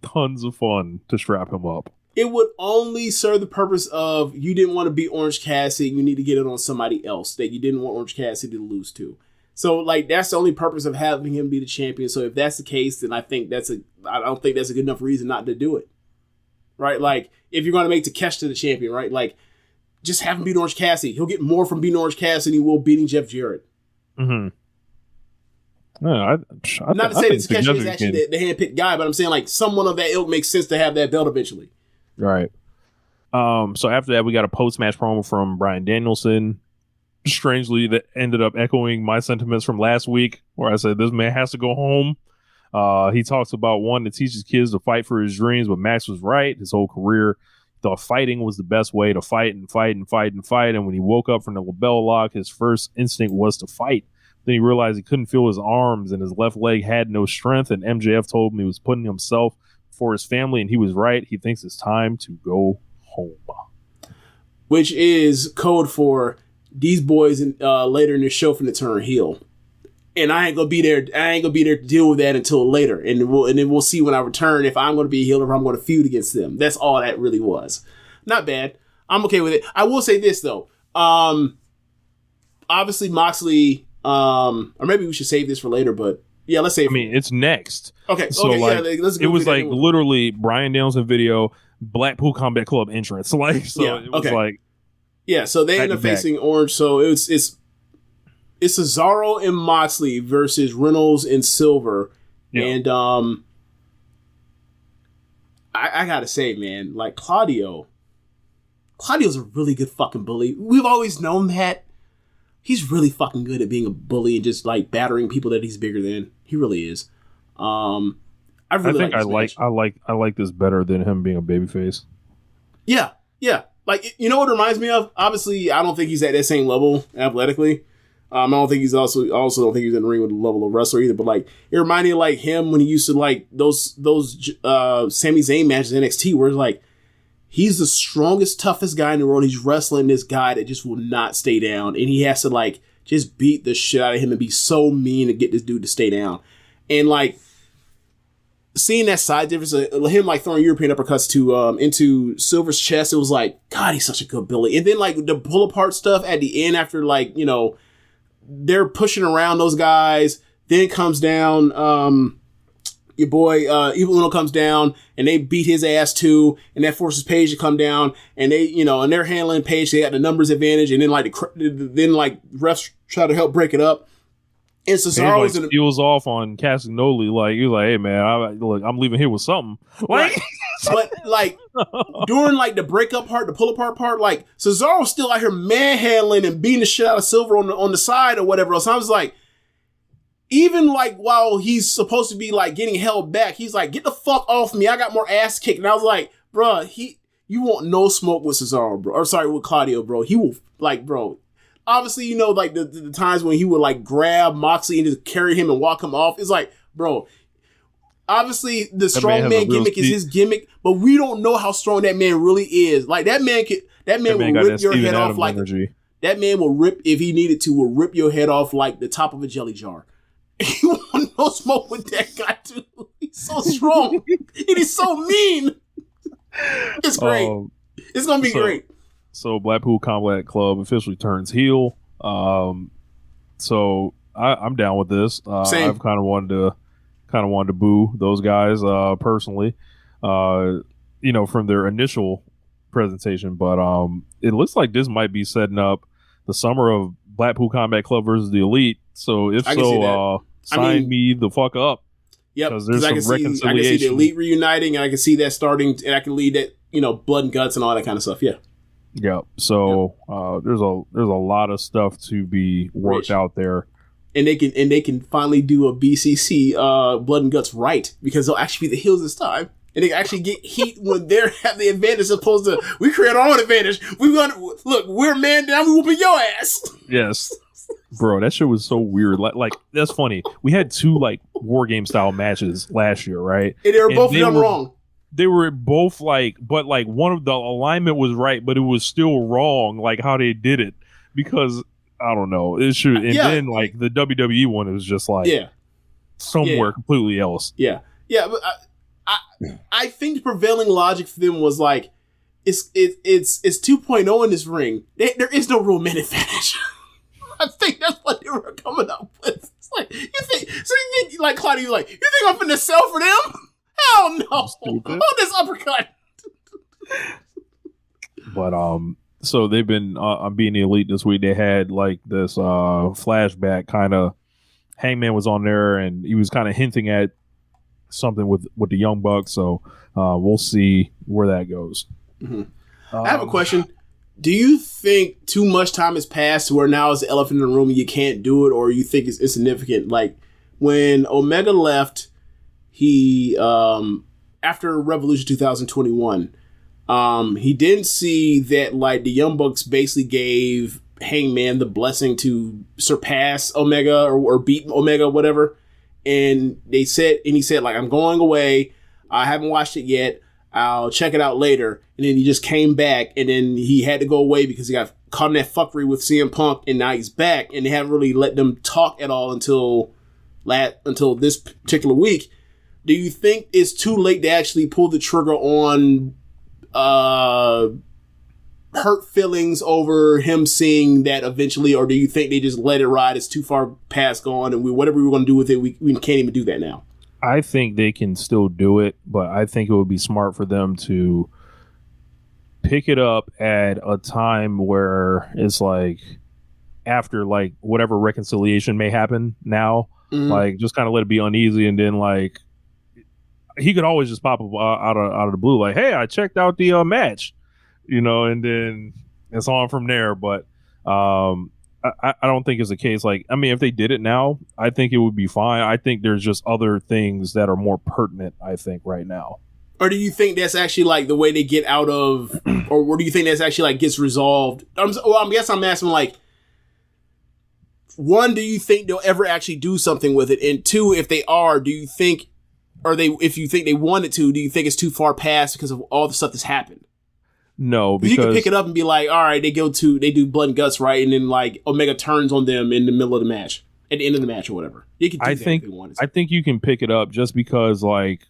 tons of fun to strap him up. It would only serve the purpose of you didn't want to beat Orange Cassidy, you need to get it on somebody else that you didn't want Orange Cassidy to lose to. So like that's the only purpose of having him be the champion. So if that's the case, then I don't think that's a good enough reason not to do it. Right? Like if you're going to make Takeshita the champion, right? Like just have him beat Orange Cassidy. He'll get more from beating Orange Cassidy than he will beating Jeff Jarrett. Mm-hmm. Yeah, not to say that Takeshita is actually the handpicked guy, but I'm saying like someone of that ilk makes sense to have that belt eventually. Right. So after that, we got a post-match promo from Bryan Danielson. Strangely, that ended up echoing my sentiments from last week, where I said this man has to go home. He talks about wanting to teach his kids to fight for his dreams, but Max was right. His whole career, he thought fighting was the best way to fight and fight and fight and fight. And when he woke up from the label lock, his first instinct was to fight. Then he realized he couldn't feel his arms and his left leg had no strength. And MJF told him he was putting himself before his family, and he was right. He thinks it's time to go home. Which is code for these boys later in the show finna turn heel. And I ain't gonna be there to deal with that until later. And then we'll see when I return if I'm gonna be a heel or if I'm gonna feud against them. That's all that really was. Not bad. I'm okay with it. I will say this though. Obviously Moxley, or maybe we should save this for later, but yeah, let's save it. I mean, it's next. Okay. So like, yeah, let's go. It was like literally Bryan Danielson video, Blackpool Combat Club entrance. Like, so yeah, it was like, yeah. So they end up facing Orange. So it's Cesaro and Moxley versus Reynolds and Silver. Yeah. And I gotta say, man, like Claudio's a really good fucking bully. We've always known that. He's really fucking good at being a bully and just like battering people that he's bigger than. He really is. I like this better than him being a babyface. Yeah. Like, you know what it reminds me of? Obviously, I don't think he's at that same level athletically. I don't think he's also don't think he's in the ring with the level of wrestler either. But like, it reminded me of like him when he used to like those Sami Zayn matches in NXT where it's like he's the strongest, toughest guy in the world. He's wrestling this guy that just will not stay down, and he has to like just beat the shit out of him and be so mean to get this dude to stay down. And like seeing that side difference, him like throwing European uppercuts to into Silver's chest, it was like, God, he's such a good bully. And then like the pull apart stuff at the end after like, you know, they're pushing around those guys. Then comes down, your boy Evil Uno comes down and they beat his ass too, and that forces Paige to come down, and they, you know, and they're handling Paige. They got the numbers advantage, and then like refs try to help break it up. And Cesaro's like, steals off on Castagnoli, like he was like, "Hey man, I'm leaving here with something." Like, but like during like the breakup part, the pull apart part, like Cesaro's still out here manhandling and beating the shit out of Silver on the side or whatever else. I was like, even like while he's supposed to be like getting held back, he's like, "Get the fuck off me! I got more ass kicked." And I was like, "Bruh, you want no smoke with Cesaro, bro? Or sorry, with Claudio, bro. He will like, bro." obviously, you know, like the times when he would like grab Moxley and just carry him and walk him off. It's like, bro, obviously the strong man gimmick is his gimmick, but we don't know how strong that man really is. Like that man will rip your head off like energy. That man will rip, if he needed to, will rip your head off like the top of a jelly jar. You want no smoke with that guy too. He's so strong and he's so mean. It's great. It's gonna be great. So Blackpool Combat Club officially turns heel. So I'm down with this. Same. I've kind of wanted to boo those guys personally. You know, from their initial presentation, but it looks like this might be setting up the summer of Blackpool Combat Club versus the Elite. So if so, sign me the fuck up. Yep, because there's some reconciliation. I can see the Elite reuniting, and I can see that starting, and I can lead that, you know, blood and guts and all that kind of stuff. Yeah. Yeah. So there's a lot of stuff to be worked out there, and they can finally do a BCC blood and guts right, because they'll actually be the heels this time, and they can actually get heat when they have the advantage, as opposed to we create our own advantage. We're man down, we whooping your ass. Yes. Bro, that shit was so weird. Like that's funny. We had 2 like war game style matches last year, right? And they were both done wrong. They were both like, but like one of the alignment was right, but it was still wrong, like how they did it, because I don't know. It should, and then like the WWE one, it was just like somewhere completely else. Yeah, but I think the prevailing logic for them was like it's 2.0 in this ring. There is no real man advantage. I think that's what they were coming up with. It's like, you think like Claudia, like, you think I'm finna sell for them? Hell no! Oh, this uppercut. But so they've been on Being the Elite this week. They had like this flashback kind of. Hangman was on there and he was kind of hinting at something with the Young Bucks. So we'll see where that goes. Mm-hmm. I have a question. Do you think too much time has passed to where now it's the elephant in the room and you can't do it, or you think it's insignificant? Like when Omega left, he after Revolution 2021, he didn't see that like the Young Bucks basically gave Hangman the blessing to surpass Omega or beat Omega, whatever. And he said like, I'm going away. I haven't watched it yet. I'll check it out later. And then he just came back, and then he had to go away because he got caught in that fuckery with CM Punk, and now he's back, and they haven't really let them talk at all until this particular week. Do you think it's too late to actually pull the trigger on hurt feelings over him seeing that eventually, or do you think they just let it ride? It's too far past gone, and whatever we were going to do with it, we can't even do that now. I think they can still do it, but I think it would be smart for them to pick it up at a time where it's like after like whatever reconciliation may happen now, like just kind of let it be uneasy, and then like he could always just pop up out of the blue, like, hey, I checked out the match, you know, and then it's on from there. But I don't think it's a case like, I mean, if they did it now, I think it would be fine. I think there's just other things that are more pertinent, I think, right now. Or do you think that's actually like the way they get out of, or do you think that's actually like gets resolved? I guess I'm asking like, one, do you think they'll ever actually do something with it? And two, if they are, do you think, if you think they wanted to, do you think it's too far past because of all the stuff that's happened? No, because you can pick it up and be like, all right, they do blood and guts, right? And then like Omega turns on them in the middle of the match, at the end of the match or whatever. You can do that if they wanted to. I think you can pick it up just because like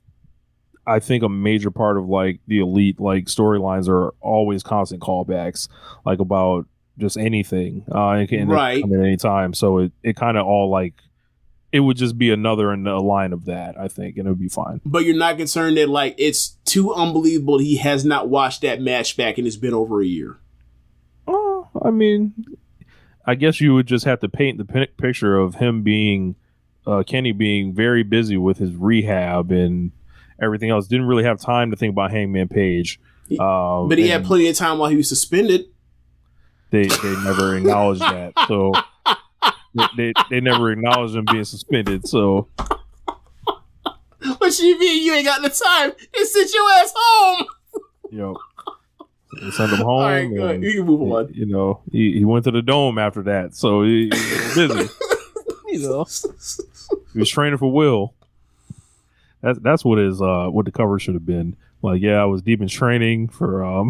I think a major part of like the Elite like storylines are always constant callbacks, like about just anything. It can right. come at any time. So it kind of all like it would just be another in a line of that, I think, and it would be fine. But you're not concerned that like it's too unbelievable he has not watched that match back and it's been over a year? I mean, I guess you would just have to paint the picture of him being Kenny being very busy with his rehab and everything else. Didn't really have time to think about Hangman Page. But he had plenty of time while he was suspended. They never acknowledged that. So they never acknowledged him being suspended. So what you mean you ain't got the time? They sent your ass home. Yo. They sent him home. All right, go ahead. You can move on. You know, he went to the dome after that, so he was busy. You know, he was training for Will. That's what what the cover should have been. Like, yeah, I was deep in training for. I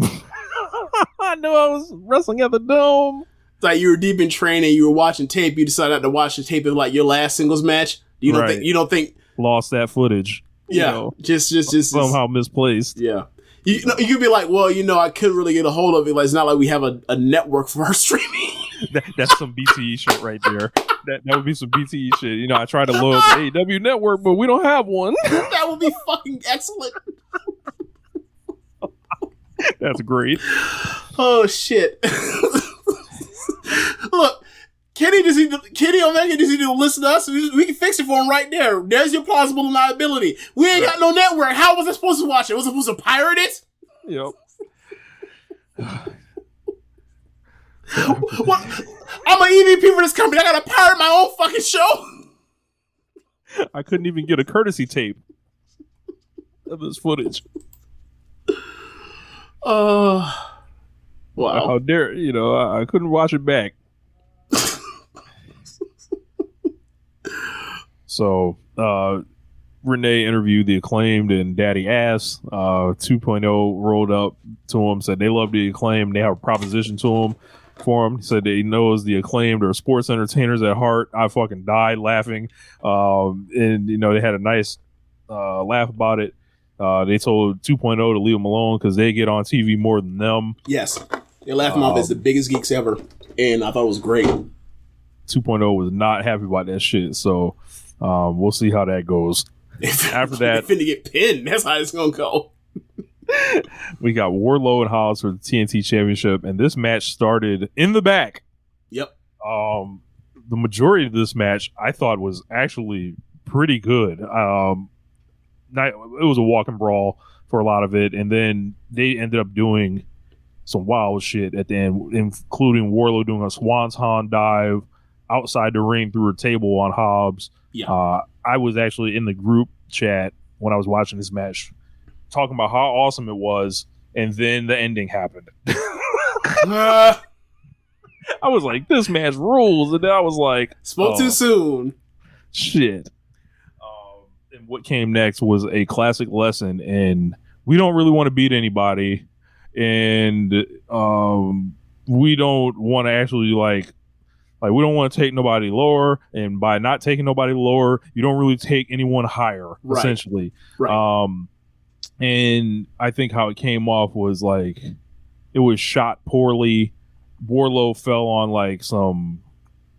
knew I was wrestling at the dome. It's like you were deep in training. You were watching tape. You decided not to watch the tape of like your last singles match. You don't think lost that footage. Yeah, you know, just somehow misplaced. Yeah. You know, you could be like, well, you know, I couldn't really get a hold of it. Like, it's not like we have a network for our streaming. That's some BTE shit right there. That would be some BTE shit. You know, I tried to load the AEW network, but we don't have one. That would be fucking excellent. That's great. Oh shit! Look, Kenny Omega just need to listen to us. We can fix it for him right there. There's your plausible deniability. We ain't got no network. How was I supposed to watch it? Was I supposed to pirate it? Yep. What? I'm an EVP for this company. I gotta pirate my own fucking show. I couldn't even get a courtesy tape of this footage. Wow. How dare, you know, I couldn't watch it back. So, Renee interviewed the Acclaimed and Daddy Ass. 2.0 rolled up to him, said they love the Acclaimed. They have a proposition for him. He said they knows the Acclaimed are sports entertainers at heart. I fucking died laughing. And, you know, they had a nice laugh about it. They told 2.0 to leave them alone because they get on TV more than them. Yes. They laughed him off as the biggest geeks ever. And I thought it was great. 2.0 was not happy about that shit. So we'll see how that goes. After that, they're finna get pinned. That's how it's gonna go. We got Wardlow and Hobbs for the TNT Championship, and this match started in the back. Yep. The majority of this match I thought was actually pretty good. It was a walk and brawl for a lot of it, and then they ended up doing some wild shit at the end, including Wardlow doing a swanton dive outside the ring through a table on Hobbs. Yeah. I was actually in the group chat when I was watching this match talking about how awesome it was, and then the ending happened. I was like, this match rules, and then I was like, spoke too soon. Shit. And what came next was a classic lesson in we don't really want to beat anybody, and we don't want to actually like we don't want to take nobody lower, and by not taking nobody lower, you don't really take anyone higher, right. Essentially. Right. And I think how it came off was like it was shot poorly. Wardlow fell on like some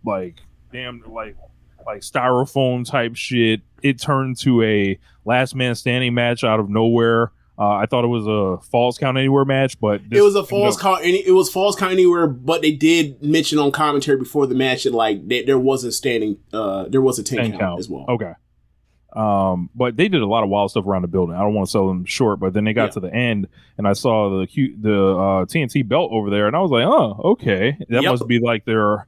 like styrofoam type shit. It turned to a last man standing match out of nowhere. I thought it was a Falls Count Anywhere match, but it was a Falls Count. It was Falls Count Anywhere, but they did mention on commentary before the match that like there was a standing, there was a 10 count as well. Okay. But they did a lot of wild stuff around the building. I don't want to sell them short, but then they got to the end, and I saw the TNT belt over there, and I was like, oh, okay, that must be like their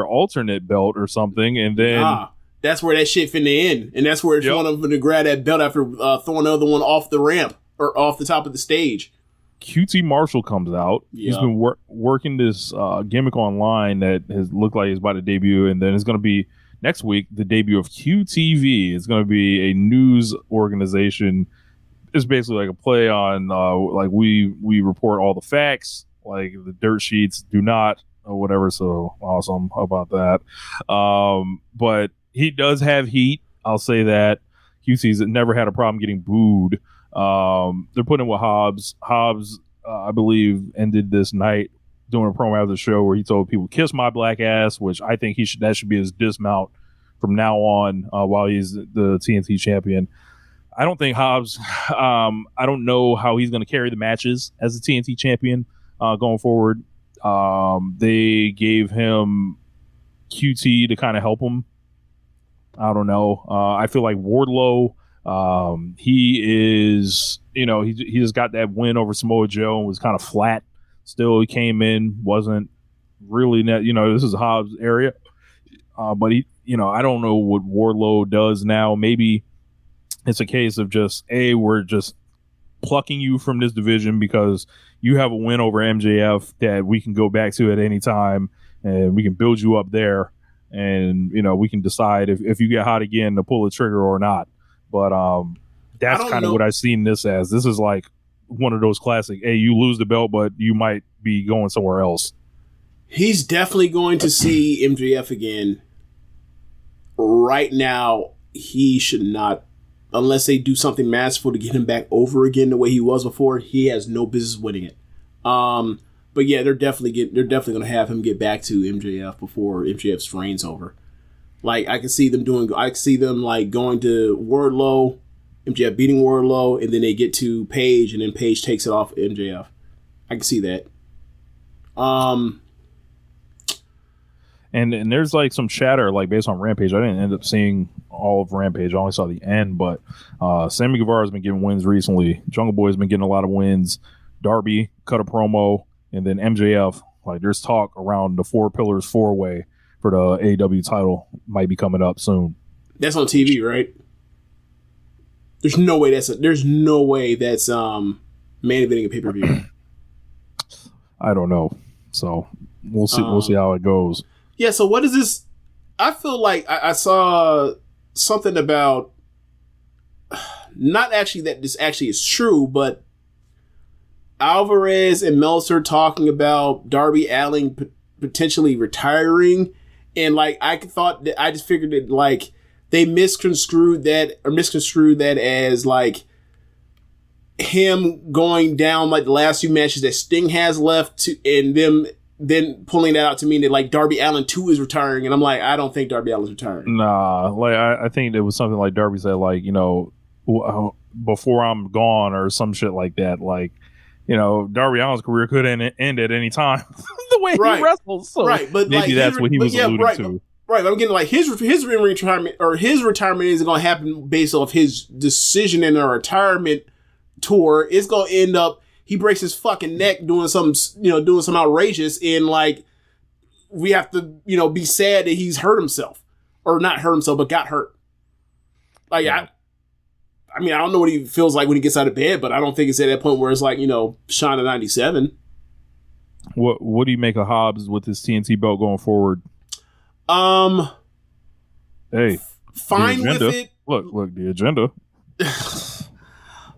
alternate belt or something, and then. That's where that shit finna end, and that's where it's one of them to grab that belt after throwing another one off the ramp or off the top of the stage. QT Marshall comes out. Yeah. He's been working this gimmick online that has looked like he's about to debut, and then it's going to be next week the debut of QTV. It's going to be a news organization. It's basically like a play on like we report all the facts, like the dirt sheets do not or whatever. So awesome about that. But he does have heat. I'll say that. QC's never had a problem getting booed. They're putting in with Hobbs. Hobbs, I believe, ended this night doing a promo after the show where he told people, kiss my black ass, which I think that should be his dismount from now on while he's the TNT champion. I don't think Hobbs, I don't know how he's going to carry the matches as the TNT champion going forward. They gave him QT to kind of help him. I don't know. I feel like Wardlow, he is, he just got that win over Samoa Joe and was kind of flat. Still, he came in, wasn't really, this is Hobbs' area. But he, I don't know what Wardlow does now. Maybe it's a case of just, we're just plucking you from this division because you have a win over MJF that we can go back to at any time, and we can build you up there, and we can decide if you get hot again to pull the trigger or not. But that's kind of what I've seen this as. This is like one of those classic, hey, you lose the belt, but you might be going somewhere else. He's definitely going to see MJF again. Right now, he should not, unless they do something masterful to get him back over again the way he was before. He has no business winning it. But yeah, they're definitely going to have him get back to MJF before MJF's reign's over. Like I can see them like going to Wardlow, MJF beating Wardlow, and then they get to Paige, and then Paige takes it off MJF. I can see that. And there's like some chatter like based on Rampage. I didn't end up seeing all of Rampage. I only saw the end, but Sammy Guevara's been getting wins recently. Jungle Boy's been getting a lot of wins. Darby cut a promo, and then MJF. Like there's talk around the Four Pillars 4-way for the AEW title might be coming up soon. That's on TV, right? There's no way that's main eventing a pay-per-view. I don't know. So we'll see. We'll see how it goes. Yeah. So what is this? I feel like I saw something about not actually that this actually is true, but Alvarez and Meltzer talking about Darby Allin potentially retiring, and like I just figured that like they misconstrued that as like him going down like the last few matches that Sting has left to, and them then pulling that out to mean that like Darby Allin too is retiring, and I'm like, I don't think Darby Allin's retiring. Nah, like I think it was something like Darby said, like before I'm gone or some shit like that, like. Darby Allin's career could end at any time the way he wrestles. So right, but maybe like, that's what he was alluding to. Right, but I'm getting like his retirement isn't going to happen based off his decision in a retirement tour. It's going to end up he breaks his fucking neck doing some outrageous, and like we have to be sad that he's hurt himself or not hurt himself but got hurt. Like I mean, I don't know what he feels like when he gets out of bed, but I don't think it's at that point where it's like, Shawn at 97. What do you make of Hobbs with his TNT belt going forward? Hey, fine with it. Look, the agenda.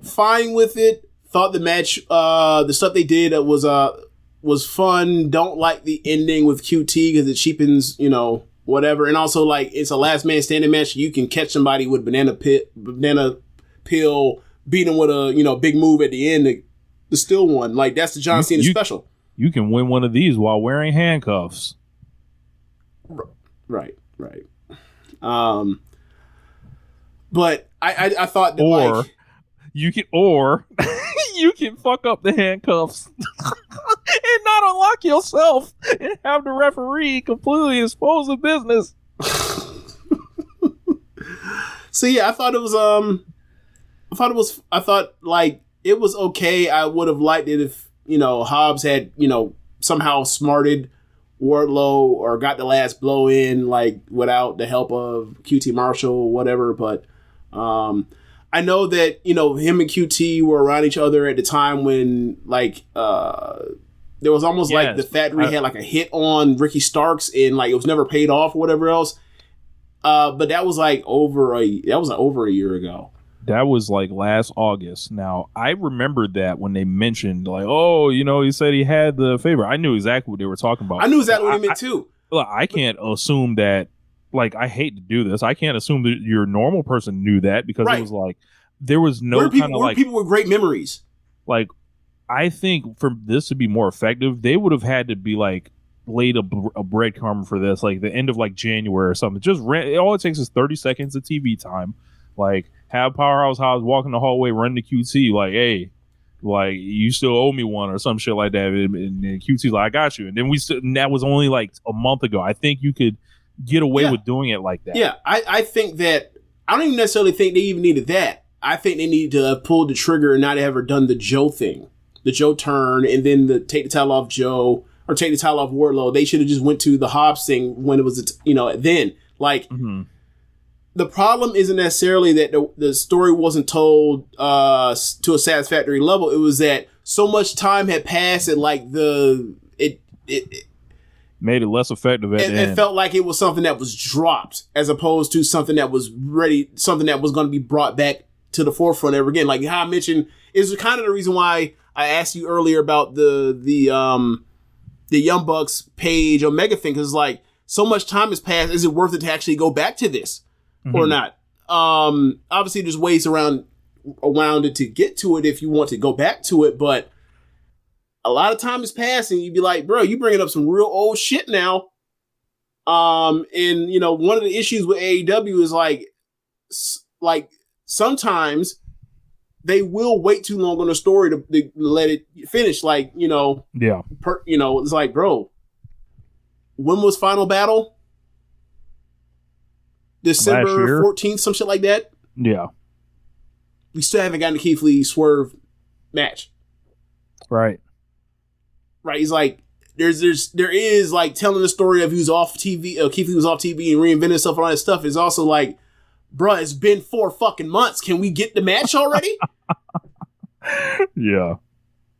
Fine with it. Thought the match, the stuff they did was fun. Don't like the ending with QT because it cheapens, whatever. And also, like, it's a last man standing match. You can catch somebody with banana peel, beat him with a big move at the end. The still one, like that's the John Cena special. You can win one of these while wearing handcuffs. Right. But I thought that you can fuck up the handcuffs and not unlock yourself and have the referee completely expose the business. So yeah, I thought like it was okay. I would have liked it if Hobbs had somehow smarted Wardlow or got the last blow in like without the help of QT Marshall or whatever. But I know that him and QT were around each other at the time when like there was almost like the factory had like a hit on Ricky Starks and like it was never paid off or whatever else. But that was like over a year ago. That was like last August. Now, I remembered that when they mentioned, like, oh, he said he had the favor. I knew exactly what they were talking about. I knew exactly what he meant, too. I can't assume that, like, I hate to do this. I can't assume that your normal person knew that because it was like, there was no kind of like. People with great memories. Like, I think for this to be more effective, they would have had to be like, laid a breadcrumb for this, like the end of like January or something. Just all it takes is 30 seconds of TV time. Like, have Powerhouse Hobbs walk in the hallway, run to QT, like, hey, like, you still owe me one or some shit like that. And QT's like, I got you. And then and that was only like a month ago. I think you could get away with doing it like that. Yeah, I think that, I don't even necessarily think they even needed that. I think they need to have pulled the trigger and not ever done the Joe thing, the Joe turn, and then take the title off Joe or take the title off Wardlow. They should have just went to the Hobbs thing when it was, then. Like, the problem isn't necessarily that the story wasn't told to a satisfactory level. It was that so much time had passed and like it made it less effective at the end. It felt like it was something that was dropped as opposed to something that was ready, something that was going to be brought back to the forefront ever again. Like how I mentioned, is kind of the reason why I asked you earlier about the Young Bucks Page Omega thing, because like so much time has passed. Is it worth it to actually go back to this or not? Obviously, there's ways around it to get to it if you want to go back to it, but a lot of time has passed, and you'd be like, bro, you bringing up some real old shit now. And you know, one of the issues with AEW is like sometimes they will wait too long on a story to let it finish. Like, you know, it's like, bro, when was Final Battle? December 14th, some shit like that. Yeah. We still haven't gotten the Keith Lee Swerve match. Right. Right. He's like, there is like telling the story of who's off TV, Keith Lee was off TV and reinventing stuff and all that stuff. Is also like, bruh, it's been 4 fucking months. Can we get the match already? Yeah.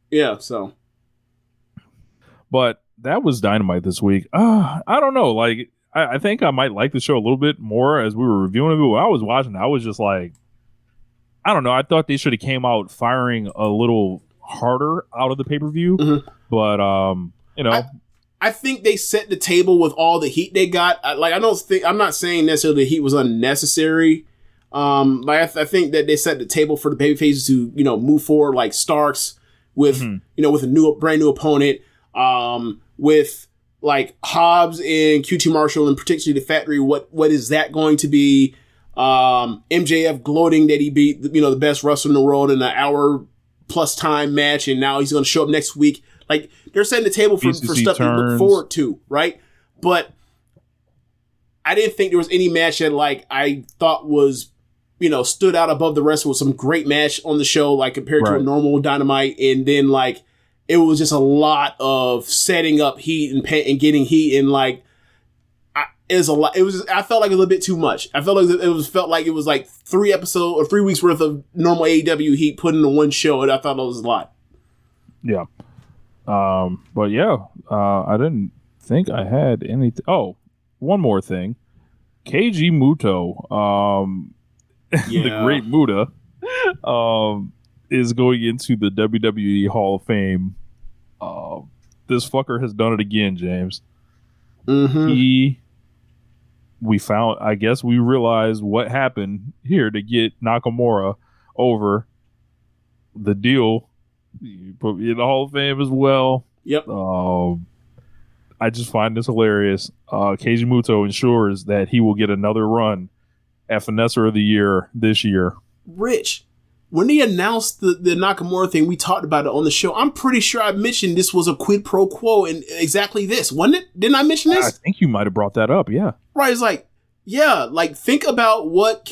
Yeah, so. But that was Dynamite this week. I don't know. Like, I think I might like the show a little bit more as we were reviewing it. But when I was watching, I was just like, I don't know. I thought they should have came out firing a little harder out of the pay-per-view. Mm-hmm. But, you know. I think they set the table with all the heat they got. I'm not saying necessarily the heat was unnecessary. I think that they set the table for the babyfaces to, you know, move forward, like Starks with, you know, with a brand new opponent, with like Hobbs and QT Marshall and particularly the Factory. What is that going to be? MJF gloating that he beat, you know, the best wrestler in the world in an hour plus time match, and now he's going to show up next week. Like, they're setting the table for stuff to look forward to, right? But I didn't think there was any match that, like, I thought was, you know, stood out above the rest. It was some great match on the show, like, compared to a normal Dynamite. And then, like, it was just a lot of setting up heat and getting heat. And, like, it was a lot. I felt like a little bit too much. I felt like it was like 3 episodes or 3 weeks worth of normal AEW heat put into one show. And I thought it was a lot. Yeah. But yeah, I didn't think I had anything. Oh, one more thing. Keiji Muto, the Great Muta, is going into the WWE Hall of Fame. This fucker has done it again, James. Mm-hmm. We realized what happened here to get Nakamura over. The deal you put me in the Hall of Fame as well. Yep. I just find this hilarious. Keiji Muto ensures that he will get another run at Finesser of the Year this year. Rich, when they announced the Nakamura thing, we talked about it on the show. I'm pretty sure I mentioned this was a quid pro quo and exactly this, wasn't it? Didn't I mention this? I think you might have brought that up, yeah. Right, it's like, yeah, like think about what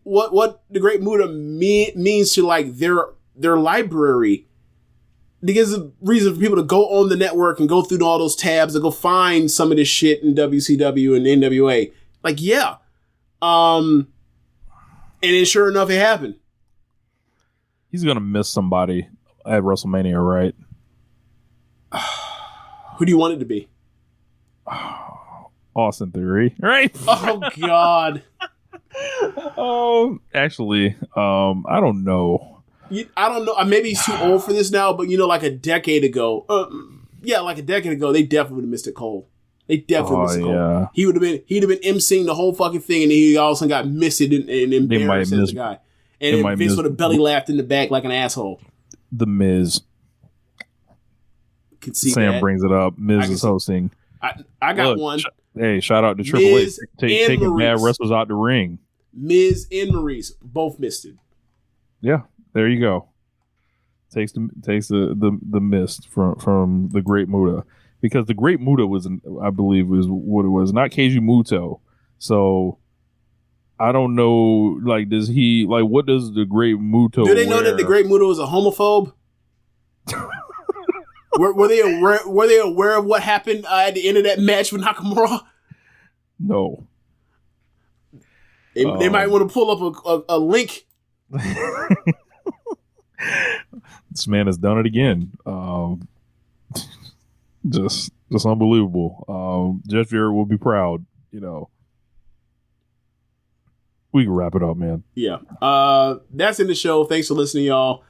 what the Great Muta means to like their library. It gives a reason for people to go on the network and go through all those tabs and go find some of this shit in WCW and NWA. Like, yeah. And then sure enough, it happened. He's going to miss somebody at WrestleMania, right? Who do you want it to be? Austin Theory, right? Oh, God. Actually, I don't know. I don't know. Maybe he's too old for this now, but you know, like a decade ago, they definitely would have missed it cold. They definitely missed it cold. Yeah. He'd have been emceeing the whole fucking thing, and he all of a sudden got missed and embarrassed as a guy. And then Vince would have belly laughed in the back like an asshole. The Miz. Sam brings it up. Miz is hosting. I got one. Hey, shout out to Triple H taking bad wrestlers out the ring. Miz and Maurice both missed it. Yeah. There you go. Takes the mist from the Great Muta, because the Great Muta was, I believe, was what it was, not Keiji Muto. So I don't know. Like, what does the Great Muto? Do they know that the Great Muta was a homophobe? were they aware of what happened at the end of that match with Nakamura? No. They might want to pull up a link. This man has done it again. Just unbelievable. Jeff Jarrett will be proud. We can wrap it up, man. Yeah. That's in the show. Thanks for listening, y'all.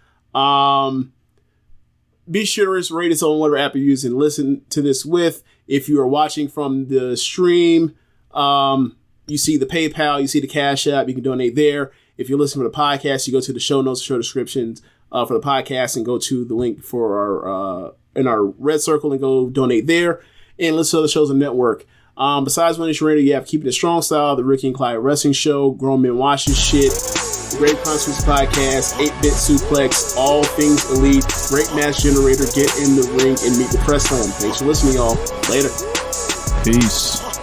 Be sure to rate us on whatever app you're using. Listen to this with. If you are watching from the stream, you see the PayPal, you see the Cash App. You can donate there. If you're listening to the podcast, you go to the show notes, show descriptions for the podcast, and go to the link for our in our red circle and go donate there. And listen to other shows on the network. Besides One Nation Radio, you have Keepin It Strong Style, the Ricky Clive Wrestling Show, Grown Men Watching Shit, the Great Concepts Podcast, 8-Bit Suplex, All Things Elite, Great Match Generator, Get in the Ring, and Meet the Press Home. Thanks for listening, y'all. Later. Peace.